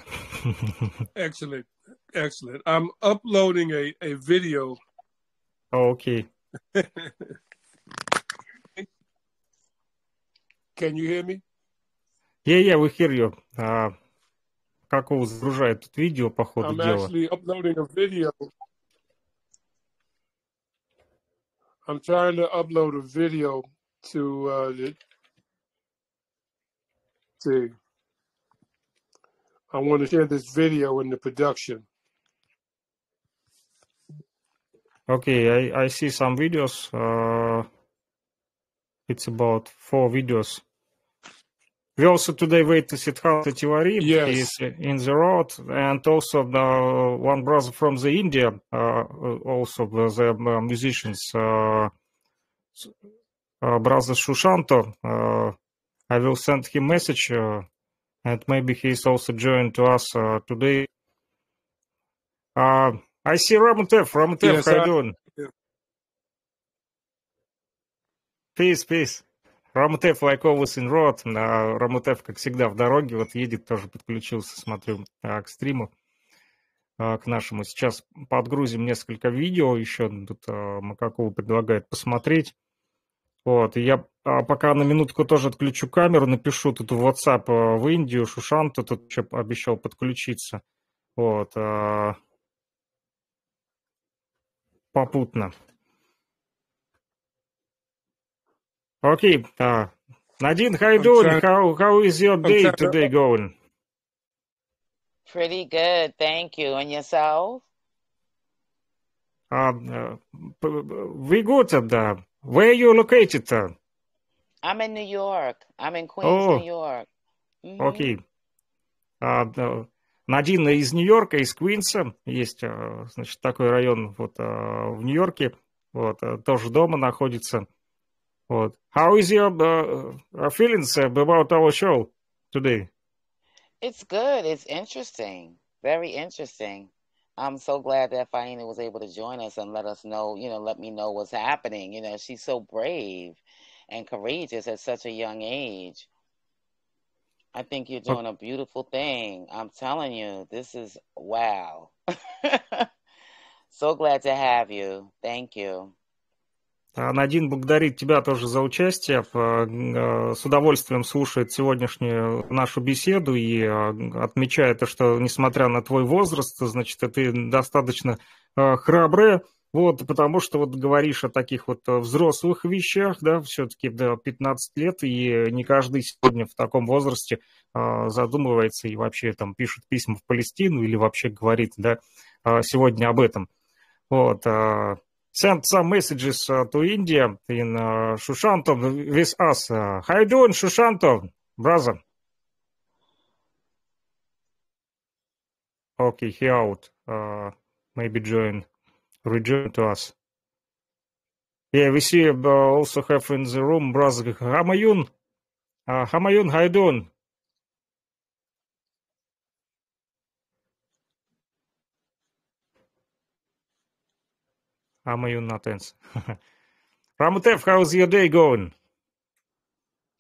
Excellent. Excellent. I'm uploading a video. Oh, okay. Can you hear me? Yeah, we hear you. Какого загружает тут видео по ходу I'm дела? actually uploading a video. I'm trying to upload a video to see. I want to share this video in the production. Okay, I see some videos. It's about 4 videos. We also today wait to Siddhartha Tiwari. Yes. He is in the road, and also one brother from the India, also the musicians, brother Shushanto. I will send him message, and maybe he is also joined to us today. I see Ramutev. Ramutev, Yes, how you doing? Peace. Рамутев like always in road. Рамутев, как всегда, в дороге. Вот едет, тоже подключился, смотрю, к стриму, к нашему. Сейчас подгрузим несколько видео еще. Тут Макакову предлагает посмотреть. Вот, и я пока на минутку тоже отключу камеру, напишу тут в WhatsApp в Индию, Шушанту, тут еще обещал подключиться. Вот, попутно. Okay, Nadine, how you doing? How is your day today going? Pretty good, thank you. And yourself? We good. Where are you located? I'm in New York. I'm in Queens, New York. Окей. Надин из Нью-Йорка, из Квинса. Есть, значит, такой район вот в Нью-Йорке. Вот, тоже дома находится. Вот. How is your feelings about our show today? It's good. It's interesting. Very interesting. I'm so glad that Faina was able to join us and let us know, let me know what's happening. She's so brave and courageous at such a young age. I think you're doing a beautiful thing. I'm telling you, this is wow. So glad to have you. Thank you. Надин благодарит тебя тоже за участие, с удовольствием слушает сегодняшнюю нашу беседу и отмечает, что несмотря на твой возраст, значит, ты достаточно храбрая, вот, потому что вот говоришь о таких вот взрослых вещах, да, все-таки 15 лет, и не каждый сегодня в таком возрасте задумывается и вообще там пишет письма в Палестину или вообще говорит, да, сегодня об этом. Вот, send some messages to India in Shushanto with us. How you doing, Shushanto, brother? Okay, he out. Maybe rejoin to us. Yeah, we see also have in the room brother Hamayun. Hamayun, how you doing? Hamayun not answer. Ramutev, how's your day going?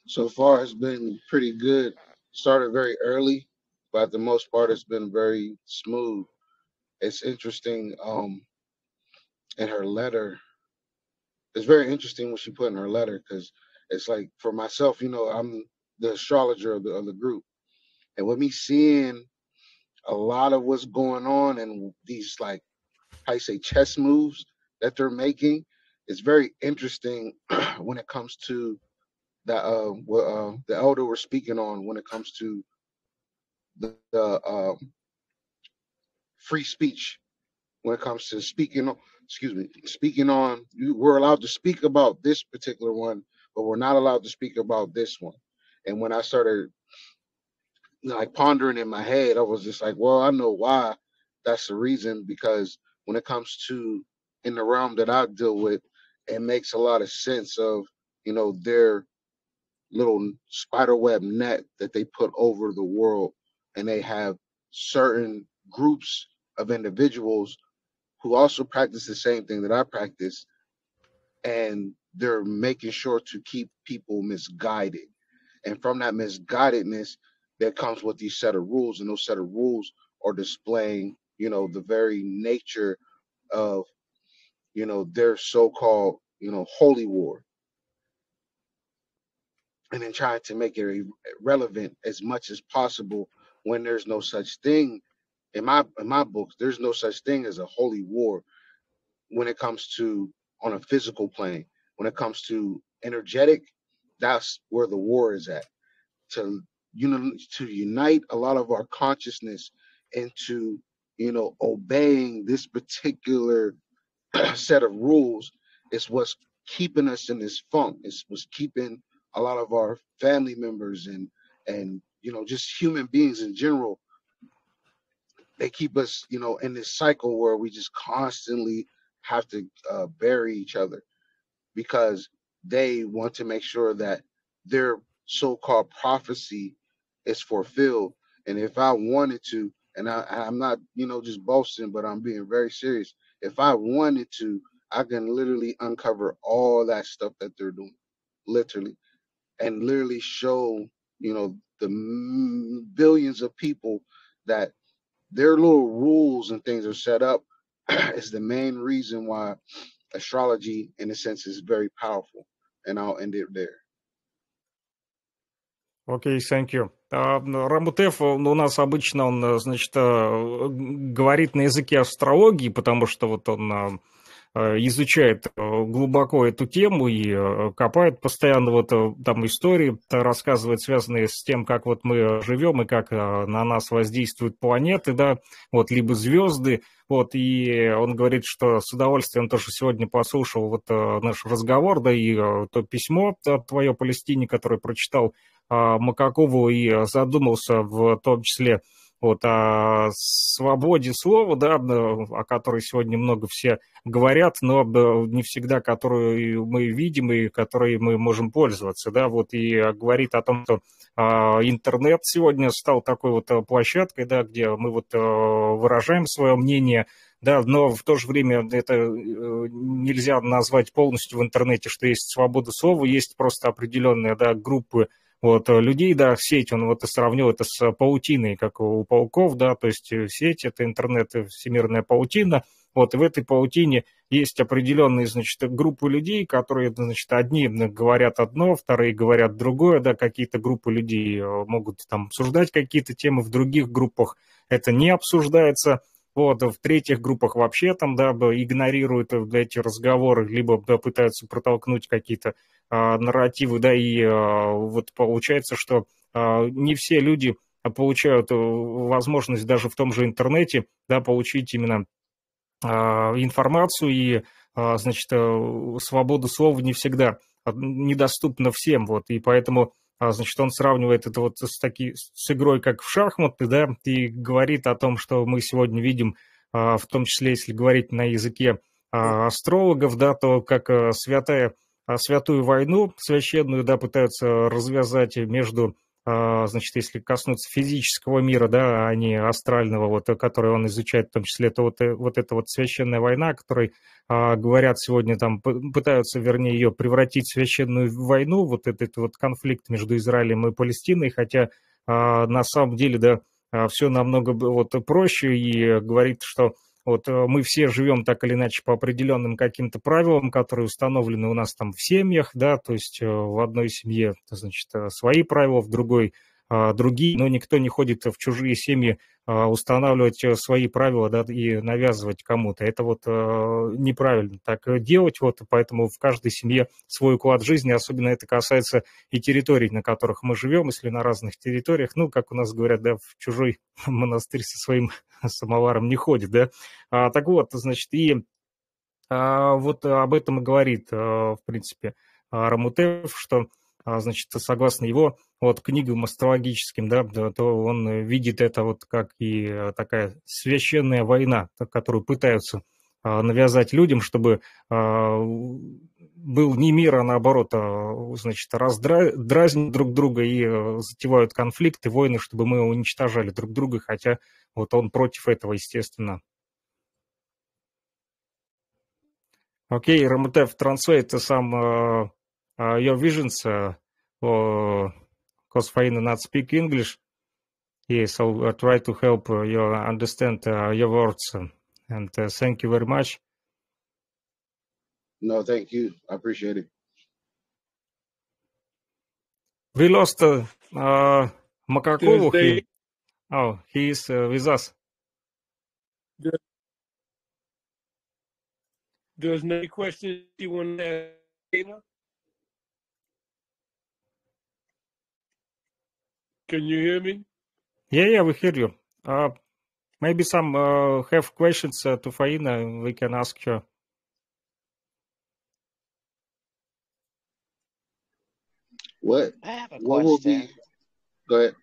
So far, it's been pretty good. Started very early, but for the most part, it's been very smooth. It's interesting. In her letter, it's very interesting what she put in her letter because it's like for myself, I'm the astrologer of the group, and with me seeing a lot of what's going on and these like how you say chess moves that they're making, it's very interesting when it comes to that what the elder was speaking on when it comes to the free speech. When it comes to speaking on, we're allowed to speak about this particular one, but we're not allowed to speak about this one. And when I started like pondering in my head, I was just like, well, I know why. That's the reason, because when it comes to in the realm that I deal with, it makes a lot of sense of, their little spider web net that they put over the world, and they have certain groups of individuals who also practice the same thing that I practice, and they're making sure to keep people misguided. And from that misguidedness, there comes with these set of rules, and those set of rules are displaying, the very nature of, their so-called, holy war, and then trying to make it relevant as much as possible when there's no such thing. In my books, there's no such thing as a holy war when it comes to on a physical plane. When it comes to energetic, that's where the war is at. To unite a lot of our consciousness into obeying this particular set of rules is what's keeping us in this funk. It's what's keeping a lot of our family members and just human beings in general. They keep us in this cycle where we just constantly have to bury each other, because they want to make sure that their so-called prophecy is fulfilled. And if I wanted to, and I'm not, just boasting, but I'm being very serious. If I wanted to, I can literally uncover all that stuff that they're doing, literally, and literally show, the billions of people that their little rules and things are set up is the main reason why astrology, in a sense, is very powerful. And I'll end it there. Окей, thank you. Рамутеф, у нас обычно он, значит, говорит на языке астрологии, потому что вот он изучает глубоко эту тему и копает постоянно вот там истории, рассказывает, связанные с тем, как вот мы живем и как на нас воздействуют планеты, да, вот, либо звезды, вот, и он говорит, что с удовольствием тоже сегодня послушал вот наш разговор, да, и то письмо твое Палестине, которое прочитал Макакову, и задумался в том числе вот о свободе слова, да, о которой сегодня много все говорят, но не всегда которую мы видим и которой мы можем пользоваться, да, вот, и говорит о том, что интернет сегодня стал такой вот площадкой, да, где мы вот выражаем свое мнение, да, но в то же время это нельзя назвать полностью в интернете, что есть свобода слова, есть просто определенные, да, группы вот людей, да, сеть, он вот сравнил это с паутиной, как у пауков, да, то есть сеть — это интернет, всемирная паутина, вот, и в этой паутине есть определенные, значит, группы людей, которые, значит, одни говорят одно, вторые говорят другое, да, какие-то группы людей могут там обсуждать какие-то темы, в других группах это не обсуждается, вот, в третьих группах вообще там, да, игнорируют эти разговоры, либо да, пытаются протолкнуть какие-то нарративы, да, и вот получается, что не все люди получают возможность даже в том же интернете, да, получить именно информацию, и, значит, свобода слова не всегда недоступна всем, вот, и поэтому, значит, он сравнивает это вот с игрой, как в шахматы, да, и говорит о том, что мы сегодня видим, в том числе, если говорить на языке астрологов, да, то как святую войну священную, да, пытаются развязать между, значит, если коснуться физического мира, да, а не астрального, вот, который он изучает, в том числе, то вот эта вот священная война, о которой говорят сегодня, там, пытаются, вернее, ее превратить в священную войну, вот этот вот конфликт между Израилем и Палестиной, хотя на самом деле, да, все намного вот проще, и говорит, что вот мы все живем так или иначе по определенным каким-то правилам, которые установлены у нас там в семьях, да, то есть в одной семье, значит, свои правила, в другой другие, но никто не ходит в чужие семьи устанавливать свои правила, да, и навязывать кому-то. Это вот неправильно так делать, вот, поэтому в каждой семье свой уклад жизни, особенно это касается и территорий, на которых мы живем, если на разных территориях, ну, как у нас говорят, да, в чужой монастырь со своим самоваром не ходит, да. Так вот, значит, и вот об этом и говорит, в принципе, Рамутев, что, значит, согласно его вот книгам астрологическим, да, то он видит это вот как и такая священная война, которую пытаются навязать людям, чтобы был не мир, а наоборот, значит, дразнят друг друга и затевают конфликты, войны, чтобы мы уничтожали друг друга, хотя вот он против этого, естественно. Okay, Ramutev, translate some your visions, because Faina not speak English. Yeah, so try to help you understand your words. And thank you very much. No, thank you. I appreciate it. We lost Makakovu. Thursday. He is with us. There's no question you want to ask? Can you hear me? Yeah, we hear you. Maybe some have questions to Faina. We can ask her. What? I have a What will question. be? Go ahead.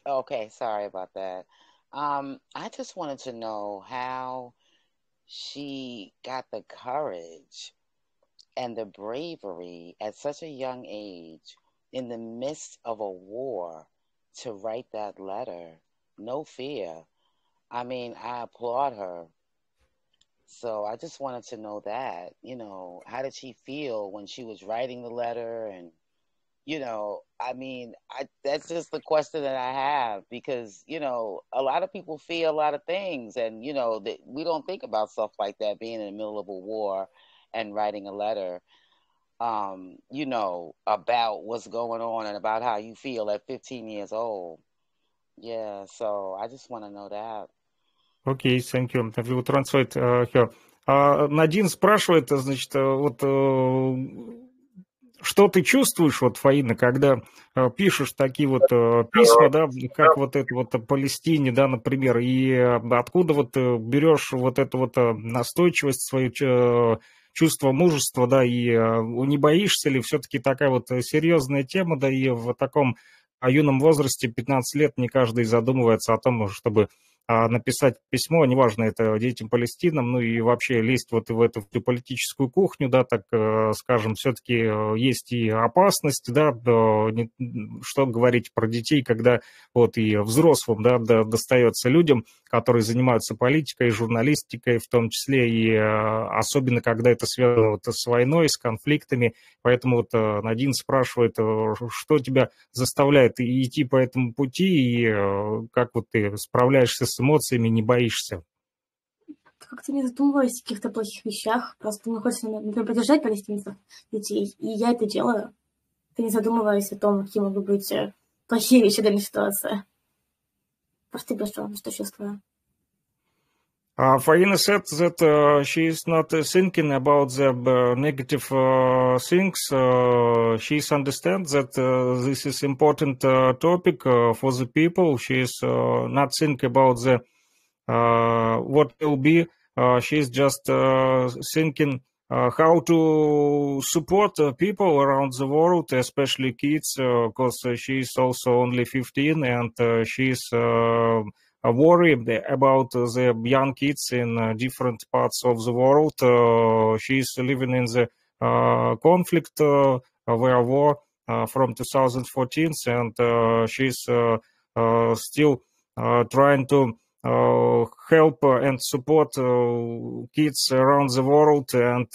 Okay, sorry about that. I just wanted to know how she got the courage and the bravery at such a young age in the midst of a war to write that letter. No fear. I mean, I applaud her. So I just wanted to know that, how did she feel when she was writing the letter? And, I mean, that's just the question that I have because, a lot of people fear a lot of things and, that we don't think about stuff like that, being in the middle of a war and writing a letter, about what's going on and about how you feel at 15 years old. Yeah, so I just want to know that. Окей, thank you. We will translate here. Надин спрашивает, значит, вот что ты чувствуешь, вот, Фаина, когда пишешь такие вот письма, да, как вот это вот о Палестине, да, например, и откуда вот берешь вот эту вот настойчивость, свое чувство мужества, да, и не боишься ли все-таки такая вот серьезная тема, да, и в таком юном возрасте, 15 лет, не каждый задумывается о том, чтобы написать письмо, неважно, это детям Палестинам, ну и вообще лезть вот в эту политическую кухню, да, так скажем, все-таки есть и опасность, да, что говорить про детей, когда вот и взрослым, да, достается людям, которые занимаются политикой, журналистикой в том числе, и особенно, когда это связано вот с войной, с конфликтами, поэтому вот Надин спрашивает, что тебя заставляет идти по этому пути, и как вот ты справляешься с эмоциями, не боишься? Как-то не задумываюсь о каких-то плохих вещах. Просто мне хочется, например, поддержать палестинцев, детей. И я это делаю. Я не задумываюсь о том, какие могут быть плохие вещи в данной ситуации. Просто что чувствую. Faina said that she is not thinking about the negative things. She understands that this is important topic for the people. She is not thinking about the what will be. She is just thinking how to support people around the world, especially kids, because she is also only 15 and she is worried about the young kids in different parts of the world. She is living in the conflict where war from 2014, and she's still trying to help and support kids around the world, and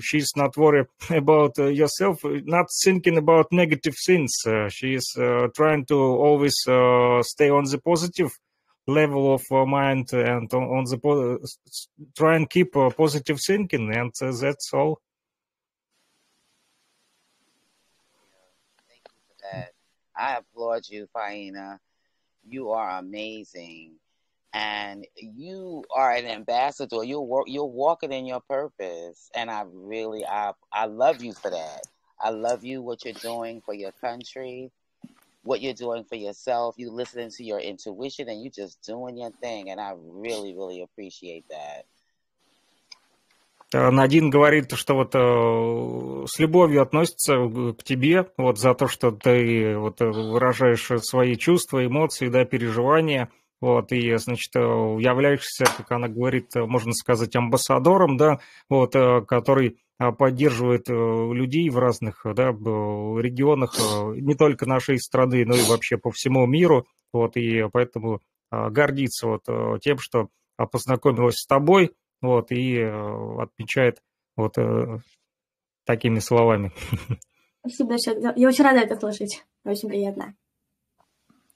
she's not worried about yourself, not thinking about negative things. She is trying to always stay on the positive level of mind and on the try and keep positive thinking, and that's all. Thank you for that. I applaud you, Faina. You are amazing. And you are an ambassador. You're walking in your purpose. And I love you for that. I love you, what you're doing for your country, what you're doing for yourself. You listening to your intuition and you just doing your thing. And I really, really appreciate that. Надин говорит, что вот с любовью относится к тебе, вот за то, что ты вот выражаешь свои чувства, эмоции, да, переживания, вот, и, значит, являешься, как она говорит, можно сказать, амбассадором, да, вот, который поддерживает людей в разных, да, регионах, не только нашей страны, но и вообще по всему миру, вот, и поэтому гордится вот тем, что познакомилась с тобой, вот, и отмечает вот такими словами. Спасибо большое. Я очень рада это слышать. Очень приятно.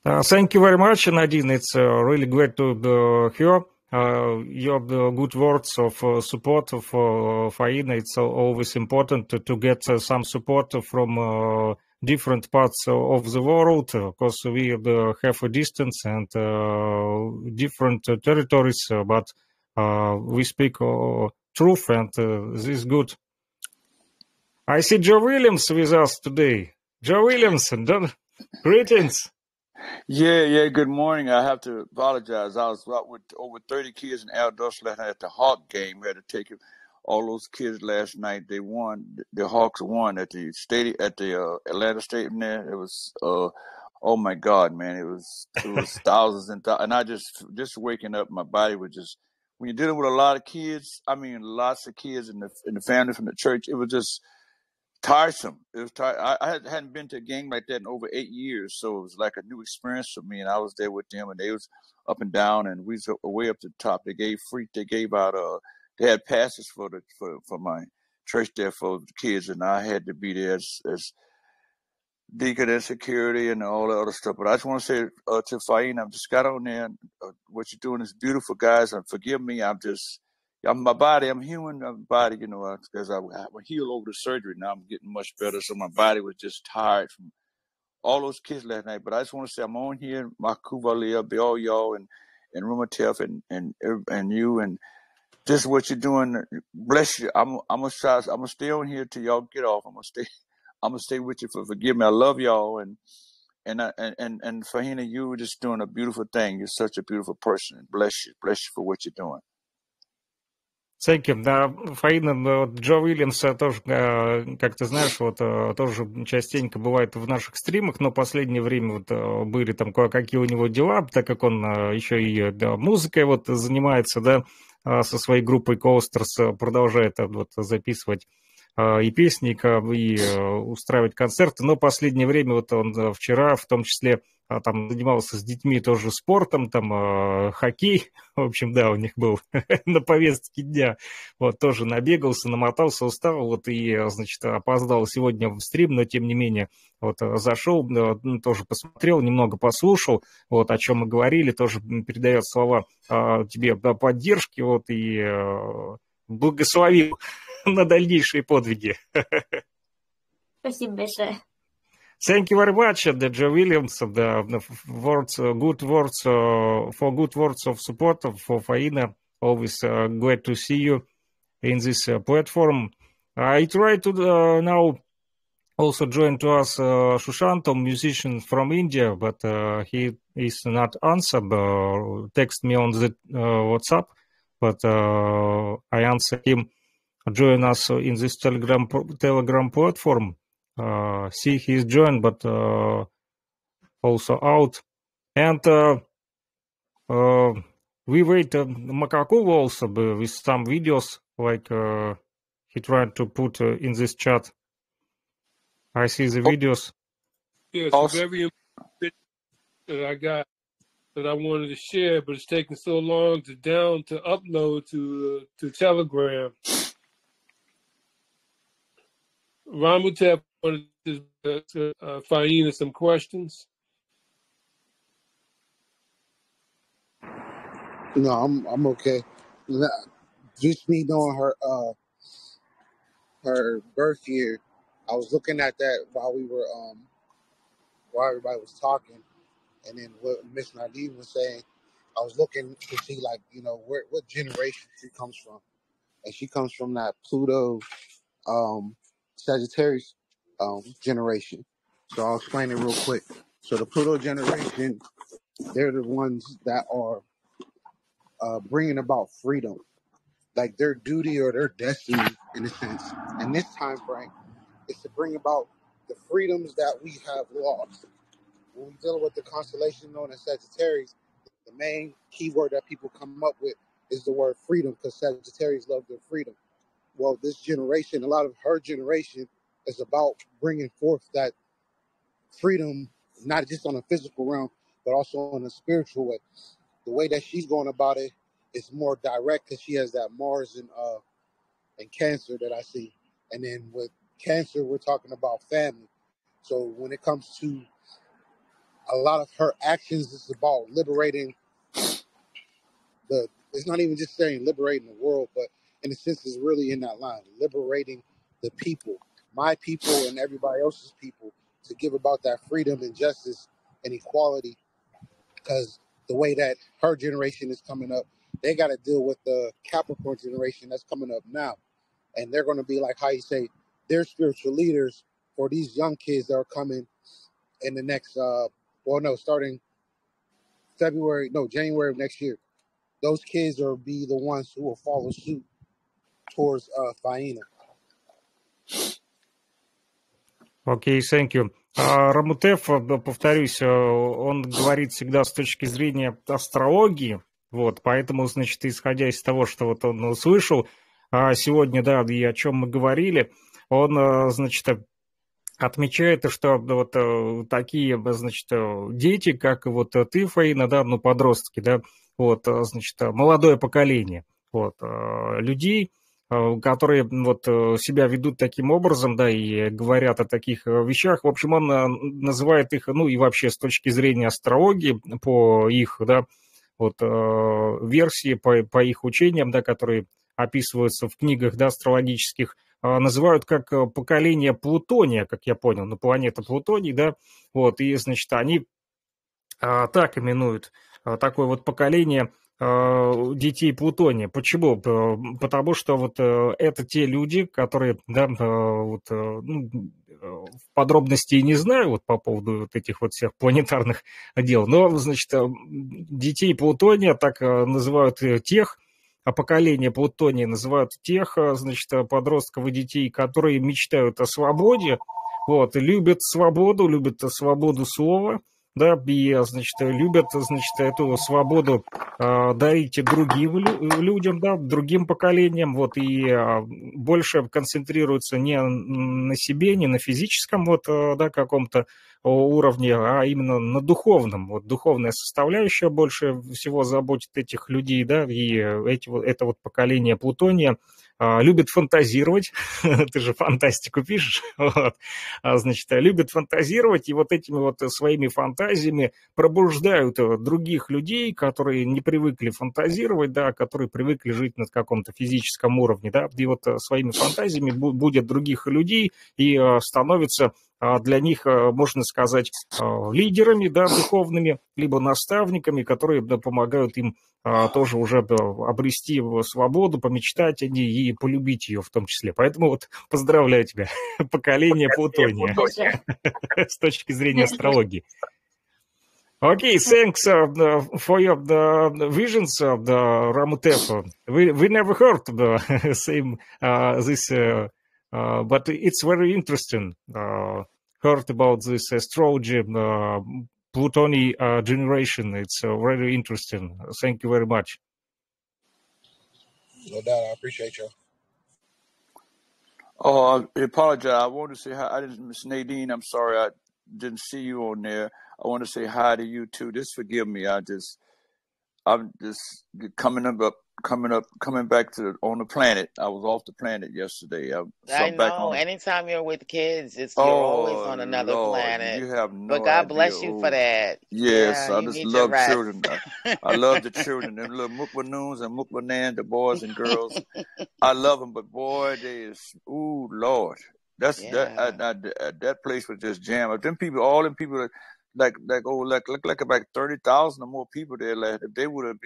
Thank you very much, Nadine. It's really great to hear your good words of support for Faina. It's always important to get some support from different parts of the world, because we have a distance and different territories, but we speak truth, and this is good. I see Joe Williams with us today. Joe Williams, greetings. Yeah, good morning. I have to apologize. I was out with over 30 kids in adults at the Hawk game. We had to take all those kids last night. They won. The Hawks won at the stadium, at the Atlanta Stadium there. It was, oh my God, man. It was thousands and thousands. And I just waking up, my body was just, when you're dealing with a lot of kids, I mean, lots of kids in the family from the church, it was just tiresome. It was I hadn't been to a game like that in over 8 years, so it was like a new experience for me. And I was there with them, and they was up and down, and we was way up to the top. They gave out they had passes for my church there for the kids, and I had to be there as deacon and security and all the other stuff. But I just want to say to Faina, I've just got on there. What you're doing is beautiful, guys. And forgive me, I'm my body. I'm human body, you know, because I healed over the surgery. Now I'm getting much better. So my body was just tired from all those kids last night. But I just want to say I'm on here, Makuvalia, be all y'all, and Wmcjltv and you, and just what you're doing. Bless you. I'm gonna stay on here till y'all get off. I'm gonna stay with you. Forgive me. I love y'all, and Faina, you were just doing a beautiful thing. You're such a beautiful person. Bless you for what you're doing. Thank you. Да, Фаина, Джо Уильямс тоже, как ты знаешь, вот тоже частенько бывает в наших стримах, но в последнее время вот были там кое-какие у него дела, так как он еще и музыкой вот занимается, да, со своей группой Coasters, продолжает вот записывать и песни, и устраивать концерты, но в последнее время вот он вчера в том числе там занимался с детьми тоже спортом, там хоккей, в общем, да, у них был на повестке дня, вот тоже набегался, намотался, устал, вот и, значит, опоздал сегодня в стрим, но тем не менее вот зашел, тоже посмотрел, немного послушал, вот о чем мы говорили, тоже передает слова тебе поддержки, вот и благословил на дальнейшие подвиги. Спасибо большое. Thank you very much, Joe Williams, the words, good words, for good words of support for Faina. Always glad to see you in this platform. I try to now also join to us Shushanto, musician from India, but he is not answer. Text me on the WhatsApp, but I answer him. Join us in this Telegram platform. See, he's joined, but also out. And we wait Makakova also with some videos, like he tried to put in this chat. I see the videos. Yes, a very important that I got that I wanted to share, but it's taking so long to upload to Telegram. Wmcjltv wanted to Faina some questions. No, I'm okay. Just me knowing her birth year. I was looking at that while we were while everybody was talking, and then what Miss Nadine was saying, I was looking to see, like, you know, what generation she comes from. And she comes from that Pluto Sagittarius generation. So I'll explain it real quick. So the Pluto generation, they're the ones that are bringing about freedom, like their duty or their destiny, in a sense. In this time frame, is to bring about the freedoms that we have lost. When we're dealing with the constellation known as Sagittarius, the main keyword that people come up with is the word freedom, because Sagittarius love their freedom. Well, this generation, a lot of her generation, is about bringing forth that freedom, not just on a physical realm, but also on a spiritual way. The way that she's going about it is more direct, because she has that Mars and Cancer that I see. And then with Cancer, we're talking about family. So when it comes to a lot of her actions, it's about liberating it's not even just saying liberating the world, but in a sense, it's really in that line, liberating the people, my people and everybody else's people, to give about that freedom and justice and equality. Because the way that her generation is coming up, they got to deal with the Capricorn generation that's coming up now. And they're going to be like, how you say, they're spiritual leaders for these young kids that are coming in the next, starting January of next year. Those kids will be the ones who will follow suit towards Faina. Окей, thank you. Рамутеф, повторюсь, он говорит всегда с точки зрения астрологии, вот, поэтому, значит, исходя из того, что вот он услышал сегодня, да, и о чем мы говорили, он, значит, отмечает, что вот такие, значит, дети, как вот ты, Фаина, да, ну, подростки, да, вот, значит, молодое поколение, вот, людей, которые вот себя ведут таким образом, да, и говорят о таких вещах. В общем, он называет их, ну, и вообще с точки зрения астрологии, по их, да, вот, версии, по их учениям, да, которые описываются в книгах, да, астрологических, называют как поколение Плутония, как я понял, ну, планета Плутоний, да, вот, и, значит, они так именуют такое вот поколение детей Плутония. Почему? Потому что вот это те люди, которые, да, вот, ну, в подробности не знаю вот по поводу вот этих вот всех планетарных дел, но, значит, детей Плутония так называют тех, поколение Плутония называют тех, значит, подростков и детей, которые мечтают о свободе, вот, любят свободу слова, да, и, значит, любят, значит, эту свободу дарить другим людям, да, другим поколениям, вот, и больше концентрируются не на себе, не на физическом, вот, да, каком-то уровне, а именно на духовном. Вот духовная составляющая больше всего заботит этих людей, да, и это вот поколение Плутония любит фантазировать, ты же фантастику пишешь, вот, значит, любит фантазировать, и вот этими вот своими фантазиями пробуждают других людей, которые не привыкли фантазировать, да, которые привыкли жить на каком-то физическом уровне, да, и вот своими фантазиями будут других людей и становятся для них, можно сказать, лидерами, да, духовными, либо наставниками, которые помогают им тоже уже обрести свободу, помечтать о ней и полюбить ее в том числе. Поэтому вот поздравляю тебя, поколение Плутония, с точки зрения астрологии. Okay, thanks for your visions, Ramutef. We never heard the same this, but it's very interesting. Heard about this astrology, Plutoni generation. It's very interesting. Thank you very much. No doubt, I appreciate you. Oh, I apologize. I wanted to say hi. Miss Nadine, I'm sorry I didn't see you on there. I want to say hi to you too. Just forgive me. I'm just coming back on the planet. I was off the planet yesterday. I know. Anytime you're with kids, you're always on another planet. You have no But God idea. bless you for that. Yes, Yeah, I you just need love your rest. children. I love the children, them little mukbanoons and mukbanan, the boys and girls. I love them, but boy, ooh, Lord. That place was just jammed. Them people, all them people, like about 30,000 or more people there. Like, if they would have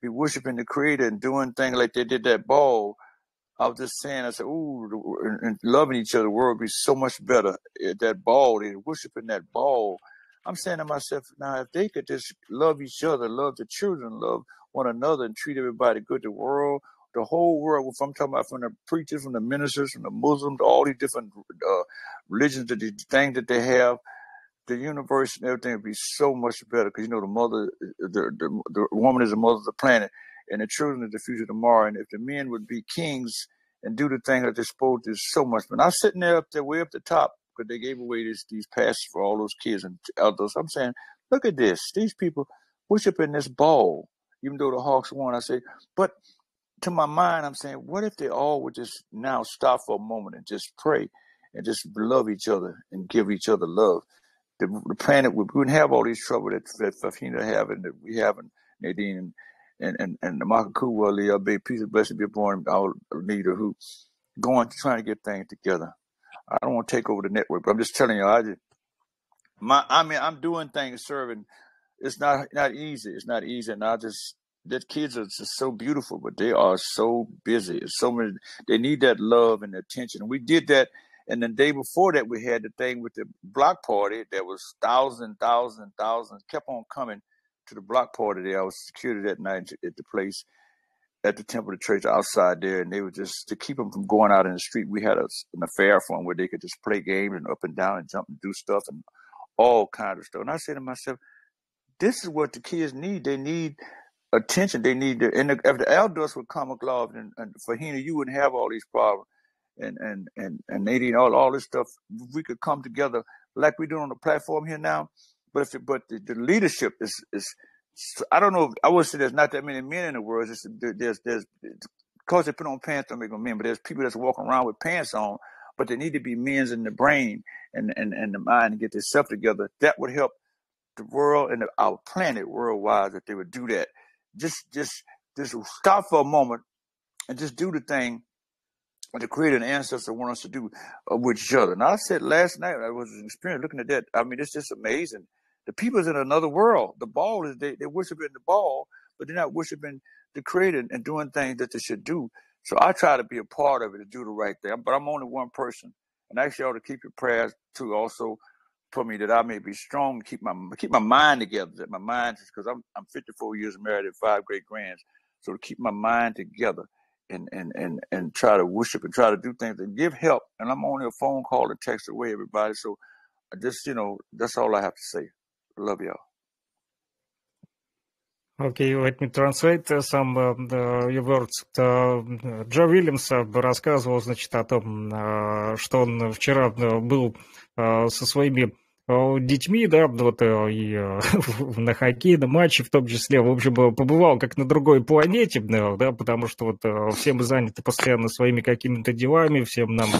be worshiping the Creator and doing things like they did that ball, I was just saying, I said, ooh, and loving each other, the world would be so much better at that ball. They worshiping that ball. I'm saying to myself, now, if they could just love each other, love the children, love one another, and treat everybody good, the whole world, if I'm talking about from the preachers, from the ministers, from the Muslims, all these different religions, the things that they have, the universe and everything would be so much better, because the mother, the woman is the mother of the planet, and the children are the future tomorrow. And if the men would be kings and do the thing that they're supposed to, so much. But I'm sitting there way up the top, because they gave away these passes for all those kids and elders. I'm saying, look at this. These people worshiping this ball, even though the Hawks won. I say, but to my mind, I'm saying, what if they all would just now stop for a moment and just pray and just love each other and give each other love? The planet wouldn't have all these trouble that Fafina have and that we have, and Nadine and the Makaku, Bay, peace and blessing be upon our leader who trying to get things together. I don't want to take over the network, but I'm just telling you, I'm doing things, serving. It's not easy. It's not easy, and the kids are just so beautiful, but they are so busy. It's so many. They need that love and attention. And we did that. And the day before that, we had the thing with the block party. There was thousands, kept on coming to the block party there. I was security that night at the place, at the Temple of the Church outside there. And they were just, to keep them from going out in the street, we had an affair for them where they could just play games and up and down and jump and do stuff and all kinds of stuff. And I said to myself, this is what the kids need. They need attention. They need if the elders would come along, and for Hina, you wouldn't have all these problems. And Nadine, all this stuff, we could come together like we do on the platform here now. But the leadership is I don't know. I would say there's not that many men in the world. There's because they put on pants don't make them men, but there's people that's walking around with pants on. But they need to be men's in the brain and the mind and get themselves together. That would help the world and our planet worldwide, that they would do that. Just stop for a moment and just do the thing to create an ancestor want us to do with each other. And I said last night, I was an experience looking at that. I mean, it's just amazing. The people's in another world. The ball is, they're worshiping the ball, but they're not worshiping the creator and doing things that they should do. So I try to be a part of it, to do the right thing. But I'm only one person. And I ask y'all to keep your prayers too, also for me, that I may be strong, keep my mind together. That my mind, because I'm 54 years married and 5 great grands. So to keep my mind together. And try to worship and try to do things and give help. And I'm only a phone call and text away, everybody. So just, that's all I have to say. Love y'all. Okay, let me translate some your words. Джо Уильямс рассказывал, значит, о том, что он вчера был со своими детьми, да, вот и на хоккей, на матче в том числе, в общем, побывал как на другой планете, да, потому что вот все мы заняты постоянно своими какими-то делами, всем нам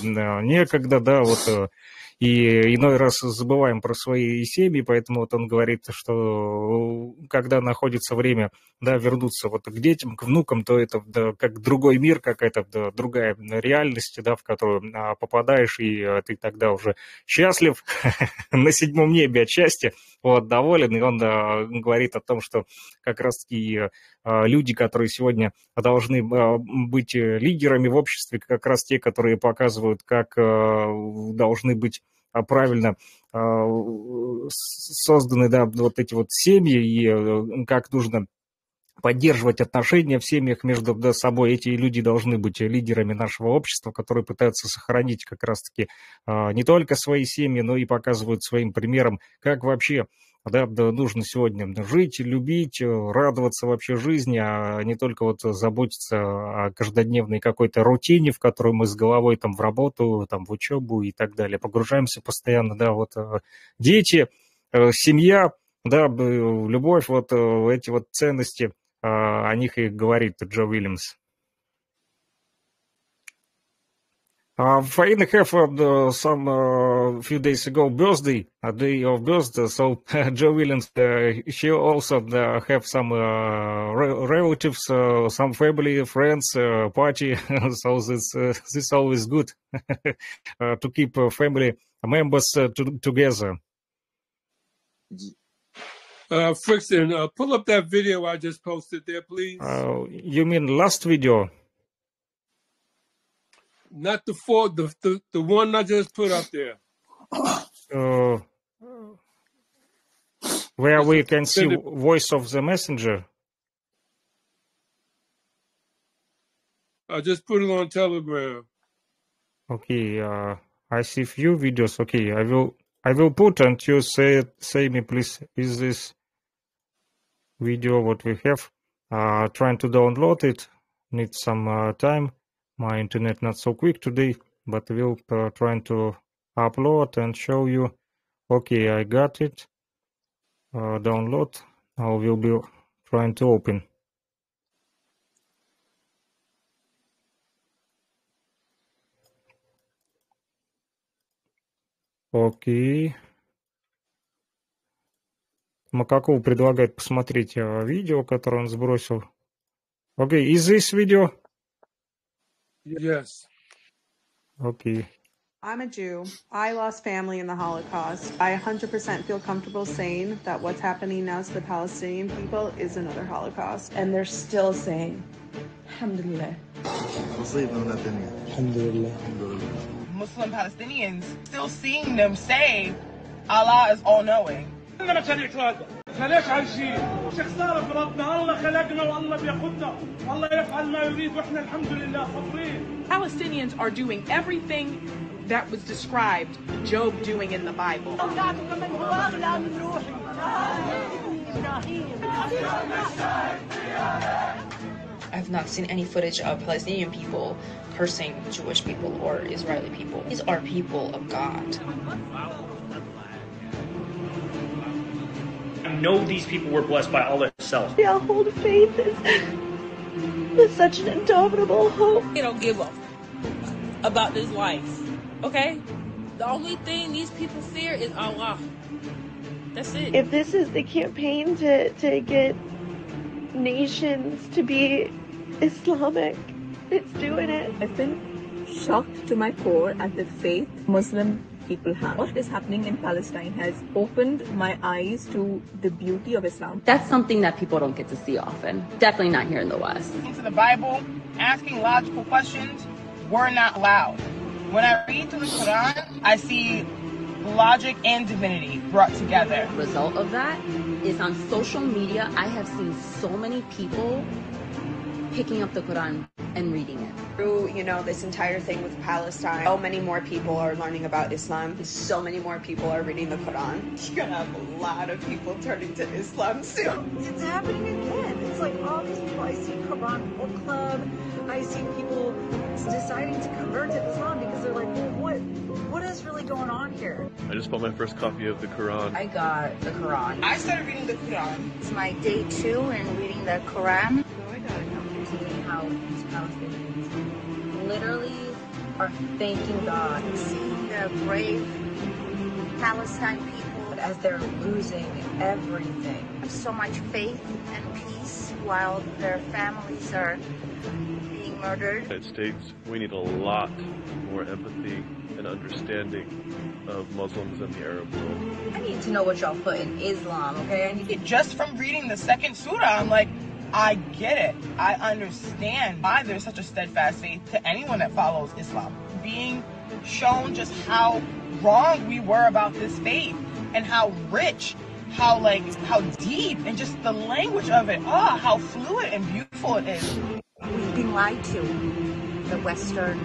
некогда, да, вот, и иной раз забываем про свои семьи, поэтому вот он говорит, что когда находится время, да, вернуться вот к детям, к внукам, то это да, как другой мир, какая-то да, другая реальность, да, в которую попадаешь, и ты тогда уже счастлив на 7-м небе от счастья, вот, доволен, и он говорит о том, что как раз-таки люди, которые сегодня должны быть лидерами в обществе, как раз те, которые показывают, как должны быть правильно созданы, да, вот эти вот семьи, и как нужно поддерживать отношения в семьях между собой. Эти люди должны быть лидерами нашего общества, которые пытаются сохранить как раз-таки не только свои семьи, но и показывают своим примером, как вообще да, нужно сегодня жить, любить, радоваться вообще жизни, а не только вот заботиться о каждодневной какой-то рутине, в которую мы с головой там в работу, там в учебу и так далее погружаемся постоянно, да, вот дети, семья, да, любовь, вот эти вот ценности, о них и говорит Джо Уильямс. Faina have some few days ago birthday, a day of birthday. So Joe Williams, she also have some relatives, some family, friends, party. So this always good to keep family members together. Frickson, pull up that video I just posted there, please. You mean last video? Not the one I just put up there. Where we can see voice of the messenger. I just put it on Telegram. Okay, I see few videos. Okay, I will put and you say me please. Is this video what we have? Trying to download it. Need some time. My internet not so quick today, but we'll trying to upload and show you. Okay, I got it. Download. Now we'll be trying to open. Окей. Макаков предлагает посмотреть видео, которое он сбросил. Okay, is this video? Yes. Okay. I'm a Jew. I lost family in the Holocaust. I 100% feel comfortable saying that what's happening now to the Palestinian people is another Holocaust. And they're still saying, Alhamdulillah. Alhamdulillah. Muslim Palestinians still seeing them say Allah is all-knowing. فليش عايشين؟ شو خسارة في ربنا؟ الله خلقنا والله بياخذنا، الله يفعل ما يريد واحنا الحمد لله صابرين. Palestinians are doing everything that was described Job doing in the Bible. I've not seen any footage of Palestinian people cursing Jewish people or Israeli people. These are people of God. I know these people were blessed by Allah Himself. Yeah, hold faith is such an indomitable hope. They don't give up about this life, okay? The only thing these people fear is Allah. That's it. If this is the campaign to get nations to be Islamic, it's doing it. I've been shocked to my core at the faith Muslim people have. What is happening in Palestine has opened my eyes to the beauty of Islam. That's something that people don't get to see often. Definitely not here in the West. Into the Bible, asking logical questions, we're not allowed. When I read through the Quran, I see logic and divinity brought together. The result of that is on social media, I have seen so many people picking up the Quran and reading it. Through, this entire thing with Palestine, so many more people are learning about Islam. So many more people are reading the Quran. You're gonna have a lot of people turning to Islam soon. It's happening again. It's like all these people. I see Quran book club. I see people deciding to convert to Islam because they're like, well, what is really going on here? I just bought my first copy of the Quran. I got the Quran. I started reading the Quran. It's my day 2 in reading the Quran. So I gotta know. Seeing how these Palestinians literally are thanking God. Seeing the brave Palestine people as they're losing everything. So much faith and peace while their families are being murdered. United States, we need a lot more empathy and understanding of Muslims and the Arab world. I need to know what y'all put in Islam, okay? Just from reading the second surah, I'm like, I get it. I understand why there's such a steadfast faith to anyone that follows Islam. Being shown just how wrong we were about this faith and how rich, how deep, and just the language of it. How fluid and beautiful it is. We've been lied to, the Western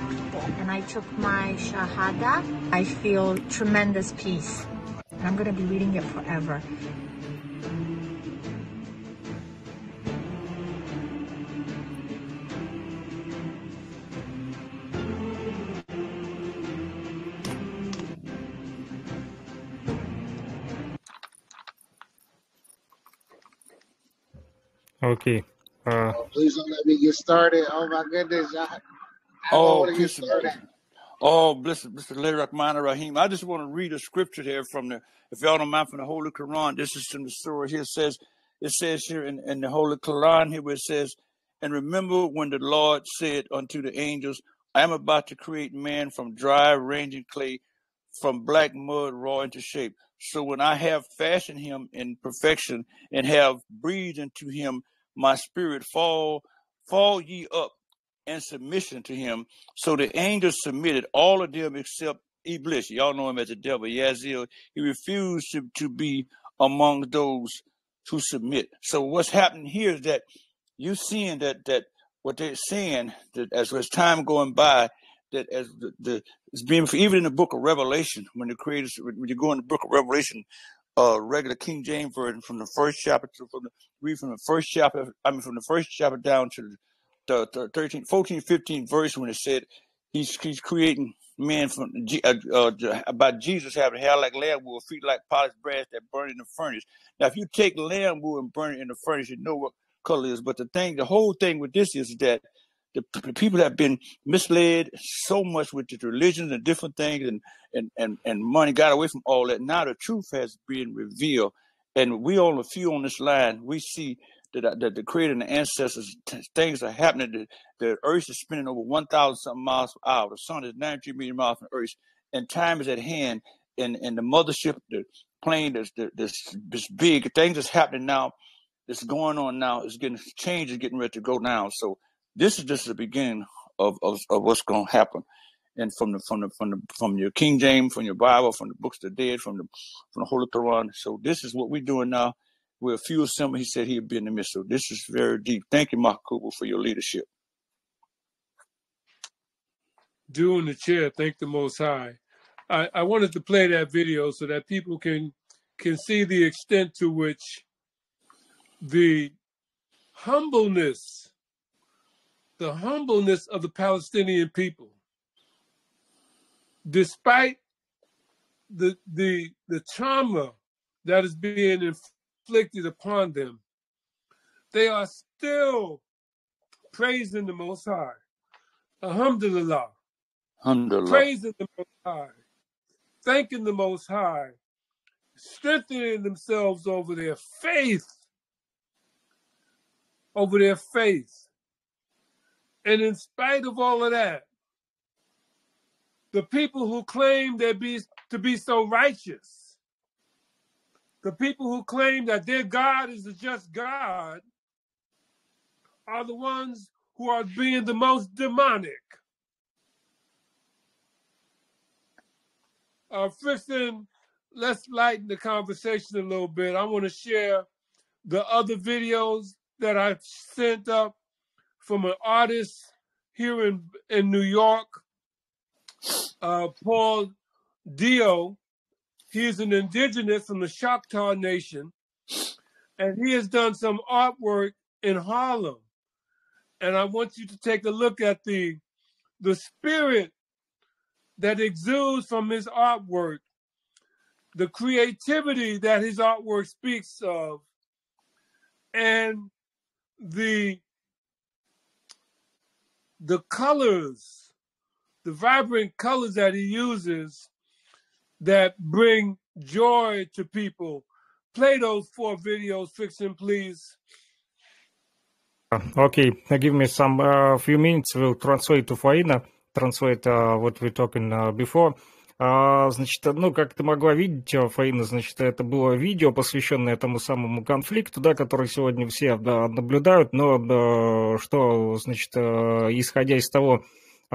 people. And I took my Shahada. I feel tremendous peace. And I'm going to be reading it forever. Okay. Please don't let me get started. Oh my goodness. I don't want to get started. Oh, blessed Rahman Rahim. I just want to read a scripture there from the, if y'all don't mind, from the Holy Quran. This is from the surah here. It says here in the Holy Quran here where it says, and remember when the Lord said unto the angels, I am about to create man from dry, ranging clay, from black mud raw into shape. So when I have fashioned him in perfection and have breathed into him my spirit, fall ye up in submission to him. So the angels submitted, all of them except Iblis. Y'all know him as the devil, Yazil. He refused to be among those who submit. So what's happening here is that you seeing that what they're saying, that as time going by, that as it's being, even in the book of Revelation, when the creators, when you go in the book of Revelation, regular King James version, from the first chapter read from the first chapter, from the first chapter down to the 13, 14, 15 verse, when it said he's creating men from about Jesus having hair like lamb wool, feet like polished brass that burn in the furnace. Now, if you take lamb wool and burn it in the furnace, you know what color it is. But the whole thing with this is that the people have been misled so much with the religions and different things, and money got away from all that. Now the truth has been revealed, and we all, a few on this line, we see that the Creator and the ancestors, things are happening. The earth is spinning over 1,000 something miles per hour. The sun is 93 million miles from the earth, and time is at hand. And the mothership, the plane, this big things that's happening now. That's going on now. Is getting change is getting ready to go now. So this is just the beginning of what's going to happen. And from your King James, from your Bible, from the books of the dead, from the Holy Quran. So this is what we're doing now. We're a few assembled. He said he'd be in the midst. So this is very deep. Thank you, Mark Cooper, for your leadership. Doing the chair, thank the Most High. I wanted to play that video so that people can see the extent to which the humbleness of the Palestinian people, despite the trauma that is being inflicted upon them, they are still praising the Most High. Alhamdulillah. Alhamdulillah. Praising the Most High. Thanking the Most High. Strengthening themselves over their faith. And in spite of all of that, the people who claim to be so righteous, the people who claim that their God is a just God, are the ones who are being the most demonic. Frickson, let's lighten the conversation a little bit. I want to share the other videos that I sent up from an artist here in New York, Paul Dio. He is an indigenous from the Choctaw Nation, and he has done some artwork in Harlem. And I want you to take a look at the spirit that exudes from his artwork, the creativity that his artwork speaks of, and the colors, the vibrant colors that he uses that bring joy to people. Play those 4 videos, Frickson, please. Okay, give me some few minutes. We'll translate to Faina, translate what we're talking before. Значит, ну, как ты могла видеть, Фаина, значит, это было видео, посвященное этому самому конфликту, да, который сегодня все наблюдают, но что, значит, исходя из того,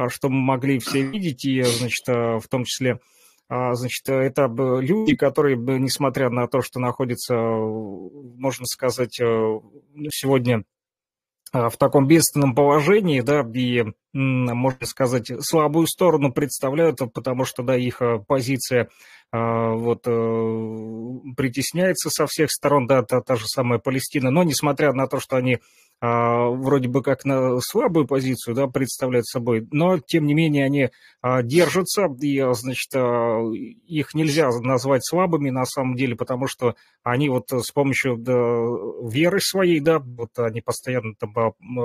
что мы могли все видеть, и, значит, в том числе, значит, это люди, которые, несмотря на то, что находятся, можно сказать, сегодня в таком бедственном положении, да, и, можно сказать, слабую сторону представляют, потому что, да, их позиция вот притесняется со всех сторон, да, та же самая Палестина, но несмотря на то, что они вроде бы как на слабую позицию, да, представляют собой, но, тем не менее, они держатся, и, значит, их нельзя назвать слабыми на самом деле, потому что они вот с помощью веры своей, да, вот они постоянно там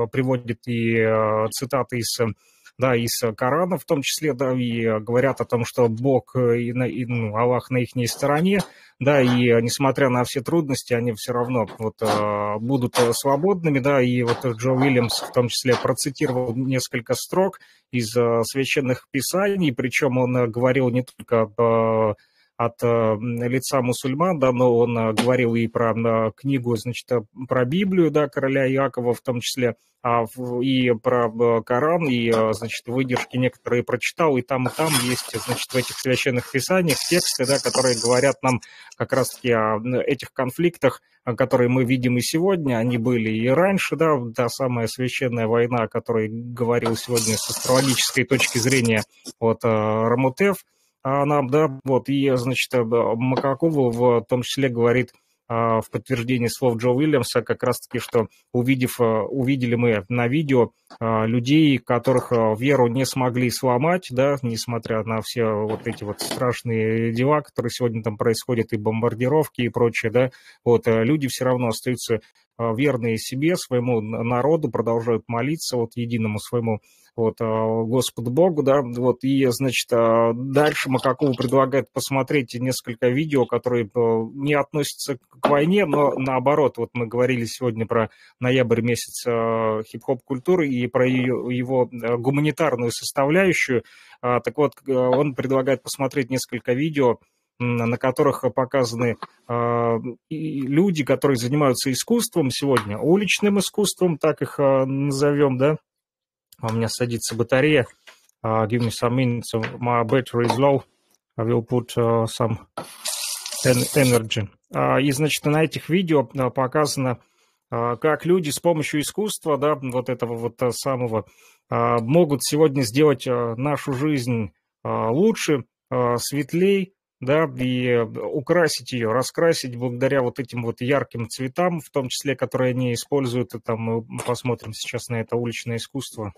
приводят и цитаты из да, из Корана в том числе, да, и говорят о том, что Бог Аллах на их стороне, да, и несмотря на все трудности, они все равно вот будут свободными, да, и вот Джо Уильямс в том числе процитировал несколько строк из священных писаний, причем он говорил не только от лица мусульман, да, но он говорил и про книгу, значит, про Библию, да, короля Иакова в том числе, и про Коран, и, значит, выдержки некоторые прочитал, и там есть, значит, в этих священных писаниях тексты, да, которые говорят нам как раз-таки о этих конфликтах, которые мы видим и сегодня, они были и раньше, да, та самая священная война, о которой говорил сегодня с астрологической точки зрения вот Рамутев, нам, да, вот, и, значит, Макакову в том числе говорит в подтверждение слов Джо Уильямса как раз-таки, что увидели мы на видео людей, которых веру не смогли сломать, да, несмотря на все вот эти вот страшные дела, которые сегодня там происходят, и бомбардировки, и прочее, да, вот, люди все равно остаются верные себе, своему народу, продолжают молиться вот единому своему вот Господу Богу, да, вот, и, значит, дальше Макакову предлагает посмотреть несколько видео, которые не относятся к войне, но наоборот, вот мы говорили сегодня про ноябрь месяц хип-хоп культуры и про его гуманитарную составляющую, так вот, он предлагает посмотреть несколько видео, на которых показаны люди, которые занимаются искусством сегодня, уличным искусством, так их назовем, да. У меня садится батарея. Give me some minutes. My battery is low. I will put some energy. И, значит, на этих видео показано, как люди с помощью искусства, да, вот этого вот самого, могут сегодня сделать нашу жизнь лучше, светлей, да, и украсить ее, раскрасить благодаря вот этим вот ярким цветам, в том числе, которые они используют. И там мы посмотрим сейчас на это уличное искусство.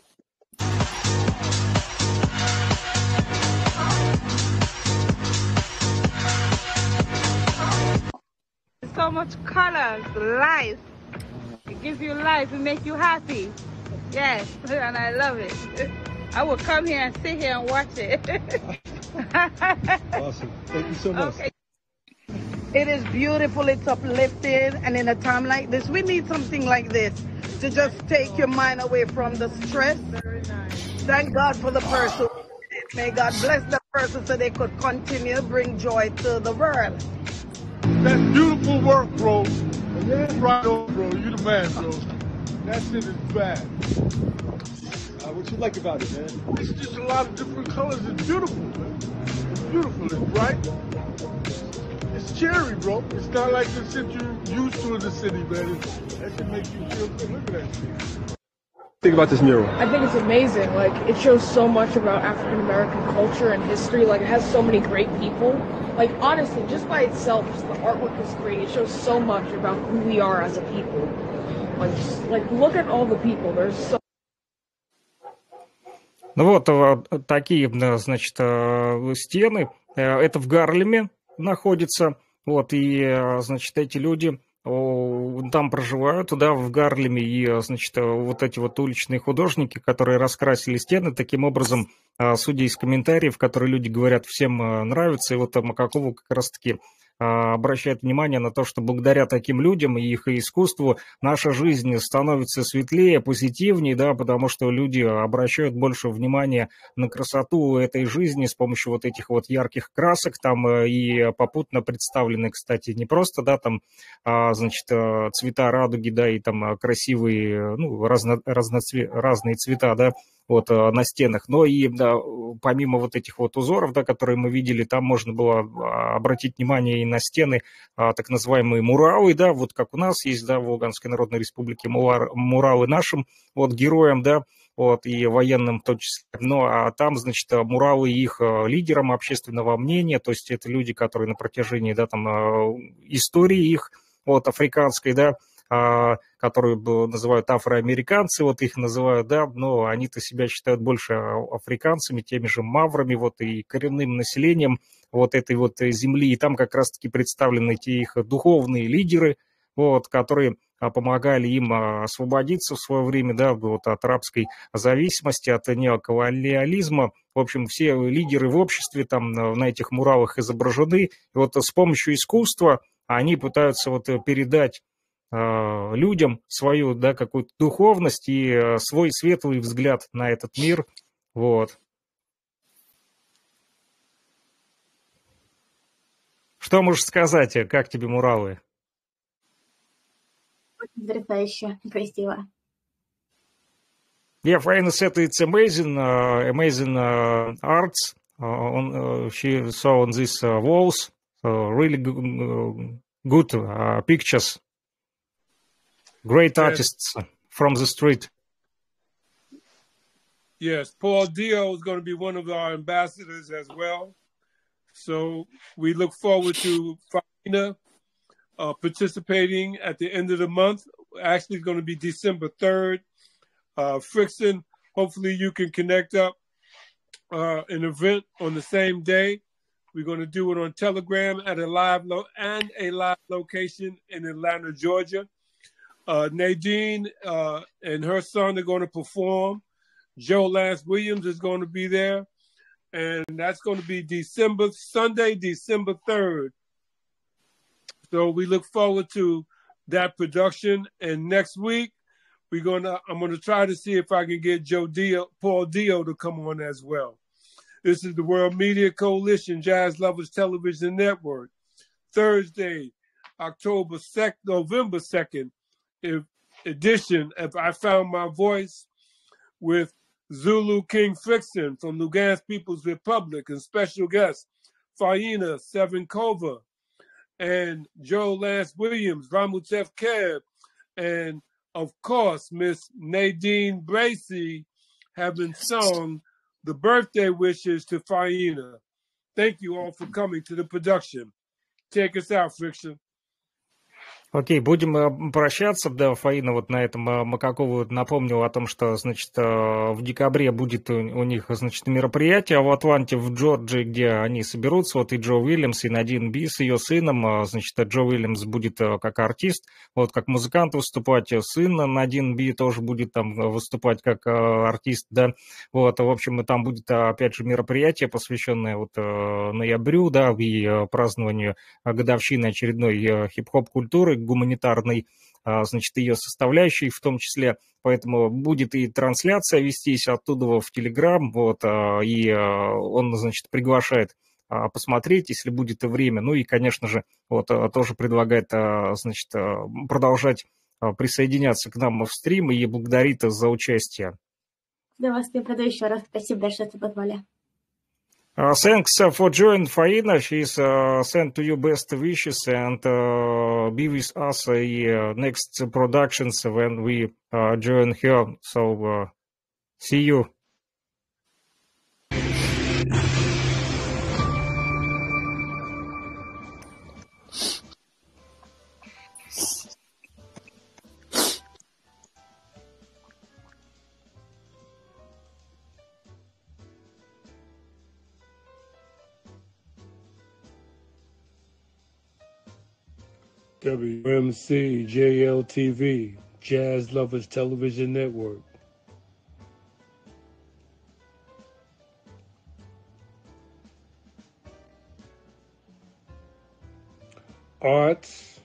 So much colors, life. It gives you life, it makes you happy. Yes, and I love it. I will come here and sit here and watch it. Awesome. Thank you so much. Okay. It is beautiful, it's uplifting, and in a time like this, we need something like this to just take your mind away from the stress. Very nice. Thank God for the person. May God bless the person so they could continue to bring joy to the world. That's beautiful work, bro. Yeah, right on, bro. You the man, bro. That shit is bad. What you like about it, man? It's just a lot of different colors. It's beautiful, man. It's beautiful. It's bright. It's cheery, bro. It's not like the shit you used to in the city, man. That shit makes you feel good. Look at that shit. Think about this mural. I think it's amazing. Like, it shows so much about African American culture and history. Like, it has so many great people. Like, honestly, just by itself, just the artwork is great. It shows so much about who we are as a people. Like look at all the people. There's so. Ну вот такие, значит, стены. Это в Гарлеме находится. Вот, и, значит, эти люди там проживают, да, в Гарлеме, и, значит, вот эти вот уличные художники, которые раскрасили стены, таким образом, судя из комментариев, которые люди говорят, всем нравится, и вот Макакову как раз-таки обращает внимание на то, что благодаря таким людям и их искусству наша жизнь становится светлее, позитивнее, да, потому что люди обращают больше внимания на красоту этой жизни с помощью вот этих вот ярких красок, там и попутно представлены, кстати, не просто, да, там, значит, цвета радуги, да, и там красивые, ну, разные цвета, да, вот на стенах, но и да, помимо вот этих вот узоров, да, которые мы видели, там можно было обратить внимание и на стены, так называемые муралы, да, вот как у нас есть, да, в Луганской Народной Республике муралы нашим вот героям, да, вот, и военным в том числе, ну, а там, значит, муралы их лидерам общественного мнения, то есть это люди, которые на протяжении, да, там, истории их, вот, африканской, да, которую называют афроамериканцы, вот их называют, да, но они-то себя считают больше африканцами, теми же маврами, вот, и коренным населением вот этой вот земли, и там как раз-таки представлены те их духовные лидеры, вот, которые помогали им освободиться в свое время, да, вот от рабской зависимости, от неоколониализма. В общем, все лидеры в обществе там на этих муралах изображены. И вот с помощью искусства они пытаются вот передать людям свою, да, какую-то духовность и свой светлый взгляд на этот мир. Вот. Что можешь сказать, как тебе муралы? Очень потрясающе, красиво. Yeah, Faina said it's amazing, amazing arts. She saw on these walls really good pictures. Great artists from the street. Yes, Paul Dio is going to be one of our ambassadors as well. So we look forward to Faina participating at the end of the month. Actually, it's going to be December 3rd. Frickson, hopefully you can connect up an event on the same day. We're going to do it on Telegram at a live location in Atlanta, Georgia. Nadine and her son are going to perform. Joe Lance Williams is going to be there. And that's going to be Sunday, December 3rd. So we look forward to that production. And next week, I'm going to try to see if I can get Paul Dio to come on as well. This is the World Media Coalition Jazz Lovers Television Network. Thursday, November 2nd edition of I Found My Voice with Zulu King Frickson from Lugansk People's Republic and special guest Faina Sevenkova and Joe Lance Williams, Ramutef Keb, and of course, Miss Nadine Bracy having sung the birthday wishes to Faina. Thank you all for coming to the production. Take us out, Frickson. Окей, будем прощаться. Да, Фаина вот на этом Макакову напомнил о том, что, значит, в декабре будет у них, значит, мероприятие в Атланте, в Джорджии, где они соберутся. Вот и Джо Уильямс, и Надин Би с ее сыном. Значит, Джо Уильямс будет как артист, вот как музыкант выступать. Сын Надин Би тоже будет там выступать как артист, да. Вот, в общем, там будет, опять же, мероприятие, посвященное вот ноябрю, да, и празднованию годовщины очередной хип-хоп культуры, гуманитарной, значит, ее составляющей в том числе, поэтому будет и трансляция вестись оттуда в Телеграм, вот, и он, значит, приглашает посмотреть, если будет время, ну и, конечно же, вот, тоже предлагает, значит, продолжать присоединяться к нам в стрим и благодарит за участие. Да, вас передаю еще раз. Спасибо большое, что позвали. Thanks for joining Faina. She's sent to you best wishes and be with us next productions when we join her. So see you. Wmcjltv, Jazz Lovers Television Network. Arts,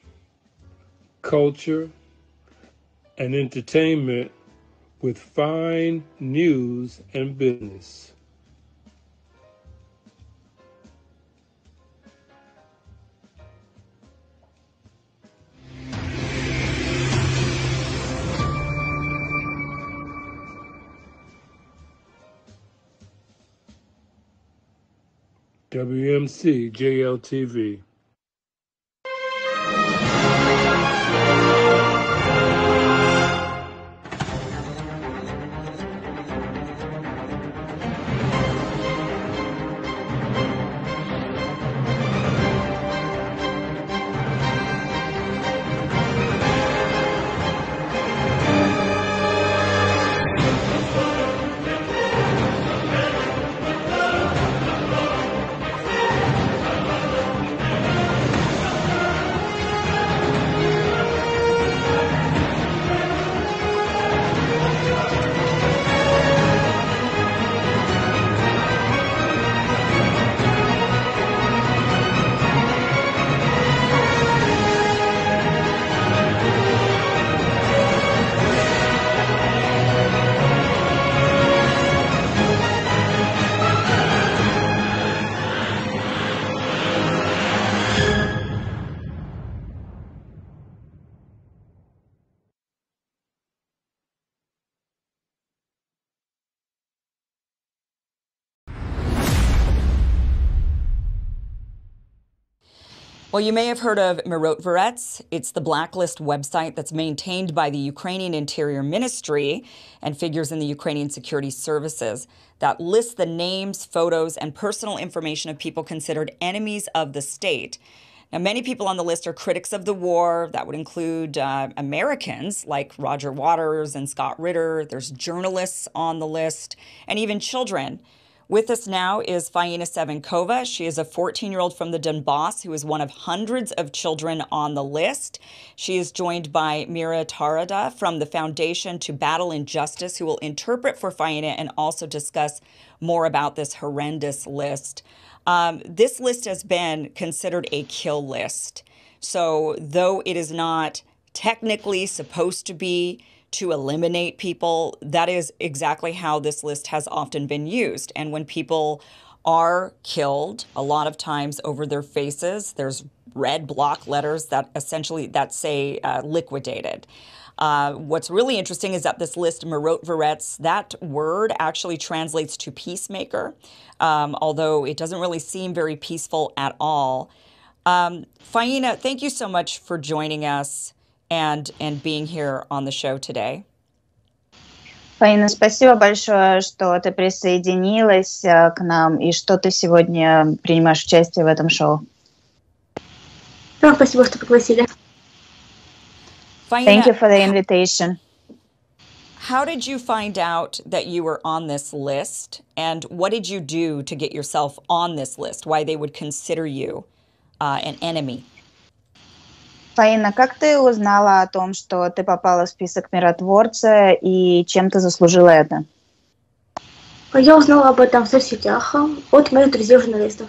culture, and entertainment with fine news and business. WMCJLTV. Well, you may have heard of Wmcjltv. It's the blacklist website that's maintained by the Ukrainian Interior Ministry and figures in the Ukrainian Security Services that lists the names, photos, and personal information of people considered enemies of the state. Now, many people on the list are critics of the war. That would include Americans like Roger Waters and Scott Ritter. There's journalists on the list, and even children. With us now is Faina Sevenkova. She is a 14-year-old from the Donbass who is one of hundreds of children on the list. She is joined by Mira Tarada from the Foundation to Battle Injustice, who will interpret for Faina and also discuss more about this horrendous list. This list has been considered a kill list. So though it is not technically supposed to be to eliminate people, that is exactly how this list has often been used. And when people are killed, a lot of times over their faces, there's red block letters that essentially say liquidated. What's really interesting is that this list, Wmcjltv, that word actually translates to peacemaker, although it doesn't really seem very peaceful at all. Faina, thank you so much for joining us and being here on the show today. Фаина, спасибо большое, что ты присоединилась к нам и что ты сегодня принимаешь участие в этом шоу. Спасибо, что пригласили. Thank you for the invitation. How did you find out that you were on this list, and what did you do to get yourself on this list? Why they would consider you an enemy? Фаина, как ты узнала о том, что ты попала в список миротворца и чем ты заслужила это? Я узнала об этом в соцсетях от моих друзей-журналистов.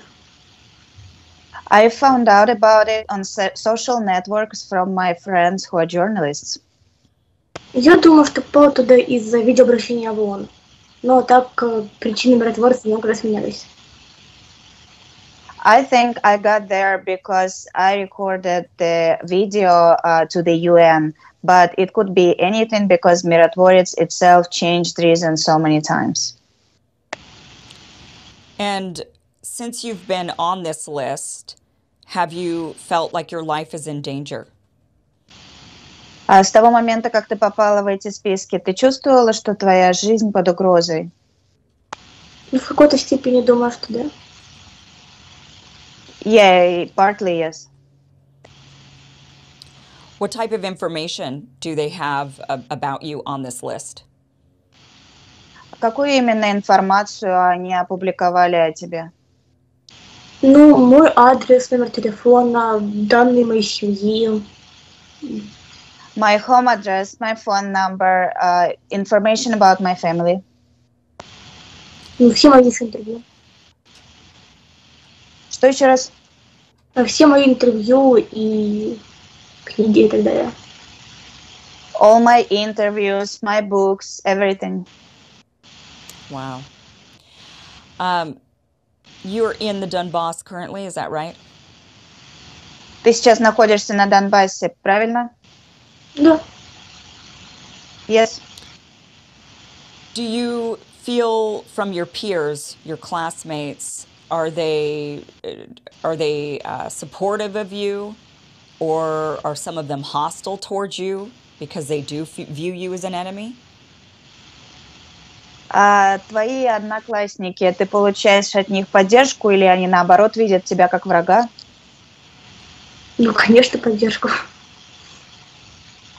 I found out about it on social networks from my friends who are journalists. Я думаю, что попала туда из-за видеообращения в ООН. Но так причины миротворца много раз менялись. I think I got there because I recorded the video to the UN, but it could be anything because Mirotvorets itself changed reasons so many times. And since you've been on this list, have you felt like your life is in danger? С того момента, как ты попала в эти списки, ты чувствовала, что твоя жизнь под угрозой? В какой-то степени думаю, что да. Yeah, partly yes. What type of information do they have about you on this list? Какую именно информацию они опубликовали о тебе? Ну, мой адрес, номер телефона, данные моей семьи. My home address, my phone number, information about my family. Все мои интервью. Что еще раз? Все мои интервью и книги и так далее. All my interviews, my books, everything. Wow. You're in the Donbass currently, is that right? Ты сейчас находишься на Донбассе, правильно? Да. Yes. Do you feel from your peers, your classmates, are they supportive of you, or are some of them hostile towards you because they do view you as an enemy? Твои одноклассники, ты получаешь от них поддержку или они наоборот видят тебя как врага? Ну, конечно, поддержку.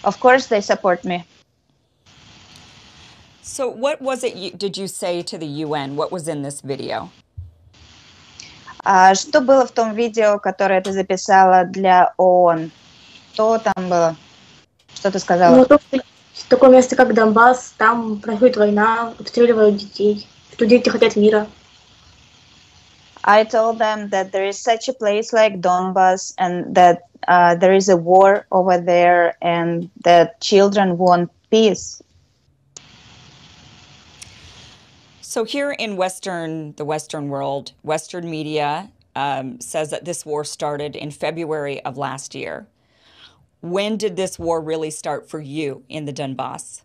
Of course they support me. So what was it did you say to the UN? What was in this video? Что было в том видео, которое ты записала для ООН? Что там было? Что ты сказала? Ну, такое место, как Донбасс, там происходит война, обстреливают детей, что дети хотят мира. I told them that there is such a place like Donbass and that there is a war over there and that children want peace. So here in the Western world, Western media says that this war started in February of last year. When did this war really start for you in the Donbass?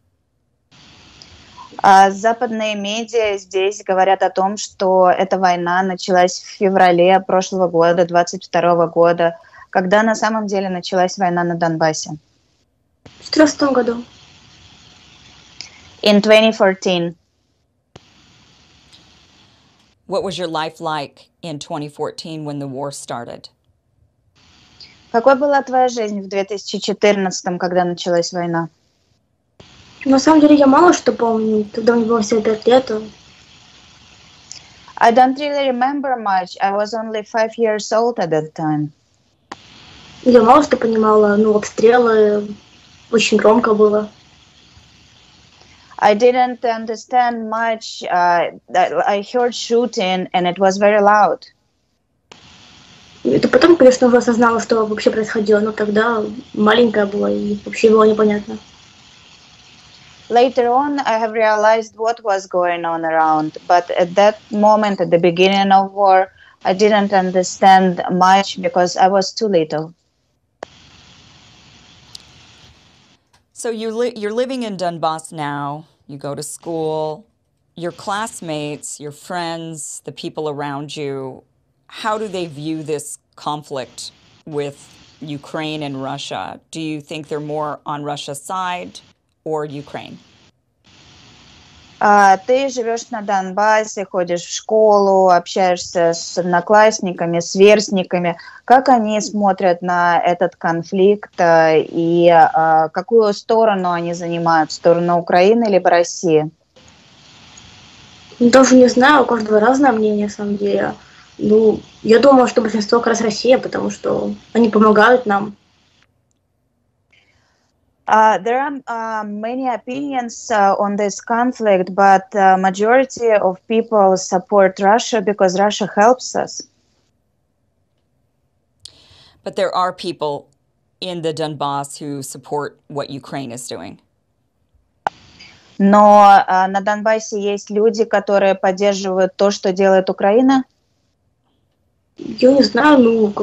Западные медиа здесь говорят о том, что эта война началась в феврале прошлого года, 22 года, когда на самом деле началась война на Донбассе? В 2014 году. In 2014. What was your life like in 2014 when the war started? Какой была твоя жизнь в 2014, когда началась война? На самом деле я мало что помню, тогда мне было всего 5 лет. I don't really remember much. I was only 5 years old at that time. Я мало что понимала, обстрелы, очень громко было. I didn't understand much. I heard shooting and it was very loud. Это потом, конечно, уже осознала, что вообще происходило, но тогда маленькая была и вообще было непонятно. Later on, I have realized what was going on around, but at that moment, at the beginning of war, I didn't understand much because I was too little. So you're living in Donbass now, you go to school, your classmates, your friends, the people around you, how do they view this conflict with Ukraine and Russia? Do you think they're more on Russia's side or Ukraine? Ты живешь на Донбассе, ходишь в школу, общаешься с одноклассниками, сверстниками. Как они смотрят на этот конфликт и какую сторону они занимают? Сторону Украины либо России? Даже не знаю, у каждого разное мнение, на самом деле. Я думаю, что большинство как раз Россия, потому что они помогают нам. There are many opinions on this conflict, but majority of people support Russia because Russia helps us. But there are people in the Donbass who support what Ukraine is doing. Но на Донбассе есть люди, которые поддерживают то, что делает Украина? Я не знаю,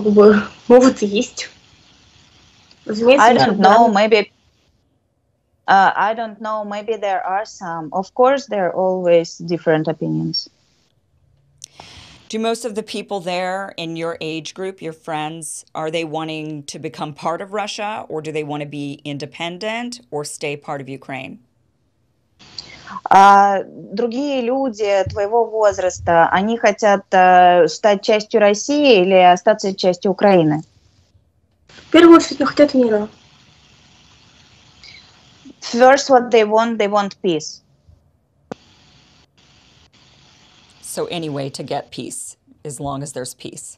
может и есть. I don't know, maybe. I don't know, maybe there are some. Of course, there are always different opinions. Do most of the people there in your age group, your friends, are they wanting to become part of Russia, or do they want to be independent or stay part of Ukraine? Другие люди твоего возраста, они хотят стать частью России или остаться частью Украины? В первую очередь, хотят мира. First, what they want peace. So any way to get peace, as long as there's peace.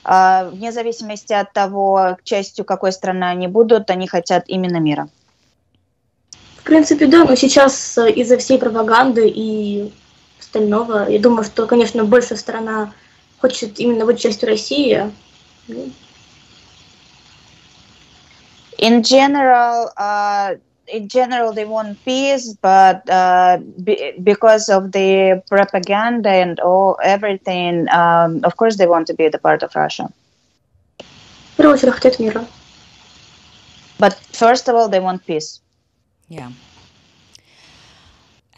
Вне зависимости от того, частью какой страны они будут, они хотят именно мира. В принципе, да, но сейчас из-за всей пропаганды и остального, я думаю, что, конечно, большая страна хочет именно быть частью России. In general, they want peace, but because of the propaganda and everything, of course, they want to be the part of Russia. В первую очередь, хотят мира. But first of all, they want peace. Yeah.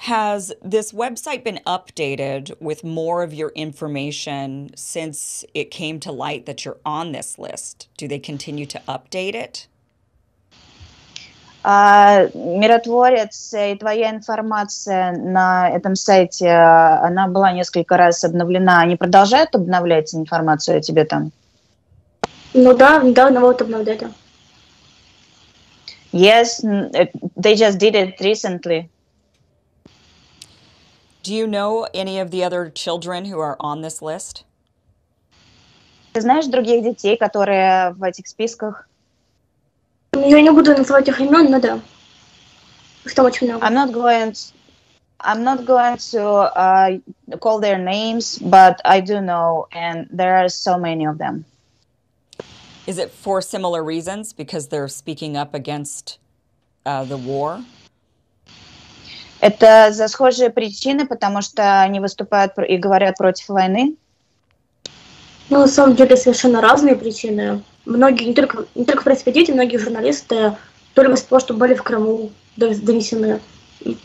Has this website been updated with more of your information since it came to light that you're on this list? Do they continue to update it? Миротворец и твоя информация на этом сайте, она была несколько раз обновлена. Они продолжают обновлять информацию о тебе там? Да, недавно вот обновляли. Yes, they just did it recently. Do you know any of the other children who are on this list? Ты знаешь других детей, которые в этих списках? Я не буду называть их имен, но да. Их там очень много. I'm not going to call their names, but I do know, and there are so many of them. Is it for similar reasons, because they're speaking up against the war? Это за схожие причины, потому что они выступают и говорят против войны? На самом деле совершенно разные причины. Многие, не только в принципе дети, многие журналисты только из-за того, что были в Крыму донесены.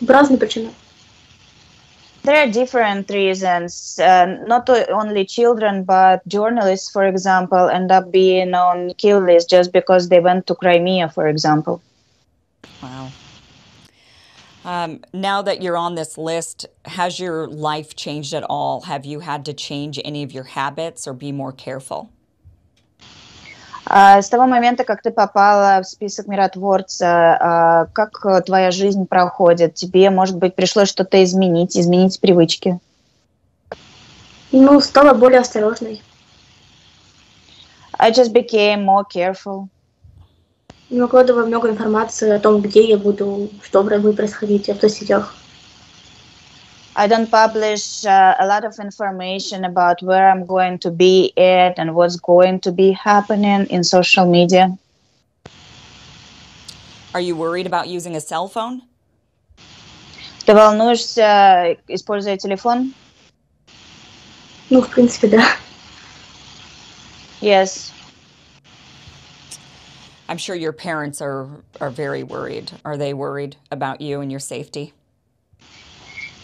Разные причины. There are different reasons. Not only children, but journalists, for example, end up being on kill list just because they went to Crimea, for example. Wow. Now that you're on this list, has your life changed at all? Have you had to change any of your habits or be more careful? С того момента, как ты попала в список миротворца, как твоя жизнь проходит? Тебе, может быть, пришлось что-то изменить привычки? Ну, стала более осторожной. I just became more careful. Выкладываю много информации о том, где я буду, что будет происходить в соцсетях. I don't publish a lot of information about where I'm going to be at and what's going to be happening in social media. Are you worried about using a cell phone? Ты волнуешься, используя телефон? Ну, в принципе, да. Yes. I'm sure your parents are very worried. Are they worried about you and your safety?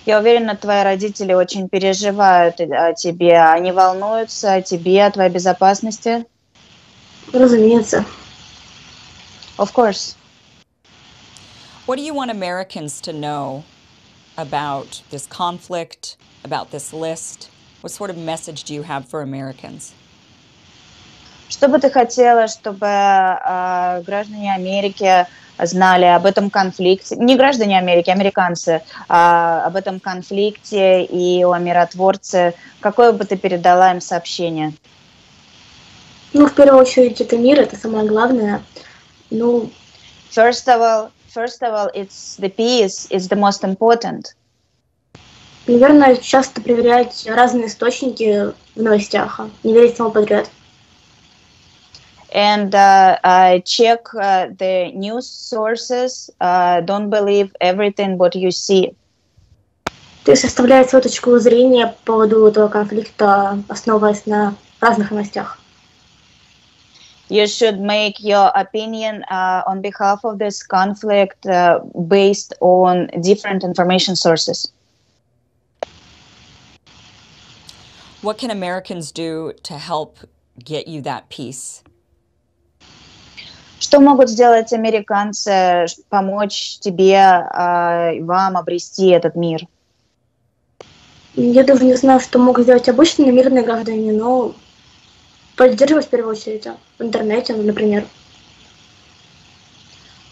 Я уверена, твои родители очень переживают о тебе. Они волнуются о тебе, о твоей безопасности? Разумеется. Of course. What do you want Americans to know about this conflict, about this list? What sort of message do you have for Americans? Что бы ты хотела, чтобы граждане Америки знали об этом конфликте, не граждане Америки, американцы, об этом конфликте и о миротворце? Какое бы ты передала им сообщение? Ну, в первую очередь, это мир, это самое главное. Ну, First of all, it's the peace, it's the most important. Наверное, часто проверять разные источники в новостях, не верить всему подряд. And check the news sources. Don't believe everything what you see. То есть составлять свою точку зрения по поводу этого конфликта, основываясь на разных новостях. You should make your opinion on behalf of this conflict based on different information sources. What can Americans do to help get you that peace? Что могут сделать американцы, помочь тебе, вам обрести этот мир? Я даже не знаю, что могут сделать обычные мирные граждане, но поддерживать в первую очередь в интернете, например.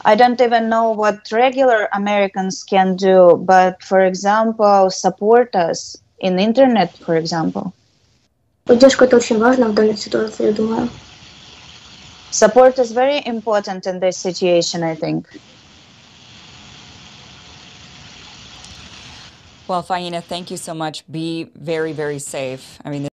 I don't even know what regular Americans can do, but, for example, support us in internet, for example. Поддержка — это очень важно в данной ситуации, я думаю. Support is very important in this situation, I think. Well, Faina, thank you so much. Be very, very safe. I mean,